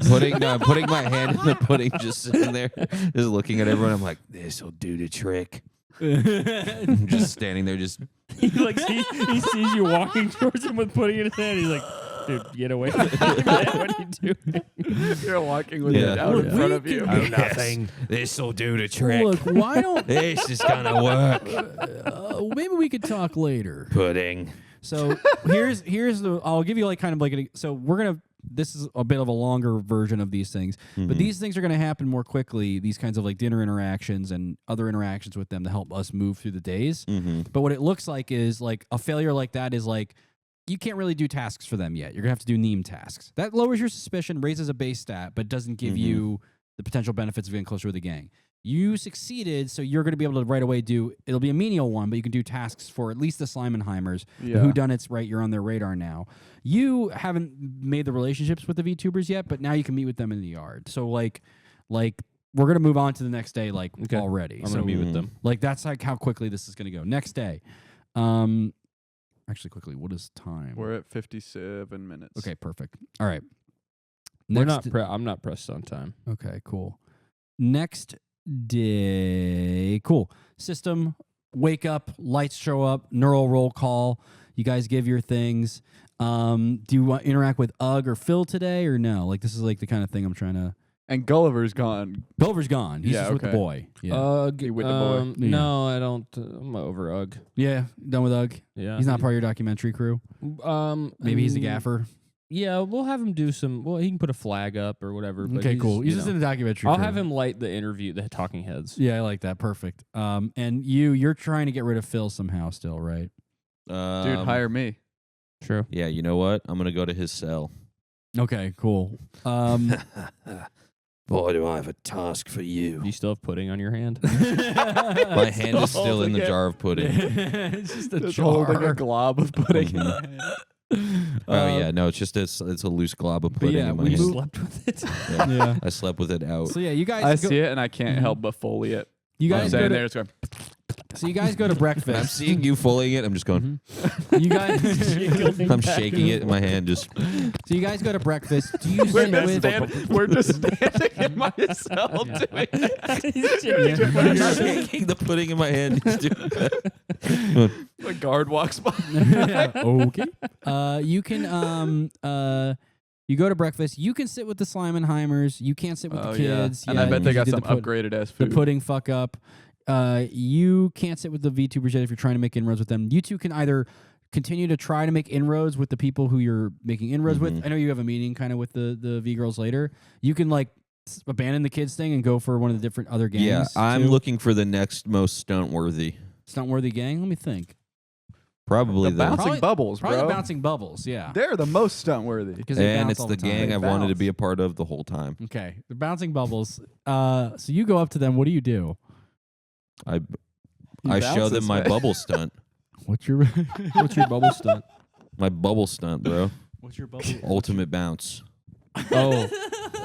putting my hand in the pudding, just sitting there, just looking at everyone. I'm like, this will do the trick. I'm just standing there, just he sees you walking towards him with pudding in his hand. He's like, dude, get away from me, man. What are you doing? You're walking with Yeah. it out in Look, front we of you. can- Nothing. this will do the trick. Look, why don't This is gonna work. maybe we could talk later. Pudding. So here's the I'll give you like kind of like so we're gonna this is a bit of a longer version of these things, but these things are gonna happen more quickly. These kinds of like dinner interactions and other interactions with them to help us move through the days. Mm-hmm. But what it looks like is like a failure like that is like you can't really do tasks for them yet. You're gonna have to do Mneme tasks. That lowers your suspicion, raises a base stat, but doesn't give you the potential benefits of getting closer with the gang. You succeeded, so you're going to be able to right away do. It'll be a menial one, but you can do tasks for at least the Slimenheimers, Yeah. the whodunits. Right, you're on their radar now. You haven't made the relationships with the VTubers yet, but now you can meet with them in the yard. So like we're gonna move on to the next day, like Okay. already. I'm so gonna meet with them. like that's like how quickly this is gonna go. Next day, actually quickly, what is time? We're at 57 minutes. Okay, perfect. All right. I'm Next not pressed on time. Okay, cool. Next day, cool. System, wake up, lights show up, neural roll call. You guys give your things. Do you want interact with Ugg or Phil today or no? Like this is like the kind of thing I'm trying to. And Gulliver's gone. Gulliver's gone. He's Yeah, just with the okay. boy. Yeah, Ugg. You with the boy? Yeah. No, I don't. I'm over Ugg. yeah. Done with Ugg. Yeah. He's not part of your documentary crew. Maybe he's the gaffer. Yeah, we'll have him do some. Well, he can put a flag up or whatever. But Okay, cool. He's you just know. in the documentary. I'll crew. have him light the talking heads. Yeah, I like that. Perfect. And you're trying to get rid of Phil somehow still, right? Dude, hire me. True. Yeah, you know what? I'm gonna go to his cell. Okay, cool. Boy, do I have a task for you. Do you still have pudding on your hand? My hand is still in the jar of pudding. It's just a Just jar. holding a glob of pudding. Oh yeah, no, it's just it's a loose glob of pudding yeah, in my we hand. Slept with it. Yeah. Yeah. I slept with it out. So yeah, you guys. I go, see it and I can't help but foley it. You I'm guys go standing to, there, it's going. So you guys go to I'm breakfast. seeing you fulling it. I'm just going. You guys. I'm shaking it in my hand. Just So you guys go to breakfast. Do you We're sit just, with? we're just standing in my cell doing that. I'm shaking the pudding in my hand. Just doing that. A guard walks by. Okay. You can you go to breakfast. You can sit with the Slimenheimers. You can't sit with the kids. And I bet they you got did some the upgraded ass the food. pudding fuck up. You can't sit with the VTubers yet if you're trying to make inroads with them. You two can either continue to try to make inroads with the people who you're making inroads with. I know you have a meeting kind of with the V girls later. You can like abandon the kids thing and go for one of the different other gangs. Yeah, I'm too. looking for the next most stunt-worthy. Stunt-worthy gang. Let me think. Probably The the bouncing Probably- bubbles, Probably bro. the bouncing bubbles. Yeah. They're the most stunt worthy. Because they and bounce it's all the time. gang They I've wanted to bounce. be a part of the whole time. Okay, the bouncing bubbles. So you go up to them. What do you do? I He show them bounces, my man. bubble stunt. What's your What's your bubble stunt? My bubble stunt, bro. What's your bubble? Ultimate bounce. Oh,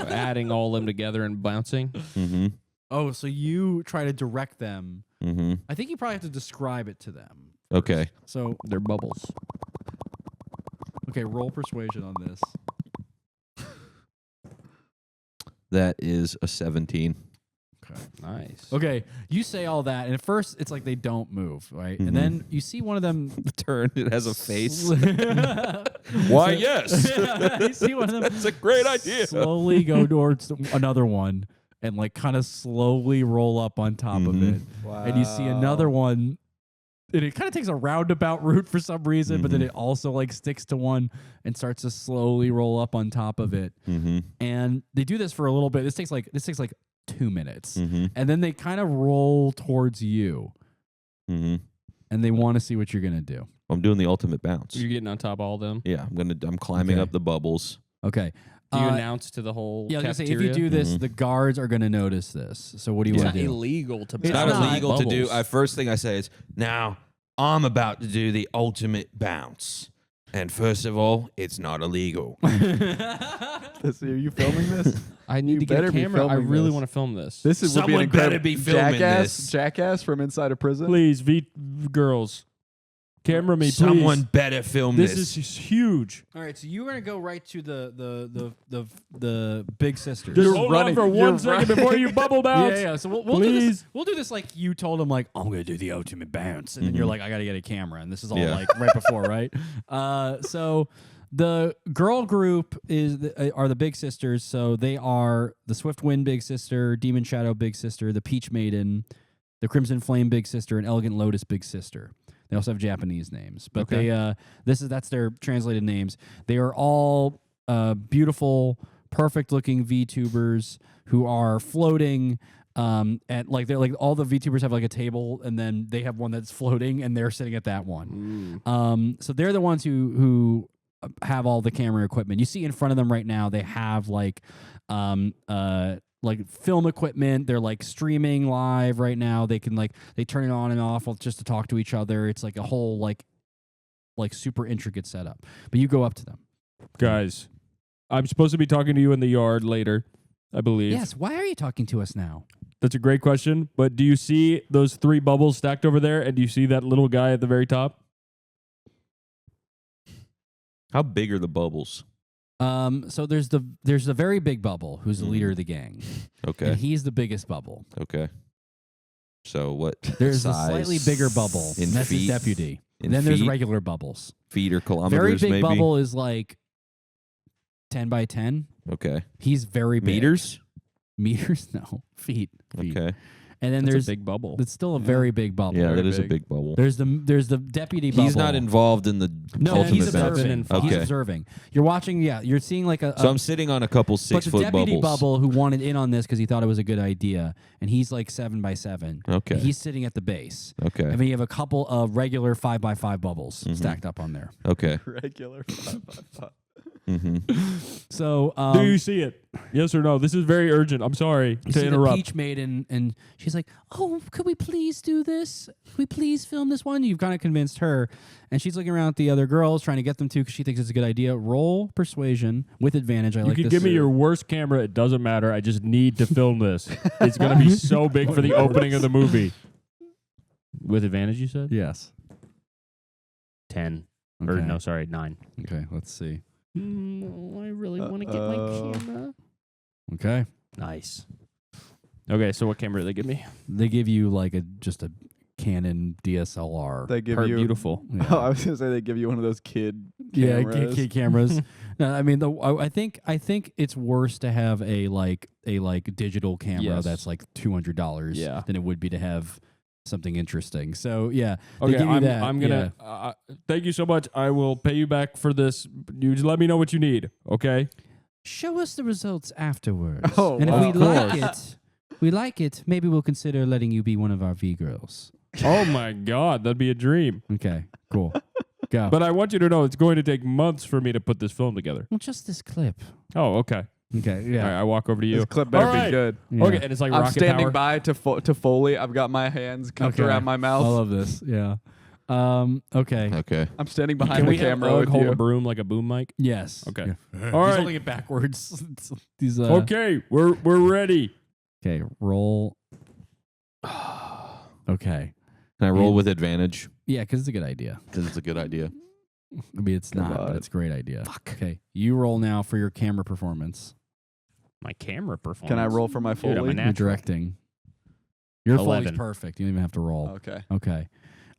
adding all them together and bouncing. Mm-hmm. Oh, so you try to direct them. Mm-hmm. I think you probably have to describe it to them. Okay. So They're bubbles. okay, roll persuasion on this. That is a 17. Nice. Okay, you say all that, and at first it's like they don't move, right? Mhm. And then you see one of them. Turn. It has a face. Why? Why, yes. You see one of them. That's a great idea. Slowly go towards another one and like kind of slowly roll up on top of Mhm. it. And you see another one, and it kind of takes a roundabout route for some reason, but then it also like sticks to one and starts to slowly roll up on top of it. Mm-hmm. And they do this for a little bit. This takes like 2 minutes, Mm-hmm. and then they kind of roll towards you, Mm-hmm. and they want to see what you're gonna do. I'm doing the ultimate bounce. You're getting on top of all of them. Yeah, I'm climbing Okay. up the bubbles. Okay. Do you announce to the whole Yeah, I was gonna say, cafeteria? if you do this, Mhm. the guards are gonna notice this. So what do you It's want not to do? illegal to It's It's not not. illegal to do. Bubbles. First thing I say is, now I'm about to do the ultimate bounce. And first of all, it's not illegal. Are you filming this? I need You to get a better be camera. I filming really this. want to film this. This is would be an Someone better incredible be filming this. Jackass from inside a prison. Please, girls, camera me, Someone better film this. This is huge. All right, so you're gonna go right to the big sisters. You're Hold running- on for you're 1 second running. before you bubble bounce. Yeah. So we'll do this. Please. We'll do this like you told him, like I'm gonna do the ultimate bounce, and then you're like, I gotta get a camera, and this is all Yeah. like right before, right? So the girl group are the big sisters. So they are the Swift Wind big sister, Demon Shadow big sister, the Peach Maiden, the Crimson Flame big sister, and Elegant Lotus big sister. They also have Japanese names, but that's their translated names. They are all beautiful, perfect-looking VTubers who are floating. And like they're like all the VTubers have like a table, and then they have one that's floating, and they're sitting at that one. So they're the ones who have all the camera equipment. You see in front of them right now, they have like film equipment. They're like streaming live right now. They can they turn it on and off just to talk to each other. It's like a whole like super intricate setup. But you go up to them. Guys, I'm supposed to be talking to you in the yard later, I believe. Yes. Why are you talking to us now? That's a great question. But do you see those 3 bubbles stacked over there? And do you see that little guy at the very top? How big are the bubbles? So there's the very big bubble who's the leader of the gang. Okay. And he's the biggest bubble. Okay. So what? There's a size? slightly bigger bubble. In And that's his feet? deputy. In Then there's feet? regular bubbles. Feet or kilometers, Very big maybe? bubble is like 10 by 10. Okay. He's very big. Meters? Meters? No. Feet. Okay. And then That's there's a big bubble. it's still a very big bubble. Yeah, Very that is a big. big bubble. There's the deputy bubble. He's not involved in the No, ultimate he's bouncing. observing. He's Okay. observing. You're watching. Yeah, you're seeing like a. So I'm sitting on a couple but the 6-foot deputy bubbles. bubble who wanted in on this because he thought it was a good idea, and he's like 7 by 7. Okay. And he's sitting at the base. Okay. And then you have a couple of regular 5 by 5 bubbles Mhm. stacked up on there. Okay. Regular 5x5. Mm-hmm. So Do you see it? Yes or no? This is very urgent. I'm sorry you to see the interrupt. Peach Maiden, and she's like, "Oh, could we please do this? Could we please film this one?" You've kind of convinced her, and she's looking around at the other girls, trying to get them to because she thinks it's a good idea. Roll persuasion with advantage. I You like can this. give me your worst camera. It doesn't matter. I just need to film this. It's going to be so big for the opening of the movie. With advantage, you said? Yes. 10. Okay. Or no, sorry, 9. Okay. Let's see. I really want to get my camera. Okay. Nice. Okay, so what camera did they give me? They give you like just a Canon DSLR. They give Her you. beautiful. Yeah. Oh, I was gonna say they give you one of those kid Yeah, cameras. cameras. No, I mean, I think it's worse to have a digital camera Yes. that's like $200 Yeah. than it would be to have something interesting. So yeah, they Okay, give you that. I'm gonna. Thank you so much. I will pay you back for this. You just let me know what you need. Okay. show us the results afterwards. Oh, and if wow. we like it, maybe we'll consider letting you be one of our V girls. Oh my God, that'd be a dream. Okay, cool. Go. But I want you to know it's going to take months for me to put this film together. well, just this clip. Oh, okay. Okay, yeah. All right, I walk over to you. This clip better All right. be good. Yeah. Okay, and it's like I'm rocket standing power. by to Foley. I've got my hands cupped Okay. around my I mouth. love this. Yeah. Okay. Okay. I'm standing behind Can the we have camera Ugg with hold you. a broom like a boom mic? Yes. Okay. Yeah. All He's right. holding it backwards. These, Okay, we're ready. Okay, roll. Okay. Can I roll And- with advantage? Yeah, because it's a good idea. Because it's a good idea. I mean, it's not, but it's a great idea. Fuck. Okay, you roll now for your camera performance. My camera performance. Can I roll for my Dude, I'm a Foley? nat- You're Natural. directing. Your Foley's 11. perfect. You don't even have to roll. Okay. Okay.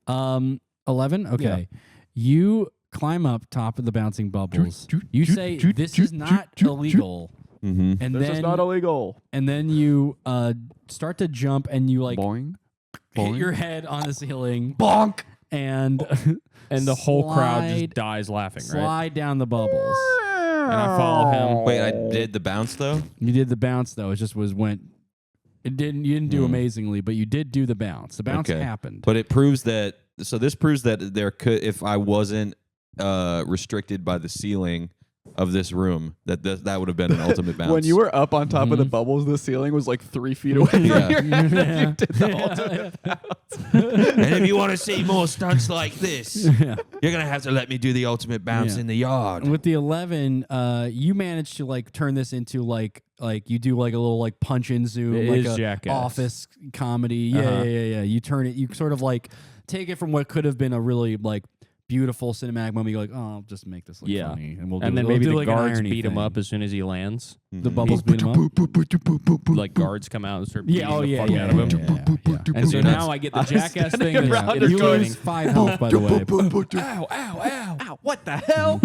11? Okay. You climb up top of the bouncing bubbles. You say, this is not illegal. Mm-hmm. And This is not illegal. and then you start to jump and you like Boing. hit your head on the ceiling. Bonk. And And the whole crowd Slide- just dies laughing, right? slide down the bubbles. And I follow him. Wait, I did the bounce though? You did the bounce though. It just went. You didn't do Hmm. amazingly, but you did do the bounce. The bounce Okay. happened. But it proves that. So this proves that there could, if I wasn't restricted by the ceiling of this room, that would have been an ultimate bounce. When you were up on top of the bubbles, the ceiling was like 3 feet away from Yeah. your head. Yeah. You did the ultimate and if you want to see more stunts like this, Yeah. you're gonna have to let me do the ultimate bounce Yeah. in the yard. With the 11, you managed to like turn this into like you do like a little like punch in zoom, It like is a Jackass. office comedy. Yeah, Uh-huh. yeah. You turn it. You sort of like take it from what could have been a really like beautiful cinematic moment. You're like, oh, I'll just make this look Yeah. funny, and we'll And do, then we'll maybe do the like an guards irony beat him thing. up as soon as he lands. The bubbles beat him up. Like guards come out and start beating Yeah. Oh the yeah. fuck Yeah. out of him. Yeah. And so Yeah. now I get the jackass thing. standing and around it's You going, lose 5 health, by the way. Ow, ow, ow. Ow, what the hell?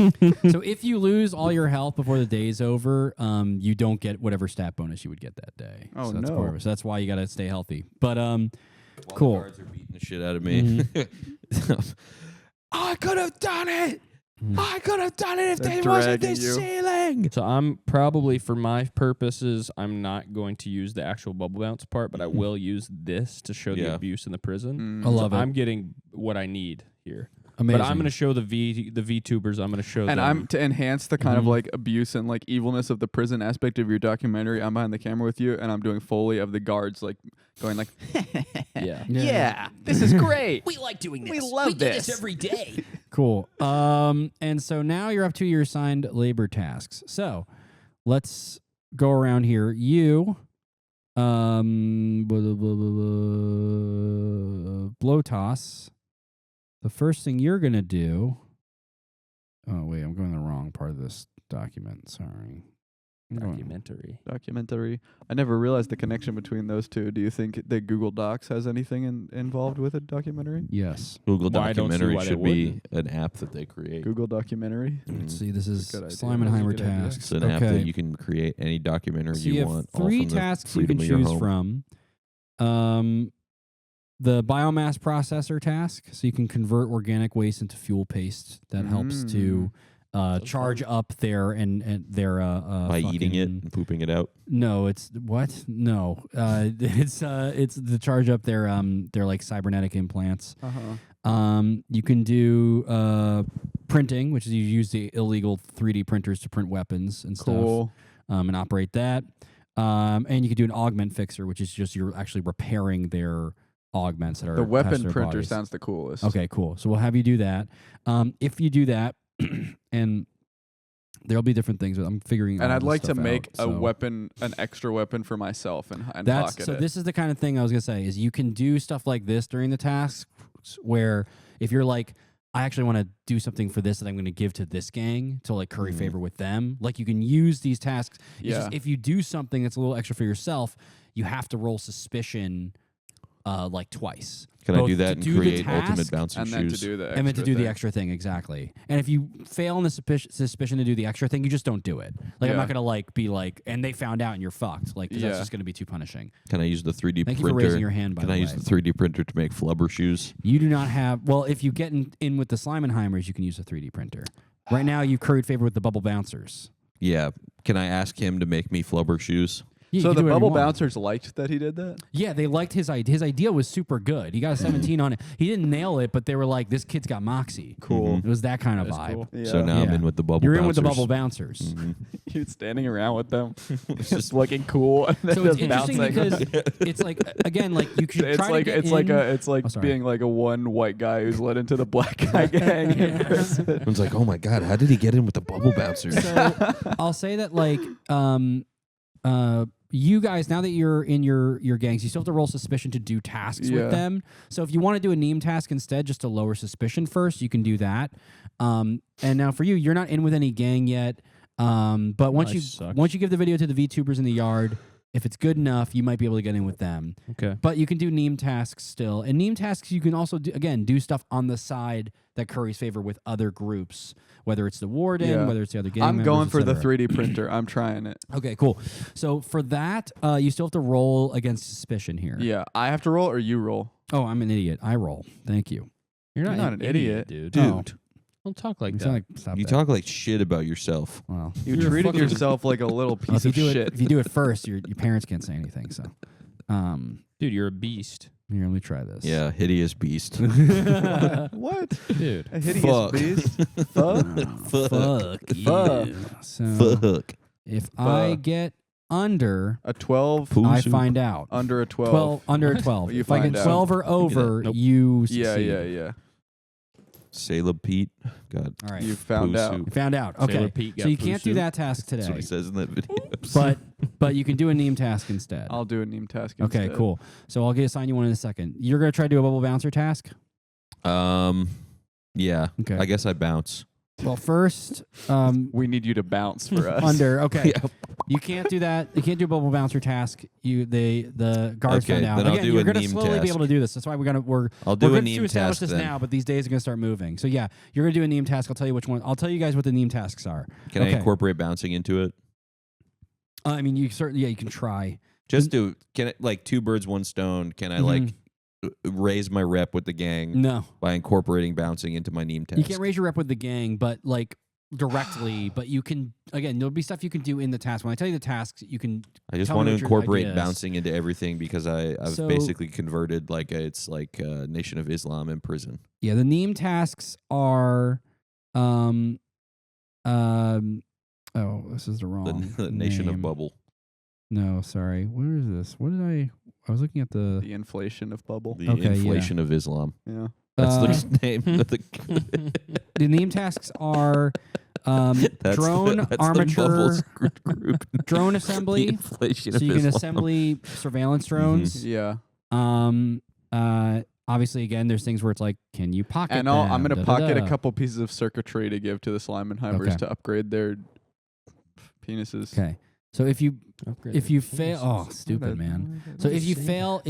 So if you lose all your health before the day's over, you don't get whatever stat bonus you would get that day. Oh, so that's no. part of it. So that's why you got to stay healthy. But While cool. The guards are beating the shit out of me. I could have done it. I could have done it if They're there wasn't dragging this you. ceiling. So I'm probably, for my purposes, I'm not going to use the actual bubble bounce part, but I will use this to show the Yeah. abuse in the prison. I love So it. I'm getting what I need here. Amazing. But I'm going to show the VTubers. I'm going to show And them. I'm to enhance the kind of Mhm. like abuse and like evilness of the prison aspect of your documentary. I'm behind the camera with you, and I'm doing Foley of the guards like going like, yeah. yeah, this is great. We like doing this. We love do this this. every day. Cool. And so now you're up to your assigned labor tasks. So let's go around here. You, blow toss. The first thing you're gonna do. Oh wait, I'm going the wrong part of this document. Sorry. I'm going- Documentary. I never realized the connection between those two. Do you think that Google Docs has anything involved with a documentary? Yes. Google Well, I don't see Documentary why they should be an app that they create. Google Documentary. Let's see. This is good idea. Slimenheimer That's a good idea. tasks. It's an app that you can create any documentary So you you have want. all 3 from the tasks you freedom can of your choose home. from. the biomass processor task, so you can convert organic waste into fuel paste. That helps to charge up their and their By eating it and pooping it out. No, it's what? No, it's the charge up their like cybernetic implants. You can do printing, which is you use the illegal 3D printers to print weapons and stuff, and operate that. And you can do an augment fixer, which is just you're actually repairing their augments that are The attached to weapon their printer bodies. sounds the coolest. Okay, cool. So we'll have you do that. If you do that, and there'll be different things. I'm figuring. And all I'd this like to stuff make out, a so. weapon, an extra weapon for myself, and That's pocket so. it. This is the kind of thing I was gonna say is you can do stuff like this during the tasks, where if you're like, I actually want to do something for this that I'm going to give to this gang to like curry favor with them. Like you can use these tasks. It's just if you do something that's a little extra for yourself, you have to roll suspicion like twice. Can I Both do to that and do the create task ultimate bouncing and then to shoes? do the and then to do the thing. extra thing, exactly. And if you fail in the suspicion to do the extra thing, you just don't do it. Like I'm Yeah. not gonna like be like, and they found out and you're fucked. Like 'cause that's Yeah. just gonna be too punishing. Can I use the 3D Thank you printer? for raising your hand. By Can the I way, use the 3D printer to make flubber shoes? you do not have. Well, if you get in with the Slimenheimers, you can use a 3D printer. Right now, you've curried favor with the bubble bouncers. Yeah. Can I ask him to make me flubber shoes? Yeah, you So can the do whatever bubble you want. bouncers liked that he did that? Yeah, they liked his idea. His idea was super good. He got a 17 on it. He didn't nail it, but they were like, "This kid's got moxie." Cool. It was that kind of That's vibe. cool. Yeah. So now I'm Yeah. in with the bubble You're bouncers. in with the bubble bouncers. Mhm. You're standing around with them, it's just looking cool. And then So it's just interesting bouncing. because it's like again, like you could it's try like to get it's in. like Oh, sorry. being like a one white guy who's led into the black guy gang in person. Everyone's like, oh my God, how did he get in with the bubble bouncers? So I'll say that like you guys, now that you're in your gangs, you still have to roll suspicion to do tasks Yeah. with them. So if you want to do a Mneme task instead, just to lower suspicion first, you can do that. And now for you, you're not in with any gang yet. But once Nice you give the video to the VTubers in the yard, if it's good enough, you might be able to get in with them. Okay. But you can do Mneme tasks still. And Mneme tasks, you can also, do stuff on the side that curries favor with other groups, whether it's the warden, Yeah. whether it's the other gang I'm members, going et for the cetera. 3D printer. I'm trying it. Okay, cool. So for that, you still have to roll against suspicion here. Yeah, I have to roll or you roll. Oh, I'm an idiot. I roll. Thank you. You're You're not an idiot. dude. Dude, Don't talk like You that. sound like, stop you that. talk like shit about yourself. Well, You You're a treated fucking- yourself like a little well, piece of shit. if you do it first, your parents can't say anything. So, Dude, you're a beast. here, let me try this. Yeah, hideous beast. What? Dude. A hideous Fuck. beast? Fuck. Fuck you. Fuck. So Fuck. if I get under, A 12 Poo I soup. find out. under a 12. 12 under a 12. You If I find get out. 12 or over, Nope. you Yeah, succeed. yeah. Salem Pete. God. All right. You found Poo out. soup. You found out. Sailor Okay. Pete So got you poo can't do soup. that task That's what he today. says in that video. But you can do a Mneme task instead. I'll do a Mneme task Okay, instead. cool. So I'll assign you one in a second. You're gonna try to do a bubble bouncer task. Yeah. Okay. I guess I bounce. Well, first, We need you to bounce for us. under. Okay. Yeah. You can't do that. You can't do a bubble bouncer task. The guards Okay, found out. then I'll Again, do you're a gonna Mneme slowly be task. able to do this. That's why we're I'll do a good Mneme to establish task this then. now, but these days are gonna start moving. So yeah, you're gonna do a Mneme task. I'll tell you which one. I'll tell you guys what the Mneme tasks are. Can Okay. I incorporate bouncing into it? I mean, you certainly you can try. Just do can it like two birds, one stone? Can I like raise my rep with the gang No, by incorporating bouncing into my Mneme task? you can't raise your rep with the gang, but like directly. But you can again. There'll be stuff you can do in the task. When I tell you the tasks, you can. I just tell want me to what your incorporate idea is. bouncing into everything because I've So- basically converted it's like Nation of Islam in prison. Yeah, the Mneme tasks are, oh, this is the wrong The Nation of name. Bubble. No, sorry. Where is this? What did I was looking at the. The inflation of bubble. The Okay, yeah. inflation of Islam. Yeah. That's Uh, the name of the The Mneme tasks are that's drone the armature, Bubbles group. drone The assembly. inflation So of you can Islam. assembly surveillance drones. Yeah. Obviously, again, there's things where it's like, can you pocket And them? I'm going to pocket a Da-da-da. couple pieces of circuitry to give to the Slimenheimers Okay. to upgrade their penises. Okay. So if you fail, oh, What stupid did I- man. what did So I if you say? fail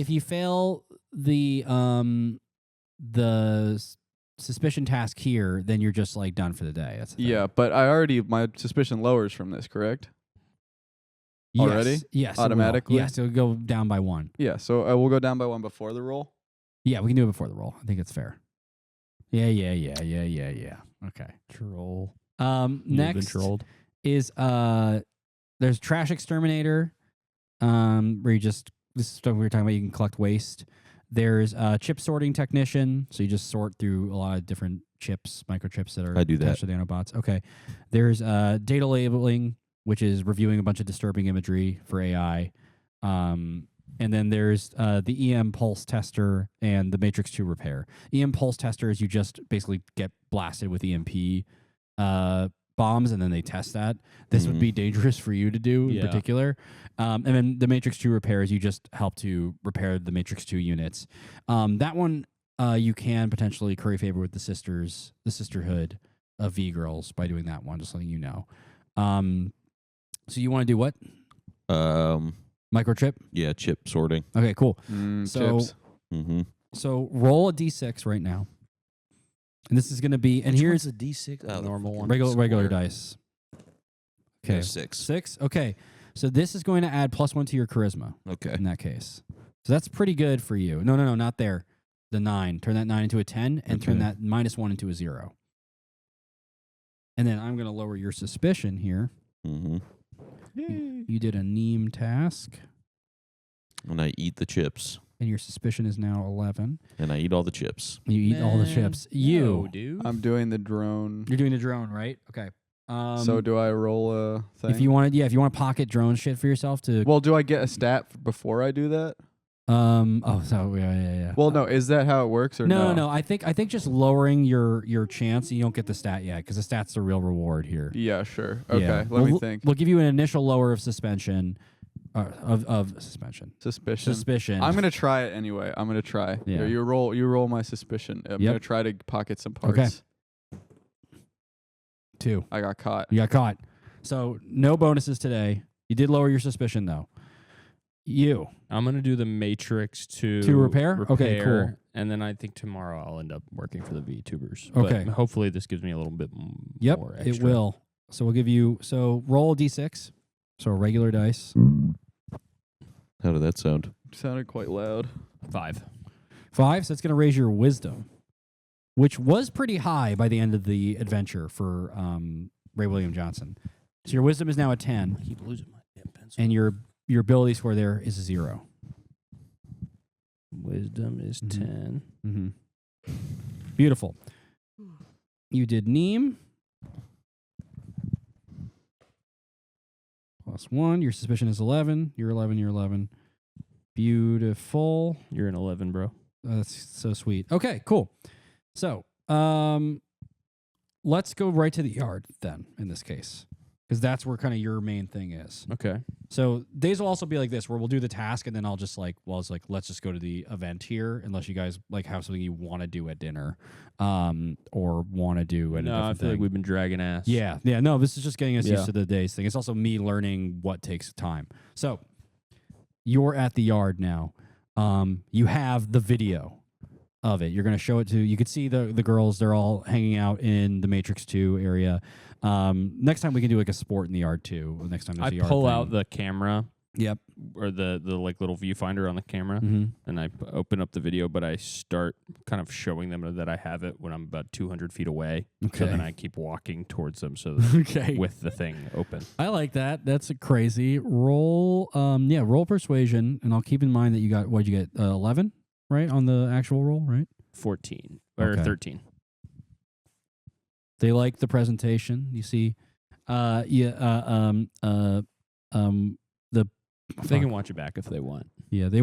the suspicion task here, then you're just like done for the day. That's the thing. Yeah, but my suspicion lowers from this, correct? already? Yes. Automatically? Yes, it'll go down by 1. Yeah, so we'll go down by 1 before the roll. Yeah, we can do it before the roll. I think it's fair. Yeah. Okay. Troll. You've been Next trolled. is there's trash exterminator, where you just, this is stuff we were talking about, you can collect waste. There's chip sorting technician, so you just sort through a lot of different chips, microchips that are I do that. attached to the nanobots. Okay. There's data labeling, which is reviewing a bunch of disturbing imagery for AI. And then there's the EM pulse tester and the Matrix 2 repair. EM pulse tester is you just basically get blasted with EMP bombs, and then they test that. This would be dangerous for you to do in particular. And then the Matrix 2 repair is you just help to repair the Matrix 2 units. That one you can potentially curry favor with the sisterhood of V-Girls by doing that one, just letting you know. So you want to do what? Microchip? Yeah, chip sorting. Okay, cool. So, Chips. so roll a d6 right now. And this is going to be, and here's a D6. Oh, normal one. regular dice. Okay. 6. 6? Okay. So this is going to add +1 to your charisma Okay. in that case. So that's pretty good for you. No, not there. The 9. Turn that 9 into a 10 and turn that -1 into a 0. And then I'm going to lower your suspicion here. You did a Mneme task, And I eat the chips. and your suspicion is now 11. And I eat all the chips. You eat all the chips. No, dude. I'm doing the drone. You're doing the drone, right? Okay. So do I roll a thing? if you want to pocket drone shit for yourself to, Well, do I get a stat before I do that? yeah. Well, no. Is that how it works or no? No. I think just lowering your chance, you don't get the stat yet because the stat's the real reward here. Yeah, sure. Okay, Yeah. let me think. We'll give you an initial lower of suspension, of suspension. Suspicion. I'm gonna try it anyway. I'm gonna try. Yeah. Here, you roll my suspicion. I'm gonna try to pocket some parts. Okay. 2. I got caught. You got caught. So no bonuses today. You did lower your suspicion though. I'm gonna do the Matrix to repair? Okay, cool. And then I think tomorrow I'll end up working for the VTubers. Okay. But hopefully this gives me a little bit more extra. It will. So we'll give you. So roll a d6. So a regular dice. How did that sound? Sounded quite loud. 5. 5. So it's going to raise your wisdom, which was pretty high by the end of the adventure for Ray William Johnson. So your wisdom is now a 10. I keep losing my damn pencil. And your ability score there is a 0. Wisdom is 10. Mm-hmm. Beautiful. You did Mneme. +1. Your suspicion is 11. You're 11. Beautiful. You're an 11, bro. That's so sweet. Okay, cool. So, let's go right to the yard then, in this case. Because that's where kind of your main thing is. Okay. So days will also be like this, where we'll do the task, and then I'll just let's just go to the event here, unless you guys have something you want to do at dinner, or want to do at a different I feel thing. like we've been dragging ass. Yeah. No, this is just getting us used to the days thing. It's also me learning what takes time. So you're at the yard now. You have the video of it. You're going to show it to. You could see the girls. They're all hanging out in the Matrix 2 area. Next time we can do like a sport in the yard too. Next time there's a I yard pull thing. out the camera. Yep. Or the like little viewfinder on the camera, Mm-hmm. and I open up the video, but I start kind of showing them that I have it when I'm about 200 feet away. Okay. So then I keep walking towards them so that Okay. with the thing open. I like that. That's a crazy roll. Roll persuasion, and I'll keep in mind that you got, what'd you get? 11, right, on the actual roll, right? 14 or Okay. 13. They like the presentation. You see, They can watch it back if they want. Yeah, they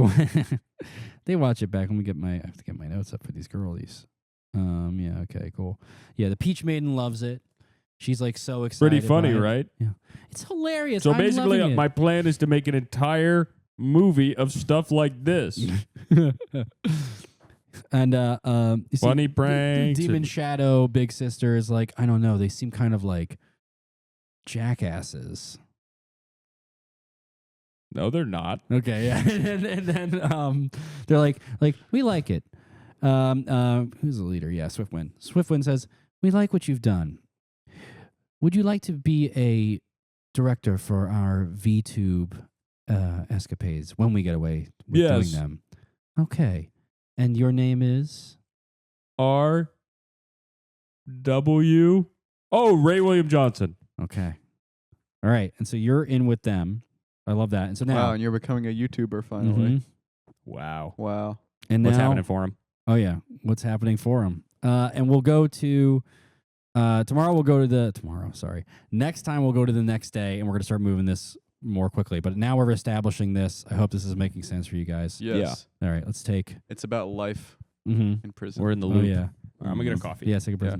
they watch it back. Let me I have to get my notes up for these girlies. Yeah, okay, cool. Yeah, the Peach Maiden loves it. She's like so excited. Pretty funny, by it. right? Yeah, it's hilarious. So I'm basically, loving it. my plan is to make an entire movie of stuff like this. And you see, Funny pranks. Demon and- Shadow, Big Sister is like, I don't know. They seem kind of like jackasses. No, they're not. Okay, yeah. and then they're like we like it. Who's the leader? Yeah, Swiftwind. Swiftwind says, "We like what you've done. Would you like to be a director for our VTube escapades when we get away with doing them. Okay. And your name is? R.W. Oh, Ray William Johnson. Okay. All right. And so you're in with them. I love that. And so now. Wow, and you're becoming a YouTuber finally. Mhm. Wow. Wow. And What's now, happening for him? Oh, yeah. What's happening for him? And we'll go to. Tomorrow we'll go to the. Next time we'll go to the next day and we're going to start moving this more quickly. But now we're establishing this. I hope this is making sense for you guys. Yes. All right. Let's take. It's about life Mm-hmm. in prison. We're in the Oh, loop. yeah. All right, I'm going to get a coffee. Yeah, let's take a break.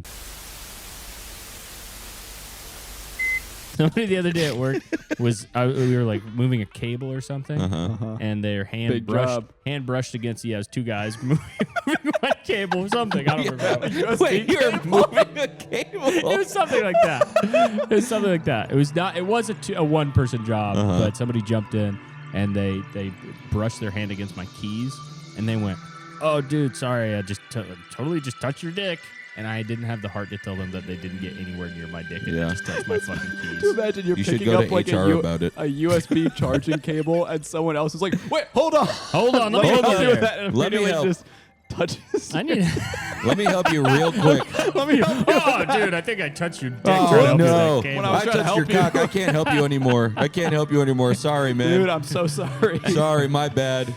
Somebody the other day at work was we were like moving a cable or something, Uh-huh. and their hand Big brushed against. Yeah, it was two guys moving one cable or something. I don't remember. Wait, you're moving a cable. It was something like that. It was something like that. It was not. It was a one person job, but somebody jumped in and they brushed their hand against my keys, and they went, "Oh, dude, sorry, I just totally just touched your dick." And I didn't have the heart to tell them that they didn't get anywhere near my dick and they just touched my fucking keys. Do you imagine you're You should picking go up to like HR about it. a USB charging cable and someone else is like, wait, hold on. Hold on, let me Like, help I'll you do there. that, and Let me immediately help. just touches. I need. Let me help you real quick. Oh, dude, I think I touched your dick. Oh, trying to help you with no. that cable. When I was I trying to touched your help you. cock. I can't help you anymore. I can't help you anymore. Sorry, man. Dude, I'm so sorry. Sorry, my bad.